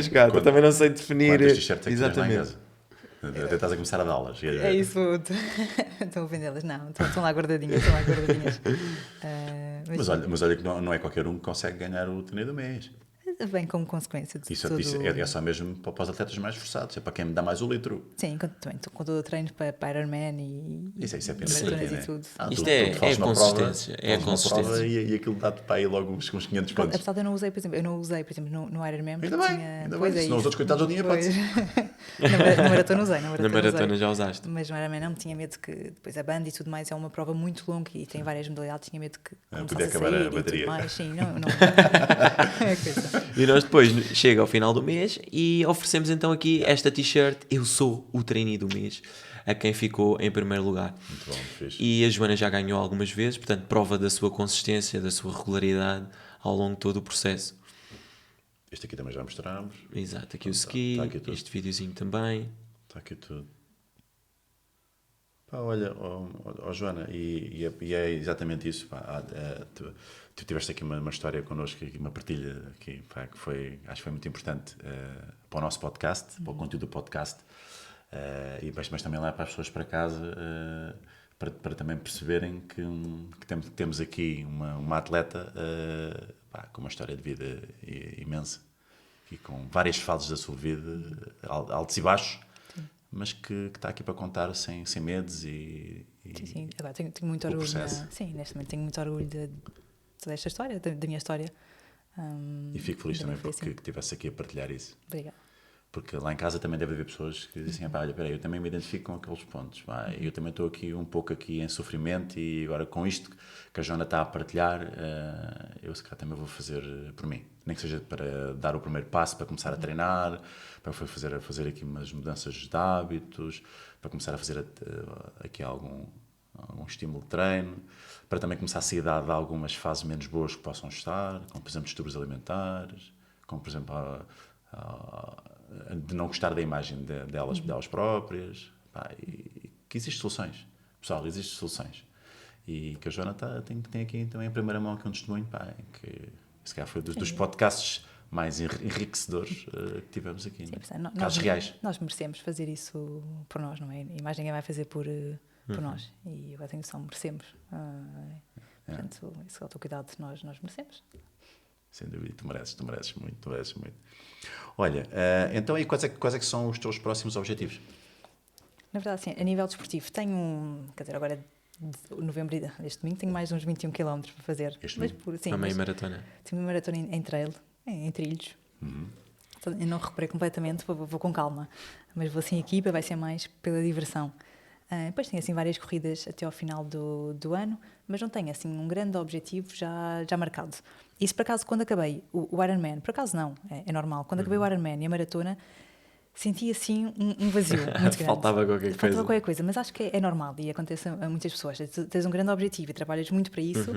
4. Eu também não sei definir. Quantas t-shirts é que tens lá em exatamente. casa? Até estás a começar a dá-las. É isso, estou a vendê-las. Não, estão lá guardadinhas. Mas olha que não é qualquer um que consegue ganhar o torneio do mês. Vem como consequência de Isso tudo. é só mesmo para os atletas mais forçados, é para quem me dá mais o litro. Sim, também com todo o treino para Ironman e Isso é apenas maratonas aqui, e né? tudo. Isto é fazes uma consistência, prova, é a fazes uma consistência. prova e aquilo dá-te para aí logo uns 500 pontos. Apesar de eu não usei, por exemplo, no Ironman. Ainda porque bem, tinha... ainda Pois bem, é senão os isso. outros coitados não tinham hipótese. Na maratona usei. Na maratona já usaste. Mas no Ironman não, tinha medo que depois a banda e tudo mais é uma prova muito longa e tem várias modalidades, tinha medo que podia começasse a acabar a sair e bateria. tudo mais. Sim, não. É coisa. E nós depois chega ao final do mês e oferecemos então aqui esta t-shirt Eu Sou o Trainee do Mês a quem ficou em primeiro lugar. Muito bom, fixe. E a Joana já ganhou algumas vezes, portanto prova da sua consistência, da sua regularidade ao longo de todo o processo. Este aqui também já mostramos. Exato, aqui o ski, aqui tudo. este videozinho também. Está aqui tudo. Pá, olha, Joana, e é exatamente isso. Pá, tu tiveste aqui uma história connosco, aqui, uma partilha aqui, pá, que foi, acho que foi muito importante para o nosso podcast, para o conteúdo do podcast, mas também lá para as pessoas para casa, para também perceberem que temos aqui uma atleta pá, com uma história de vida imensa e com várias fases da sua vida, altos e baixos, mas que está aqui para contar sem medos e Sim, agora tenho muito o orgulho. processo. Sim, neste momento tenho muito orgulho de toda esta história, da minha história. E fico feliz também foi porque assim. estivesse aqui a partilhar isso. Obrigada. Porque lá em casa também deve haver pessoas que dizem, olha, peraí, eu também me identifico com aqueles pontos. Pá, eu também estou aqui um pouco aqui em sofrimento e agora com isto que a Joana está a partilhar, eu se calhar também vou fazer por mim. Nem que seja para dar o primeiro passo, para começar a treinar, para fazer aqui umas mudanças de hábitos, para começar a fazer aqui algum estímulo de treino, para também começar a sair de algumas fases menos boas que possam estar, como por exemplo distúrbios alimentares, como por exemplo de não gostar da imagem delas próprias, pá, e que existem soluções, pessoal, existem soluções, e que a Joana tem aqui também em primeira mão aqui um testemunho, pá, que se calhar foi dos podcasts mais enriquecedores que tivemos aqui, Sim, né? Casos reais. Nós merecemos fazer isso por nós, não é? E mais ninguém vai fazer por nós, e eu tenho noção, merecemos. Portanto, esse autocuidado de nós merecemos. Sem dúvida, tu mereces muito. Olha, então aí quais é que são os teus próximos objetivos? Na verdade, assim, a nível desportivo, tenho, quer dizer, agora de novembro deste domingo, tenho mais uns 21 km para fazer. Uma meia maratona. Tenho uma maratona em trail, em trilhos. Eu não recuperei completamente, vou com calma. Mas vou sem equipa, vai ser mais pela diversão. Depois tenho assim várias corridas até ao final do ano, mas não tenho assim um grande objetivo já marcado. Isso por acaso quando acabei o Ironman, por acaso não, é normal, quando acabei o Ironman e a maratona senti assim um vazio muito grande. Faltava qualquer coisa. Mas acho que é normal e acontece a muitas pessoas. Tens um grande objetivo e trabalhas muito para isso,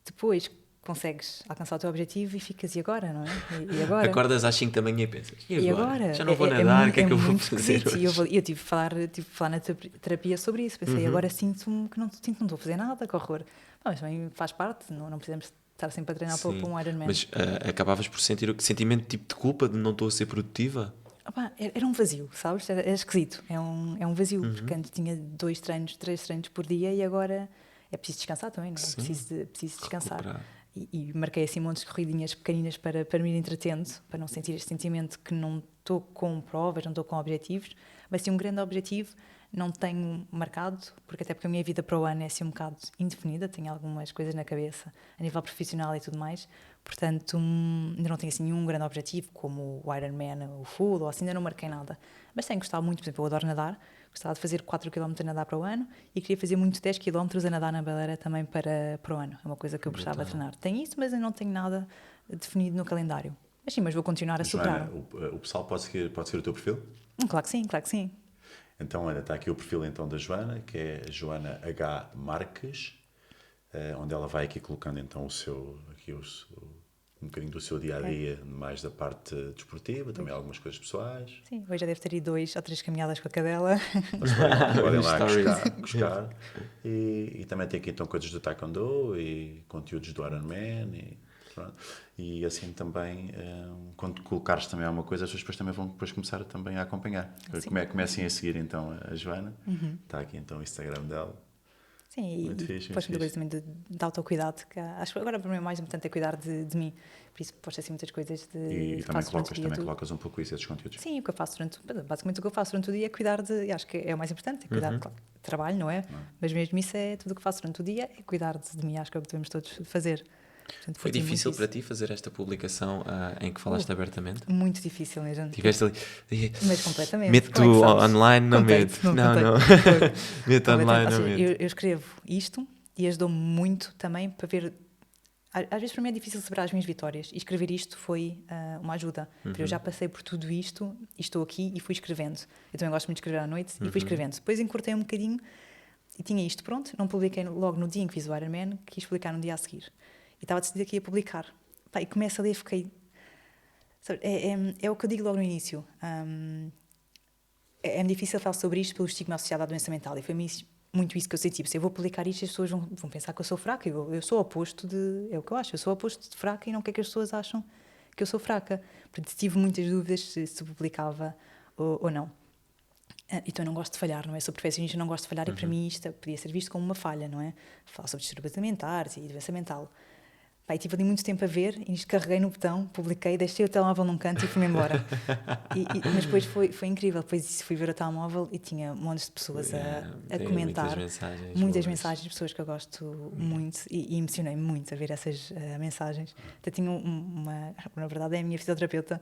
depois consegues alcançar o teu objetivo e ficas, e agora, não é? E agora? Acordas às 5 da manhã e pensas, e agora? Já não vou É nadar, o que é que eu vou muito fazer esquisito. hoje? E eu tive que falar na terapia sobre isso. Pensei, agora sinto-me que não estou a fazer nada, que horror. Mas também faz parte, não precisamos estar sempre a treinar para um Ironman. Mas acabavas por sentir o sentimento tipo de culpa de não estou a ser produtiva? Opa, era um vazio, sabes? Era esquisito. É um vazio, porque antes tinha 3 treinos por dia e agora é preciso descansar também, não é? Preciso descansar. Recuperar. e marquei assim montes de corridinhas pequeninas para me ir entretendo, para não sentir este sentimento que não estou com provas, não estou com objetivos, mas sim um grande objetivo. Não tenho marcado, porque até porque a minha vida para o ano é assim um bocado indefinida, tenho algumas coisas na cabeça a nível profissional e tudo mais, portanto ainda não tenho assim nenhum grande objetivo como o Ironman, o Full, ou assim, ainda não marquei nada, mas tenho gostado muito, por exemplo, eu adoro nadar, gostava de fazer 4 km a nadar para o ano e queria fazer muito 10 km a nadar na baleira também para o ano, é uma coisa que eu gostava de treinar. Tenho isso, mas eu não tenho nada definido no calendário, mas vou continuar a superar. Joana, o pessoal pode seguir o teu perfil? Claro que sim, claro que sim. Então, olha, está aqui o perfil então da Joana, que é Joana H. Marques, onde ela vai aqui colocando então um bocadinho do seu dia-a-dia, mais da parte desportiva, também algumas coisas pessoais. Sim, hoje já deve ter ido 2 ou 3 caminhadas com a cadela. Podem lá Stories. buscar. E também tem aqui então coisas do Taekwondo e conteúdos do Ironman e pronto. E assim também, quando colocares também alguma coisa, as pessoas depois também vão depois começar também a acompanhar. Comecem a seguir então a Joana. Está aqui então o Instagram dela. Sim, Muito e fixe, depois muita coisa também de autocuidado, que acho que agora para mim o mais importante é cuidar de mim, por isso posto assim muitas coisas E também colocas um pouco isso, esses conteúdos. Sim, o que eu faço basicamente o que eu faço durante o dia é cuidar acho que é o mais importante, é cuidar claro, de trabalho, não é? Mas mesmo isso é tudo o que faço durante o dia, é cuidar de mim, acho que é o que devemos todos fazer. Portanto, Foi difícil muito para ti fazer esta publicação em que falaste abertamente? muito difícil mesmo. Tiveste ali. Mas completamente. Meto Como é que sabes? online, não Contei-te, meto. Não. contei. Meto online, Ou não seja, meto. eu escrevo isto e ajudou-me muito também para ver. Às vezes para mim é difícil celebrar as minhas vitórias e escrever isto foi uma ajuda. Porque eu já passei por tudo isto e estou aqui e fui escrevendo. Eu também gosto muito de escrever à noite e fui escrevendo. Depois encurtei um bocadinho e tinha isto pronto. Não publiquei logo no dia em que fiz o Ironman, quis publicar no dia a seguir. E estava decidida que ia publicar. Pá, e começo a ler e fiquei... Sabe, é o que eu digo logo no início. É difícil falar sobre isto pelo estigma associado à doença mental. E foi muito isso que eu senti. Se eu vou publicar isto, as pessoas vão pensar que eu sou fraca. Eu sou o oposto de... É o que eu acho. Eu sou o oposto de fraca e não quero que as pessoas acham que eu sou fraca. Portanto, tive muitas dúvidas se publicava ou não. Então eu não gosto de falhar, não é? Sou perfeccionista, não gosto de falhar e para mim isto podia ser visto como uma falha, não é? Falar sobre distúrbios alimentares e doença mental. Pá, e tive ali muito tempo a ver e carreguei no botão, publiquei, deixei o telemóvel num canto e fui-me embora. Mas depois foi incrível. Depois fui ver o telemóvel e tinha montes de pessoas a comentar. Muitas mensagens de pessoas que eu gosto muito e emocionei-me muito a ver essas mensagens. Até tinha na verdade é a minha fisioterapeuta,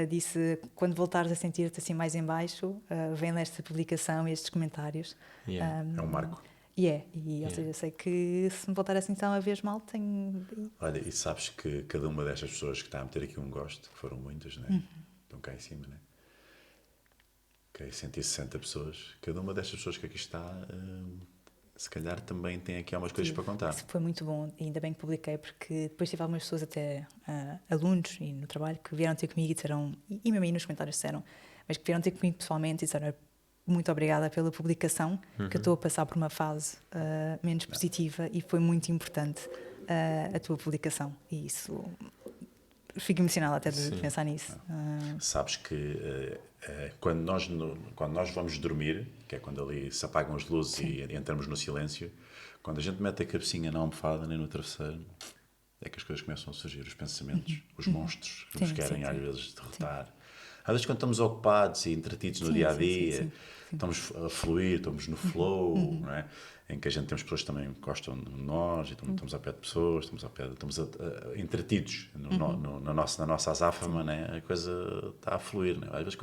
disse, quando voltares a sentir-te assim mais em baixo, vem ler esta publicação e estes comentários. É um marco. Ou seja, eu sei que se me voltar assim tão a vez mal, tenho... Olha, e sabes que cada uma destas pessoas que está a meter aqui um gosto, que foram muitas, não é? Estão cá em cima, não é? Ok, 160 pessoas. Cada uma destas pessoas que aqui está, se calhar também tem aqui algumas coisas para contar. Isso foi muito bom, e ainda bem que publiquei, porque depois tive algumas pessoas, até alunos e no trabalho, que vieram ter comigo e disseram, e mesmo aí nos comentários disseram, mas que vieram ter comigo pessoalmente e disseram, muito obrigada pela publicação, que eu estou a passar por uma fase menos positiva e foi muito importante a tua publicação. E isso, fico emocionada até de pensar nisso. Sabes que quando nós vamos dormir, que é quando ali se apagam as luzes e entramos no silêncio, quando a gente mete a cabecinha na almofada nem no travesseiro, é que as coisas começam a surgir, os pensamentos, os monstros que nos querem às vezes derrotar. Às vezes quando estamos ocupados e entretidos no dia-a-dia, estamos a fluir, estamos no flow, não é? Em que a gente temos pessoas que também gostam de nós, e estamos ao pé de pessoas, estamos entretidos na nossa azáfama, né? A coisa está a fluir. Né? Às vezes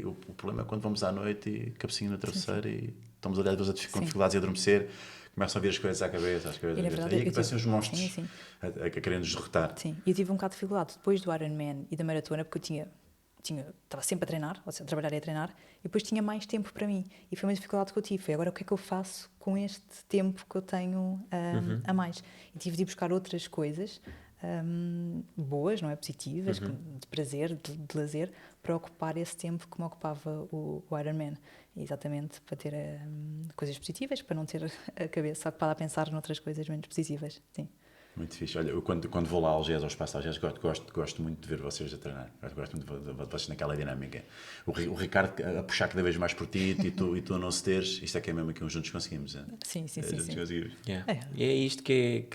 o problema é quando vamos à noite e cabecinha no travesseiro e estamos a olhar com dificuldades de adormecer, começava a vir as coisas à cabeça, e aí que parecem os monstros a querer nos derrotar. Sim, e eu tive um bocado de dificuldade depois do Ironman e da maratona, porque eu estava sempre a treinar, ou seja, a trabalhar e a treinar, e depois tinha mais tempo para mim. E foi uma dificuldade que eu tive. Foi agora o que é que eu faço com este tempo que eu tenho a mais? E tive de ir buscar outras coisas boas, não é? Positivas, de prazer, de lazer, para ocupar esse tempo que me ocupava o Ironman. Exatamente, para ter coisas positivas, para não ter a cabeça ocupada a pensar noutras coisas menos positivas. Sim. Muito fixe. Olha, eu quando vou lá ao Algés, ao Espaço Algés, gosto muito de ver vocês a treinar. Gosto muito de vocês naquela dinâmica. O Ricardo a puxar cada vez mais por ti e tu a não cederes. Isto é que é mesmo que juntos conseguimos. Sim. E é isto que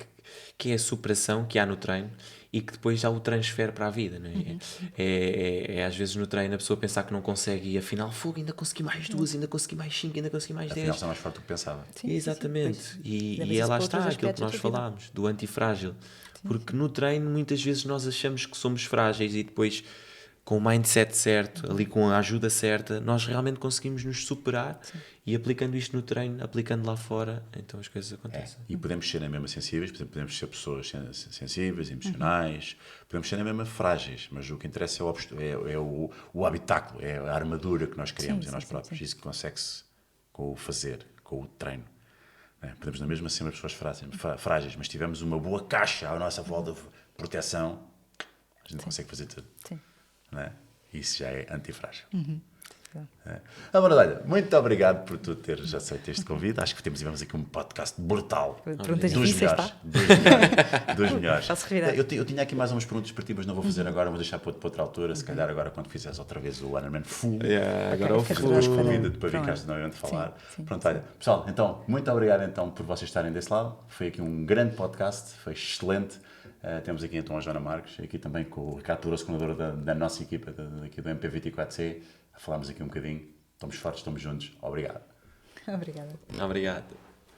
que é a superação que há no treino e que depois já o transfere para a vida, não é? É às vezes no treino a pessoa pensar que não consegue e afinal, fogo, ainda consegui mais 2, ainda consegui mais 5, ainda consegui mais 10. Afinal, está mais forte do que pensava. Sim, Exatamente. sim, E, Levas e é isso lá para está outros aquilo que aspectos nós da tua vida. falámos, do antifrágil. Porque no treino muitas vezes nós achamos que somos frágeis e depois com o mindset certo, ali com a ajuda certa, nós realmente conseguimos nos superar e aplicando isto no treino, aplicando lá fora, então as coisas acontecem. E podemos ser na mesma sensíveis, podemos ser pessoas sensíveis, emocionais, podemos ser na mesma frágeis, mas o que interessa é o habitáculo, é a armadura que nós criamos Sim, em nós sim, próprios. sim. Isso consegue-se com o fazer, com o treino. Podemos na mesma ser pessoas frágeis, mas tivemos uma boa caixa à nossa volta de proteção, a gente consegue fazer tudo. Sim. Não é? Isso já é antifrágil. Agora, olha, muito obrigado por tu teres aceito este convite. Acho que tivemos aqui um podcast brutal. Perguntas Dos difíceis, melhores. pá. Dos melhores. Posso revirar? Eu tinha aqui mais umas perguntas para ti, mas não vou fazer agora, vou deixar para outra altura. Se calhar agora, quando fizeres outra vez o Ironman Full, Agora Ok, o fica connosco para convido-te para vir para cá, onde? senão eu ando falar. Sim, Pronto, olha, pessoal, então, muito obrigado então por vocês estarem desse lado. Foi aqui um grande podcast, foi excelente. Temos aqui então a Joana Marques, aqui também com o Ricardo Touros, fundador da nossa equipa, aqui do MP24C. Falámos aqui um bocadinho. Estamos fortes, estamos juntos. Obrigado. Obrigada. Obrigado.